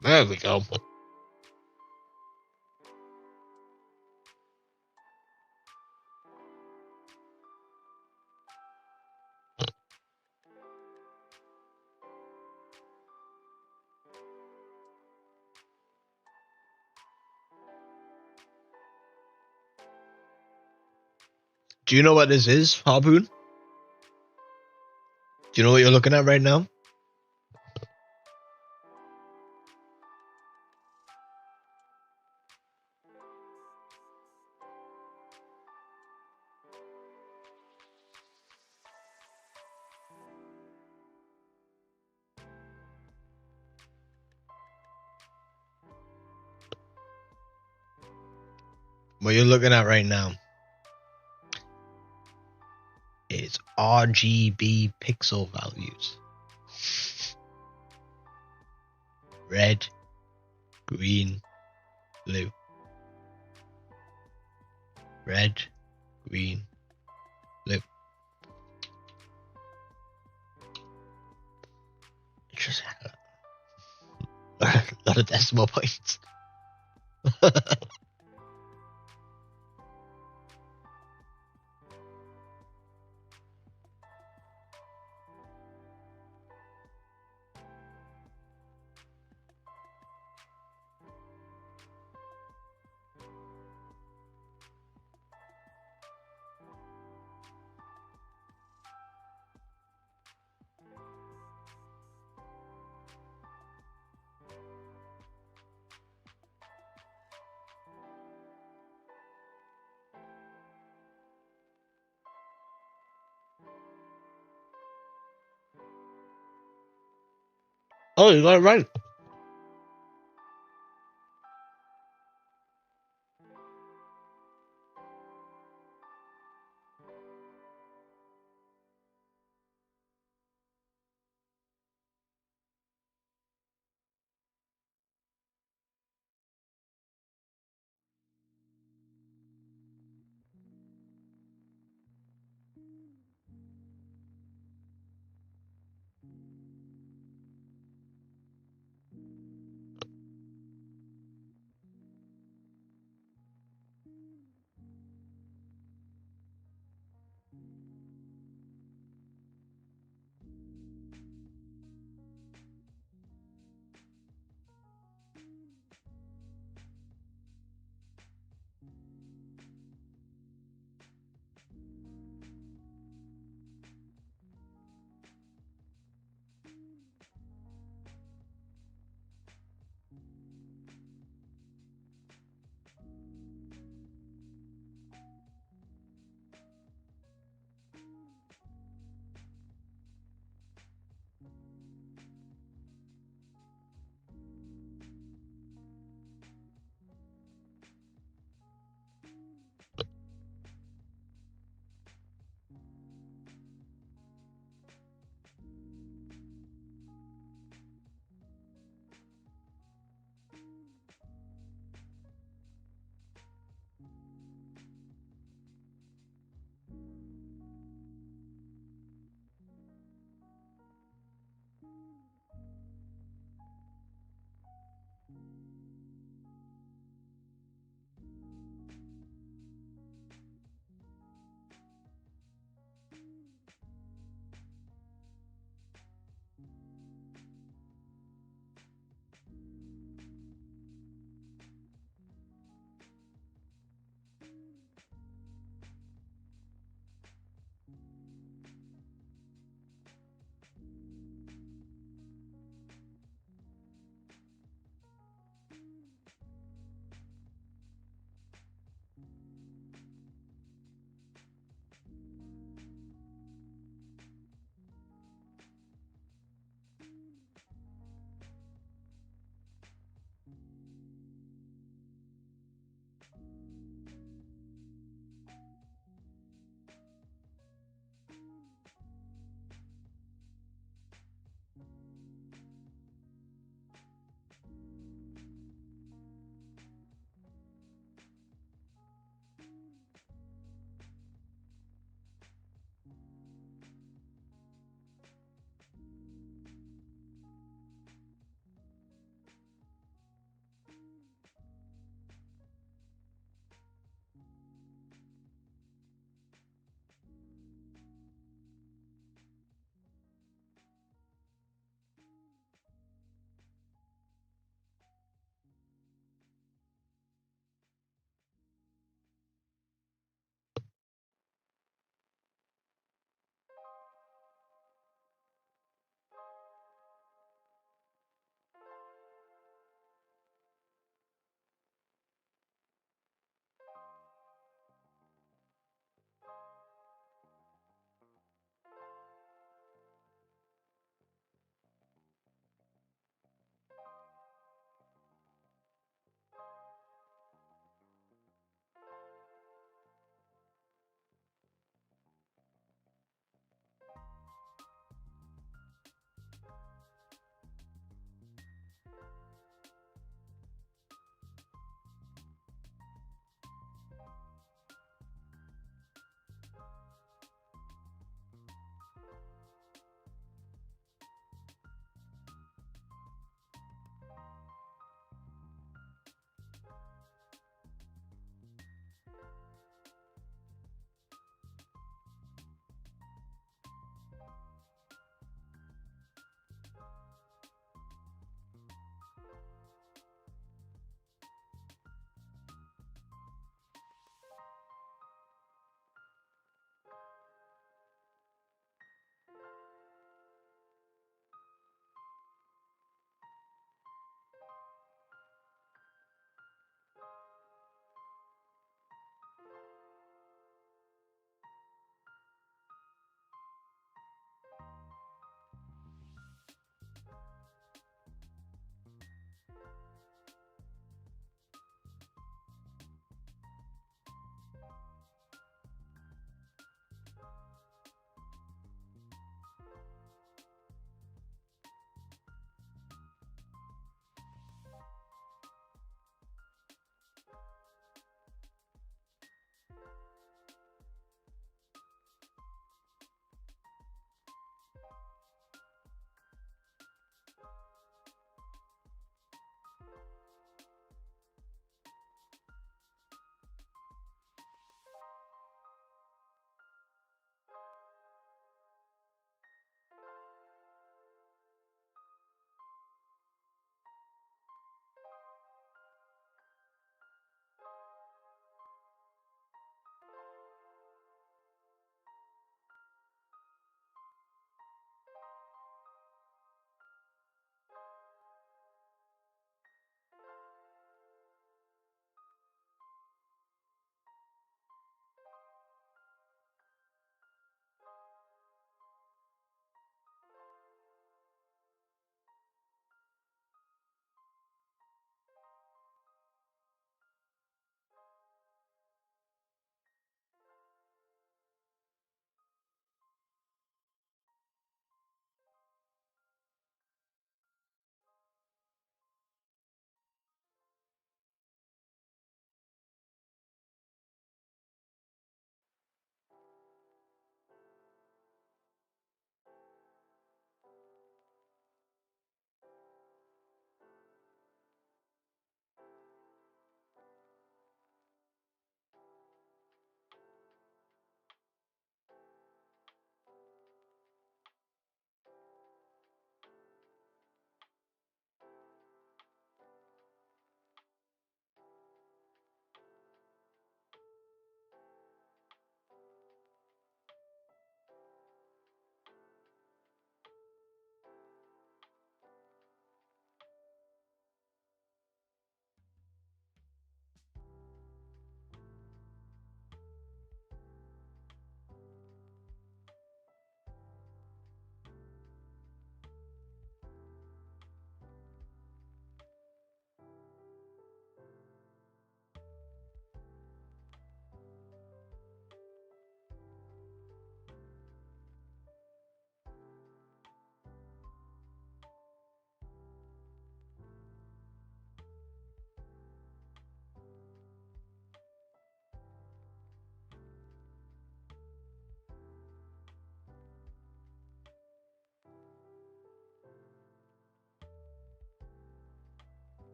There we go. Do you know what this is, Harpoon? Do you know what you're looking at right now? What you're looking at right now is RGB pixel values. Red, green, blue. Red, green, blue. Just a lot of decimal points. Oh, you got it right.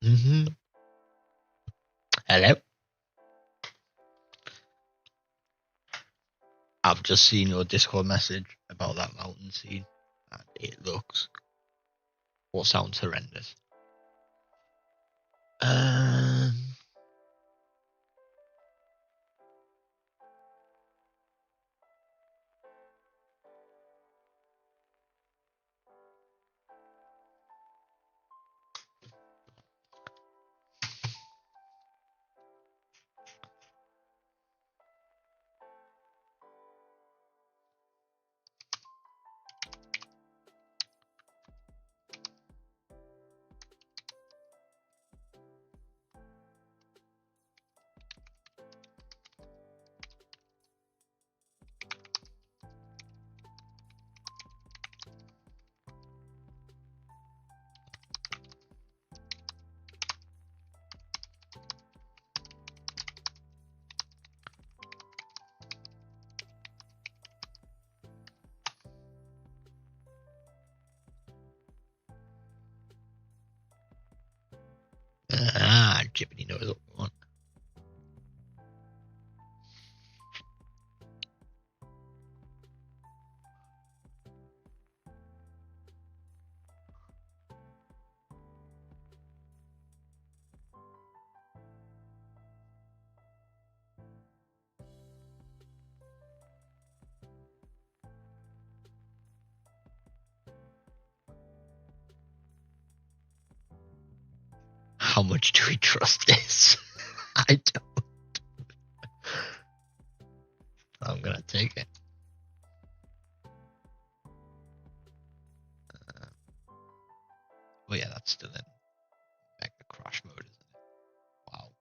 Mm-hmm. Hello. I've just seen your Discord message about that mountain scene, and it looks what sounds horrendous. Jippity knows what we want. How much do we trust this? I don't. I'm gonna take it. Oh yeah, that's still in mega crash mode, isn't it? Wow.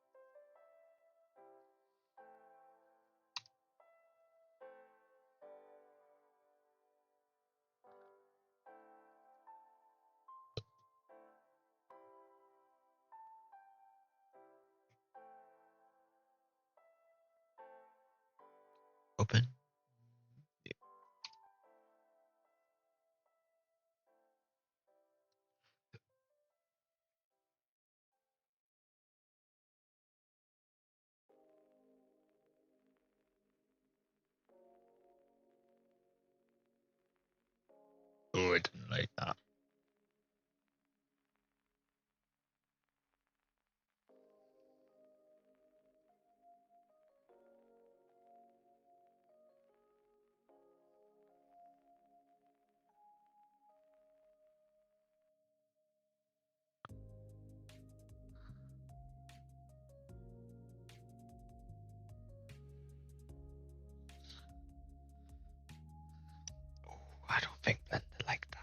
Open. Oh, I didn't like that. Oh, I don't think Blender like that.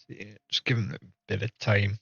See, just give him a bit of time.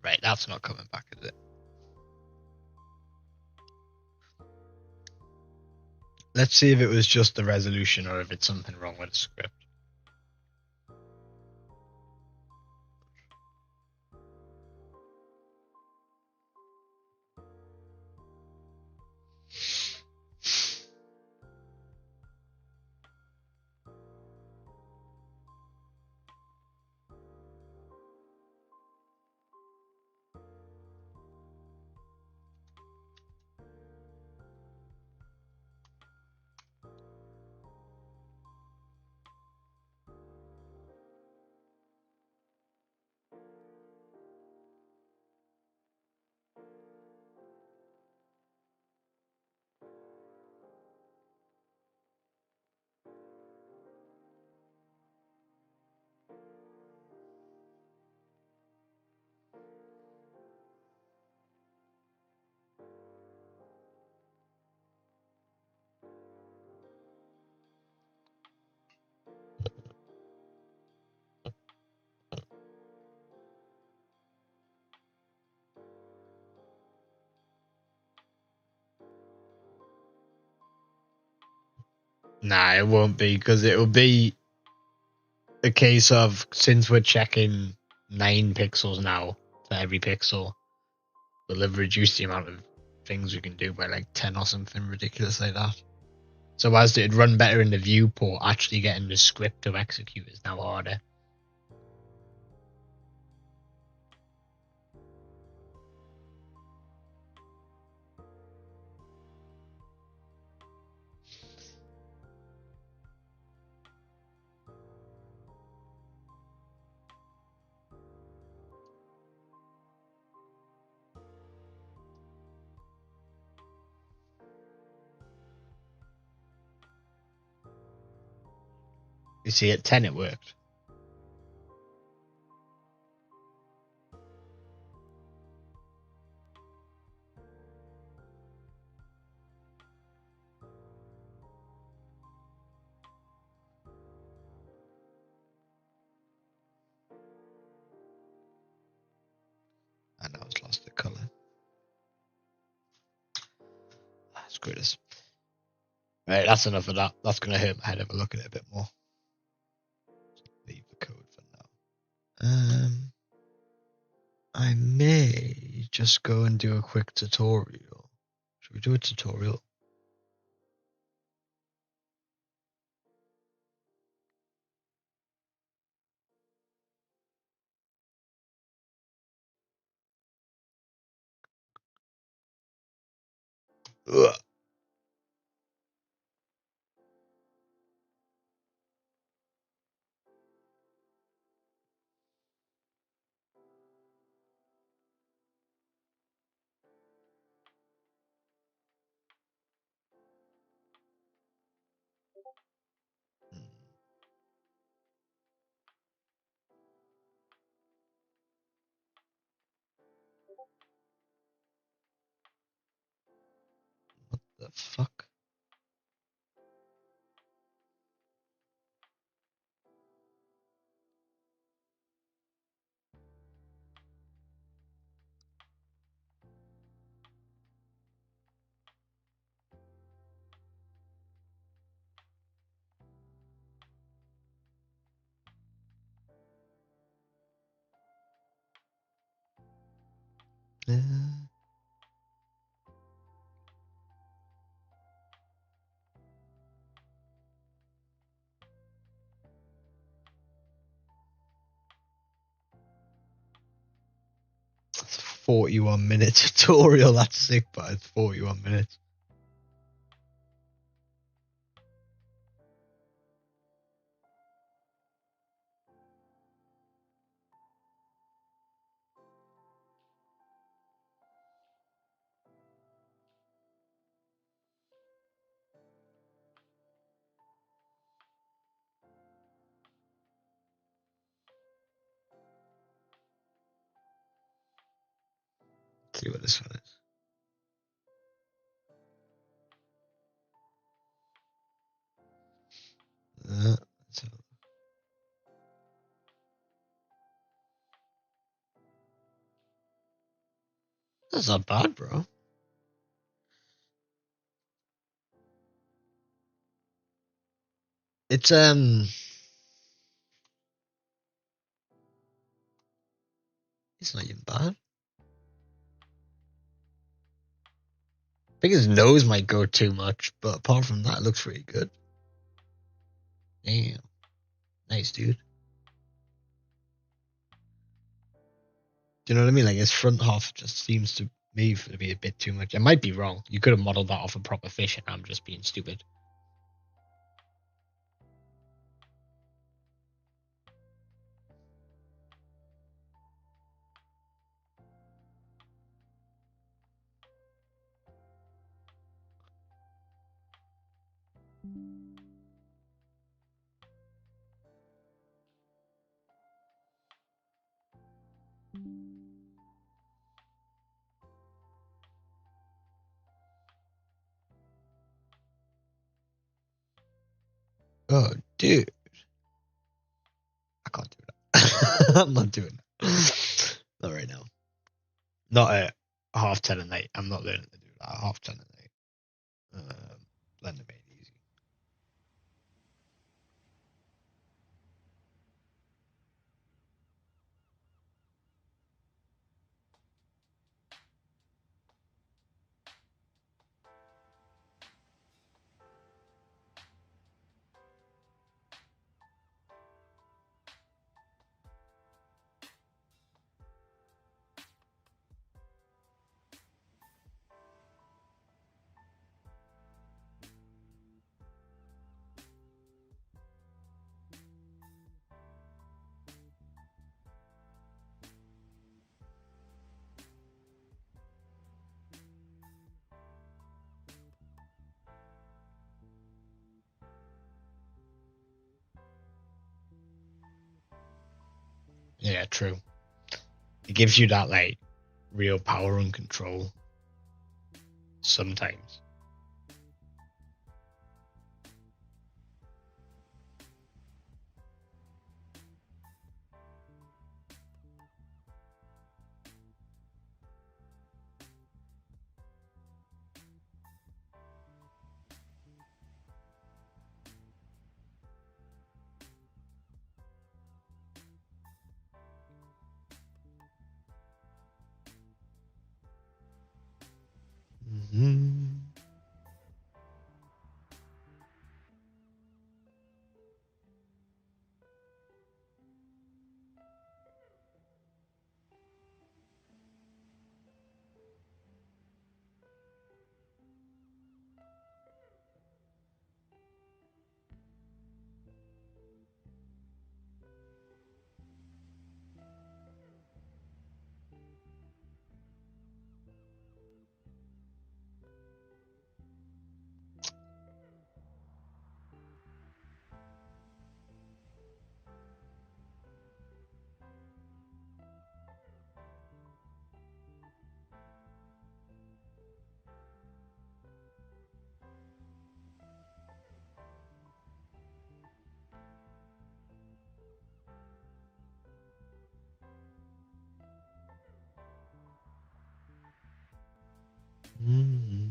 Right, that's not coming back, is it? Let's see if it was just the resolution or if it's something wrong with the script. Nah, it won't be, because it'll be a case of, since we're checking 9 pixels now to every pixel, we'll have reduced the amount of things we can do by like 10 or something ridiculous like that. So whilst it'd run better in the viewport, actually getting the script to execute is now harder. You see, at 10 it worked. And now it's lost the colour. Screw this. Right, that's enough of that. That's going to hurt my head if I look at it a bit more. Leave the code for now. I may just go and do a quick tutorial. Should we do a tutorial? Ugh. What the fuck? Uh, 41-minute tutorial. That's sick, but it's 41 minutes. Let's see what this one is. Let's have a look. That's not bad, bro. It's it's not even bad. I think his nose might go too much, but apart from that, it looks pretty good. Damn. Nice, dude. Do you know what I mean? Like, his front half just seems to me to be a bit too much. I might be wrong. You could have modeled that off a proper fish, and I'm just being stupid. Oh, dude. I can't do that. I'm not doing that. Not right now. Not at 10:30 at night. I'm not learning to do that at 10:30 at night. Let me make it easy. Yeah, true. It gives you that, like, real power and control sometimes. Mm-hmm. Mm-hmm.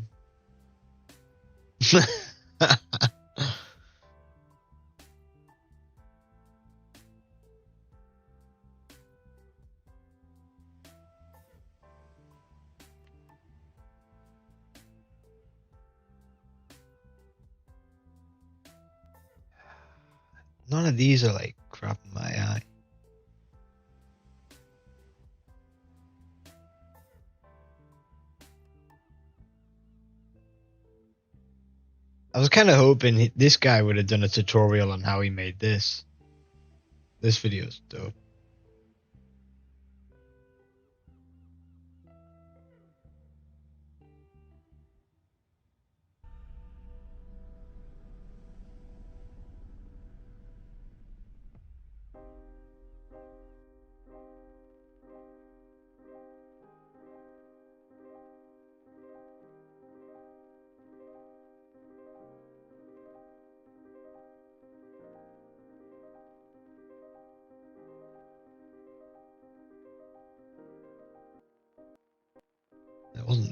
None of these are like crap in my eye. I was kind of hoping this guy would have done a tutorial on how he made this. This video's dope.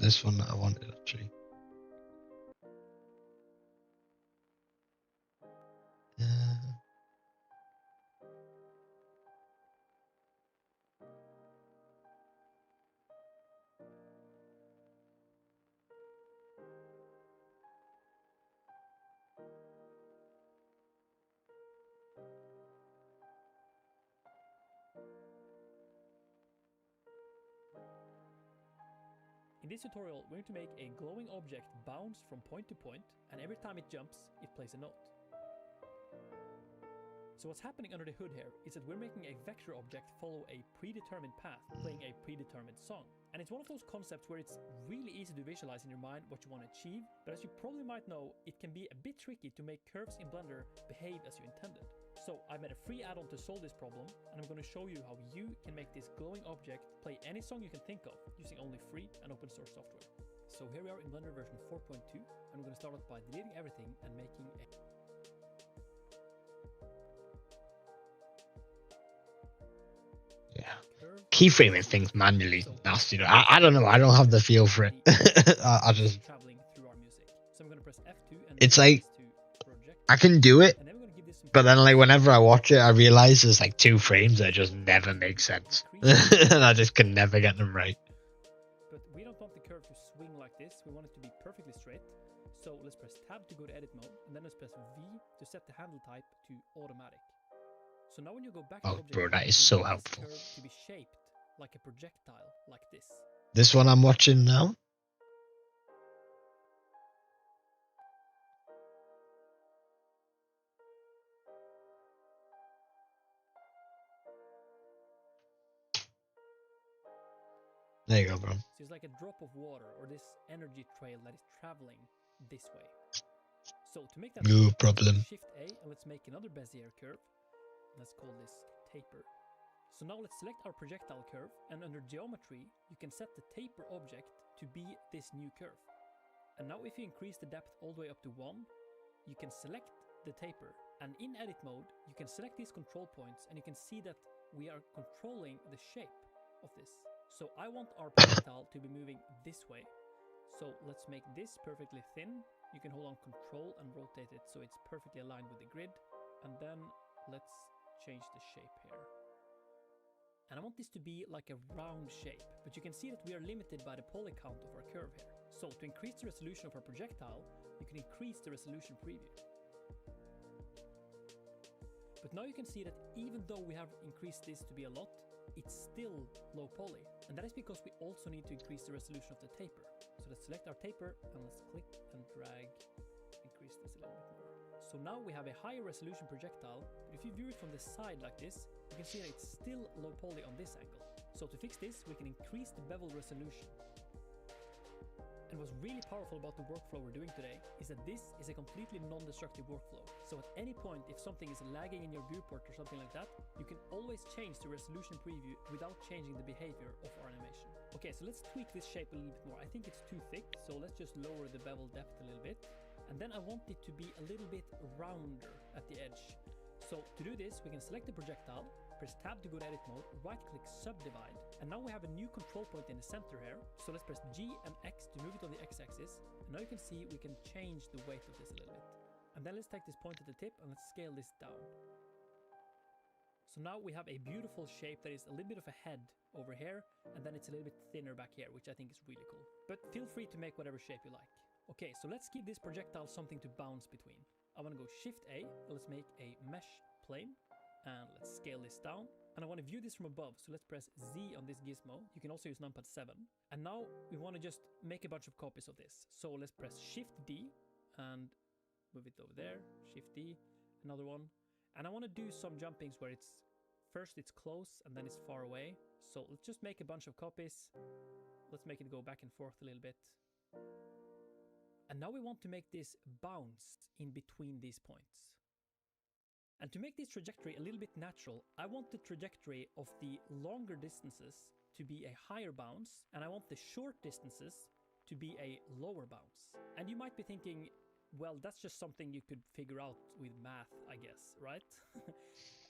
this one that I wanted actually. In this tutorial, we're going to make a glowing object bounce from point to point, and every time it jumps, it plays a note. So what's happening under the hood here is that we're making a vector object follow a predetermined path, playing a predetermined song. And it's one of those concepts where it's really easy to visualize in your mind what you want to achieve, but as you probably might know, it can be a bit tricky to make curves in Blender behave as you intended. So I made a free add-on to solve this problem, and I'm going to show you how you can make this glowing object play any song you can think of using only free and open source software. So here we are in Blender version 4.2, and I'm going to start off by deleting everything and making a Keyframing things manually is nasty. I don't know. I don't have the feel for it. I just. traveling through our music. So I'm going to press F2 and It's like to project, I can do it, and then we're going to give this some but then like whenever I watch it, I realize there's like 2 frames that just never make sense, and I just can never get them right. But we don't want the curve to swing like this. We want it to be perfectly straight. So let's press Tab to go to edit mode, and then let's press V to set the handle type to automatic. So now when you go back to Oh, object bro, mode, that is you so want this helpful. curve to be shaped like a projectile, like this. This one I'm watching now. There you go, bro. So it's like a drop of water or this energy trail that is traveling this way. So to make that No shape, problem. Shift A and let's make another Bezier curve. Let's call this taper. So now let's select our projectile curve, and under geometry, you can set the taper object to be this new curve. And now if you increase the depth all the way up to 1, you can select the taper. And in edit mode, you can select these control points, and you can see that we are controlling the shape of this. So I want our projectile to be moving this way. So let's make this perfectly thin. You can hold on control and rotate it so it's perfectly aligned with the grid. And then let's change the shape here. And I want this to be like a round shape, but you can see that we are limited by the poly count of our curve here. So to increase the resolution of our projectile, you can increase the resolution preview. But now you can see that even though we have increased this to be a lot, it's still low poly. And that is because we also need to increase the resolution of the taper. So let's select our taper and let's click and drag, increase this a little bit more. So now we have a higher resolution projectile, but if you view it from the side like this, you can see that it's still low poly on this angle. So to fix this, we can increase the bevel resolution. And what's really powerful about the workflow we're doing today is that this is a completely non-destructive workflow. So at any point, if something is lagging in your viewport or something like that, you can always change the resolution preview without changing the behavior of our animation. Okay, so let's tweak this shape a little bit more. I think it's too thick, so let's just lower the bevel depth a little bit. And then I want it to be a little bit rounder at the edge. So to do this, we can select the projectile, press Tab to go to edit mode, right-click subdivide, and now we have a new control point in the center here. So let's press G and X to move it on the X-axis, and now you can see we can change the weight of this a little bit. And then let's take this point at the tip and let's scale this down. So now we have a beautiful shape that is a little bit of a head over here, and then it's a little bit thinner back here, which I think is really cool. But feel free to make whatever shape you like. Okay, so let's give this projectile something to bounce between. I want to go Shift A, let's make a mesh plane, and let's scale this down. And I want to view this from above, so let's press Z on this gizmo. You can also use numpad 7. And now we want to just make a bunch of copies of this. So let's press Shift D and move it over there, Shift D, another one. And I want to do some jumpings where it's first it's close and then it's far away. So let's just make a bunch of copies. Let's make it go back and forth a little bit. And now we want to make this bounce in between these points. And to make this trajectory a little bit natural, I want the trajectory of the longer distances to be a higher bounce, and I want the short distances to be a lower bounce. And you might be thinking, well, that's just something you could figure out with math, I guess, right?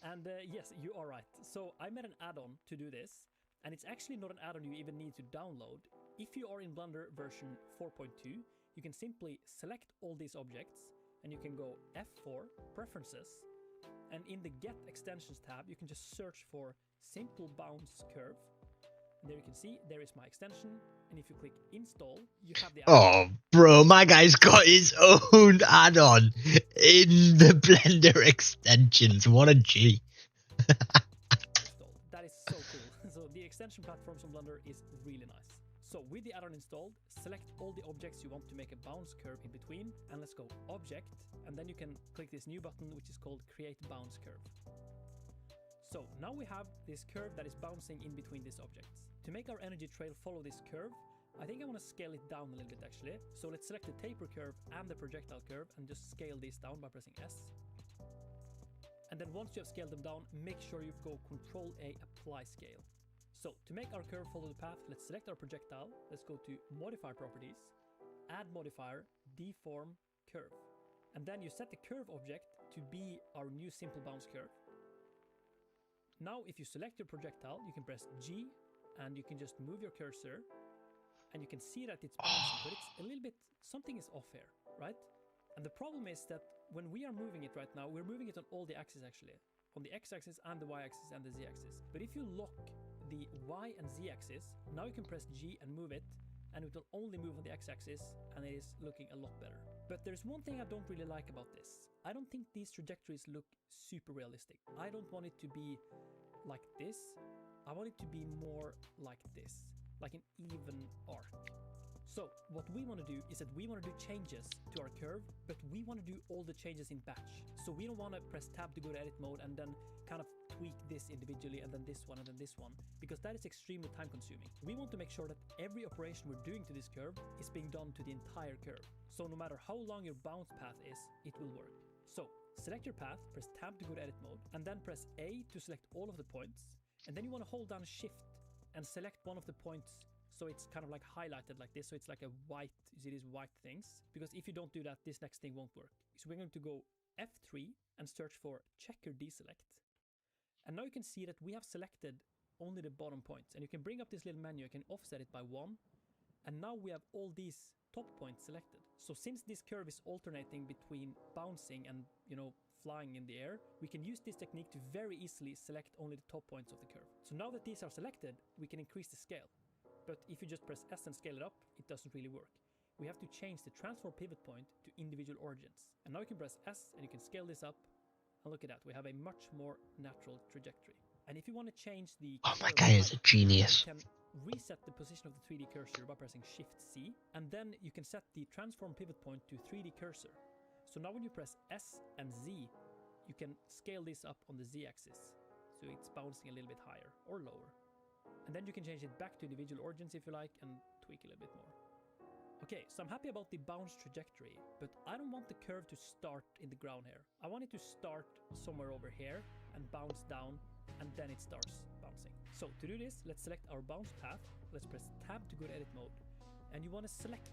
And yes, you are right. So I made an add-on to do this, and it's actually not an add-on you even need to download. if you are in Blender version 4.2, you can simply select all these objects and you can go F4, Preferences, and in the Get Extensions tab, you can just search for Simple Bounce Curve. And there you can see, there is my extension. And if you click Install, you have the Oh, bro, my guy's got his own add-on in the Blender extensions. What a G. installed. That is so cool. So the extension platforms on Blender is really nice. So with the add-on installed, select all the objects you want to make a bounce curve in between, and let's go Object, and then you can click this new button which is called Create Bounce Curve. So now we have this curve that is bouncing in between these objects. To make our energy trail follow this curve, I think I want to scale it down a little bit actually. So let's select the taper curve and the projectile curve and just scale these down by pressing S. And then once you have scaled them down, make sure you go Ctrl A, Apply Scale. So to make our curve follow the path, let's select our projectile. Let's go to Modify Properties, Add Modifier, Deform Curve. And then you set the curve object to be our new simple bounce curve. Now if you select your projectile, you can press G and you can just move your cursor and you can see that it's bouncing, but it's a little bit, something is off here, right? And the problem is that when we are moving it right now, we're moving it on all the axes actually, on the x-axis and the y-axis and the z-axis. But if you lock the y and z-axis, now you can press G and move it, and it will only move on the x-axis, and it is looking a lot better. But there's one thing I don't really like about this. I don't think these trajectories look super realistic. I don't want it to be like this. I want it to be more like this, like an even arc. So what we want to do is that we want to do changes to our curve, but we want to do all the changes in batch. So we don't want to press tab to go to edit mode and then kind of tweak this individually and then this one and then this one, because that is extremely time consuming. We want to make sure that every operation we're doing to this curve is being done to the entire curve. So no matter how long your bounce path is, it will work. So select your path, press tab to go to edit mode, and then press A to select all of the points. And then you want to hold down shift and select one of the points so it's kind of like highlighted like this, so it's like a white, you see these white things? Because if you don't do that, this next thing won't work. So we're going to go F3 and search for checker deselect. And now you can see that we have selected only the bottom points. And you can bring up this little menu, you can offset it by 1. And now we have all these top points selected. So since this curve is alternating between bouncing and, you know, flying in the air, we can use this technique to very easily select only the top points of the curve. So now that these are selected, we can increase the scale. But if you just press S and scale it up, it doesn't really work. We have to change the transform pivot point to individual origins. And now you can press S and you can scale this up. And look at that, we have a much more natural trajectory. And if you want to change the Oh, my guy is a genius. you can reset the position of the 3D cursor by pressing Shift C. And then you can set the transform pivot point to 3D cursor. So now when you press S and Z, you can scale this up on the Z axis. So it's bouncing a little bit higher or lower. And then you can change it back to individual origins if you like and tweak a little bit more. Okay, so I'm happy about the bounce trajectory, but I don't want the curve to start in the ground here. I want it to start somewhere over here and bounce down, and then it starts bouncing. So to do this, let's select our bounce path. Let's press tab to go to edit mode. And you want to select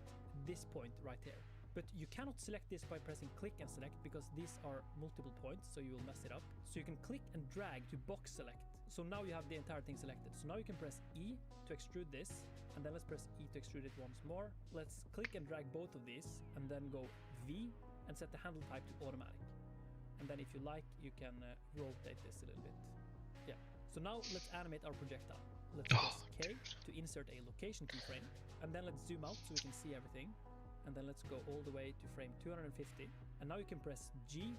this point right here. But you cannot select this by pressing click and select because these are multiple points, so you will mess it up. So you can click and drag to box select. So now you have the entire thing selected. So now you can press E to extrude this, and then let's press E to extrude it once more. Let's click and drag both of these, and then go V and set the handle type to automatic. And then if you like, you can rotate this a little bit. Yeah. So now let's animate our projectile. Let's press K to insert a location keyframe, and then let's zoom out so we can see everything. And then let's go all the way to frame 250. And now you can press G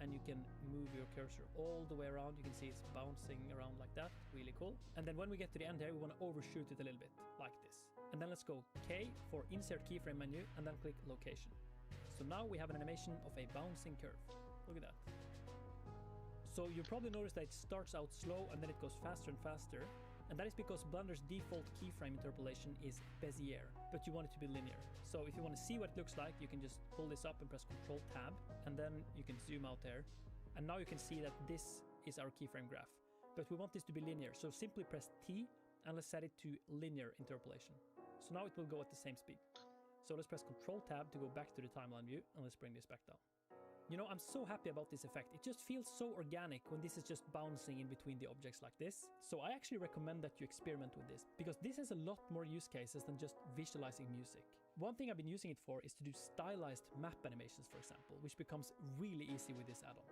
and you can move your cursor all the way around. You can see it's bouncing around like that. Really cool. And then when we get to the end here, we want to overshoot it a little bit like this. And then let's go K for insert keyframe menu and then click location. So now we have an animation of a bouncing curve. Look at that. So you probably notice that it starts out slow and then it goes faster and faster. And that is because Blender's default keyframe interpolation is Bezier, but you want it to be linear. So if you want to see what it looks like, you can just pull this up and press Ctrl Tab, and then you can zoom out there. And now you can see that this is our keyframe graph. But we want this to be linear, so simply press T and let's set it to linear interpolation. So now it will go at the same speed. So let's press Ctrl Tab to go back to the timeline view, and let's bring this back down. You know, I'm so happy about this effect. It just feels so organic when this is just bouncing in between the objects like this. So I actually recommend that you experiment with this, because this has a lot more use cases than just visualizing music. One thing I've been using it for is to do stylized map animations, for example, which becomes really easy with this add-on.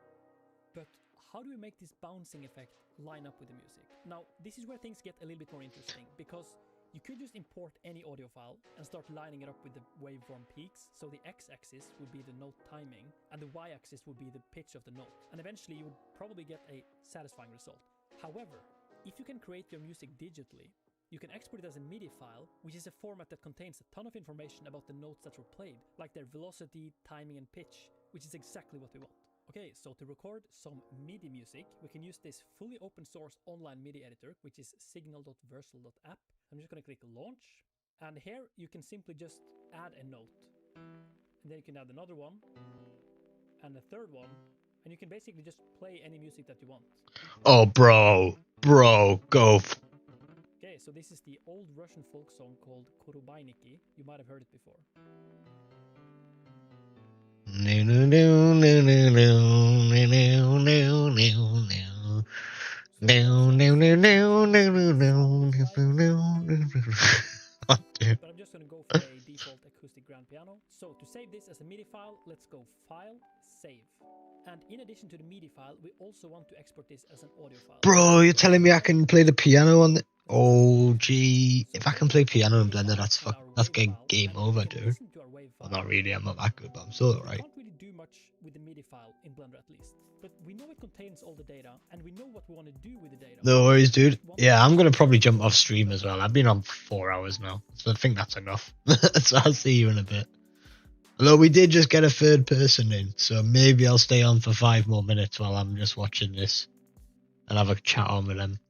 But how do we make this bouncing effect line up with the music? Now, this is where things get a little bit more interesting, because you could just import any audio file and start lining it up with the waveform peaks. So the x-axis would be the note timing, and the y-axis would be the pitch of the note. And eventually you would probably get a satisfying result. However, if you can create your music digitally, you can export it as a MIDI file, which is a format that contains a ton of information about the notes that were played, like their velocity, timing, and pitch, which is exactly what we want. Okay, so to record some MIDI music, we can use this fully open source online MIDI editor, which is signal.versal.app. I'm just going to click launch, and here you can simply just add a note, and then you can add another one, and a third one, and you can basically just play any music that you want. Oh, bro, go. Okay, so this is the old Russian folk song called Korubayniki. You might have heard it before. But I'm just going to go for a default acoustic grand piano. So to save this as a MIDI file, let's go File, Save. And in addition to the MIDI file, we also want to export this as an audio file. Bro, you're telling me I can play the piano on the... Oh, gee. If I can play piano in Blender, that's game over, dude. Well, not really, I'm not that good, but I'm still alright. We can't really do much with the MIDI file in Blender at least. But we know it contains all the data, and we know what we want to do with the data. No worries, dude. Yeah, I'm going to probably jump off stream as well. I've been on for 4 hours now, so I think that's enough. So I'll see you in a bit. Although we did just get a third person in, so maybe I'll stay on for 5 more minutes while I'm just watching this and have a chat on with them.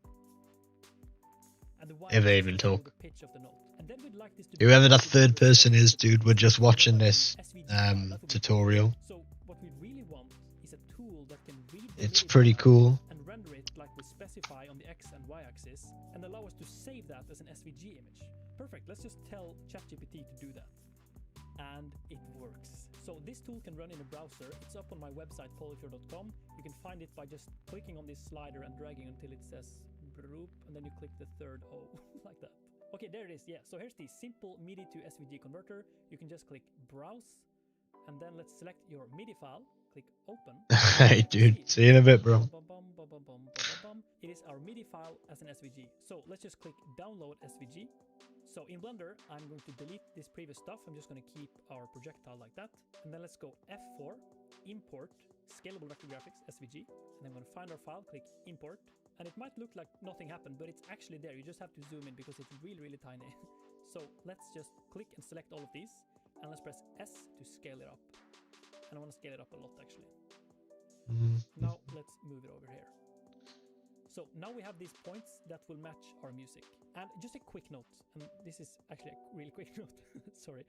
If they even talk. Whoever that third person is, dude, we're just watching this tutorial. So what we really want is a tool that can read the It's MIDI pretty file cool. and render it like we specify on the X and Y axis, and allow us to save that as an SVG image. Perfect, let's just tell ChatGPT to do that. And it works. So this tool can run in a browser. It's up on my website polyfure.com. You can find it by just clicking on this slider and dragging until it says Broop, and then you click the third O like that. Okay, there it is. Yeah, so here's the simple MIDI to SVG converter. You can just click browse, and then let's select your MIDI file, click open. Hey, dude, see you in a bit, bro. It is our MIDI file as an SVG. So let's just click download SVG. So in Blender, I'm going to delete this previous stuff. I'm just going to keep our projectile like that. And then let's go F4, import, scalable vector graphics, SVG. And then I'm going to find our file, click import. And it might look like nothing happened, but it's actually there. You just have to zoom in because it's really, really tiny. So let's just click and select all of these. And let's press S to scale it up. And I want to scale it up a lot, actually. Now let's move it over here. So now we have these points that will match our music. And just a quick note, and this is actually a really quick note, sorry.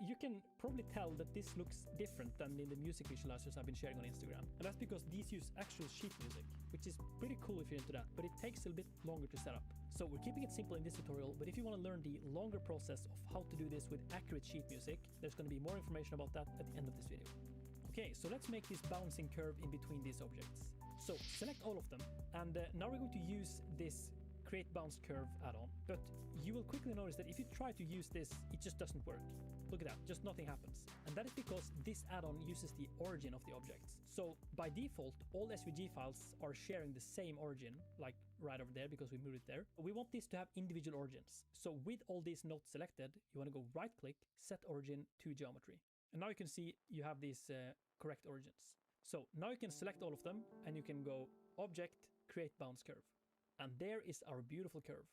You can probably tell that this looks different than in the music visualizers I've been sharing on Instagram. And that's because these use actual sheet music, which is pretty cool if you're into that, but it takes a bit longer to set up. So we're keeping it simple in this tutorial, but if you want to learn the longer process of how to do this with accurate sheet music, there's going to be more information about that at the end of this video. Okay, so let's make this bouncing curve in between these objects. So select all of them, and now we're going to use this create bounce curve add-on, but you will quickly notice that if you try to use this, it just doesn't work. Look at that, just nothing happens. And that is because this add-on uses the origin of the objects. So by default, all SVG files are sharing the same origin, like right over there because we moved it there. We want this to have individual origins. So with all these notes selected, you want to go right click, set origin to geometry. And now you can see you have these correct origins. So now you can select all of them and you can go object, create bounce curve. And there is our beautiful curve.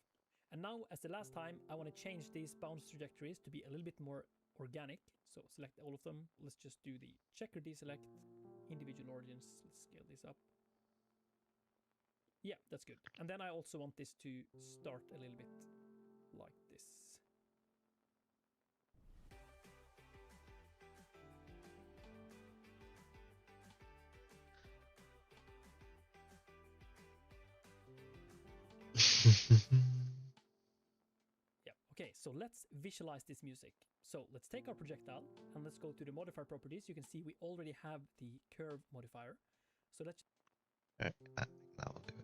And now, as the last time, I want to change these bounce trajectories to be a little bit more organic. So select all of them. Let's just do the checker deselect, individual origins. Let's scale this up. Yeah, that's good. And then I also want this to start a little bit like this. Yeah, okay, so let's visualize this music. So let's take our projectile and let's go to the modifier properties. You can see we already have the curve modifier. So let's Okay, I think that will do.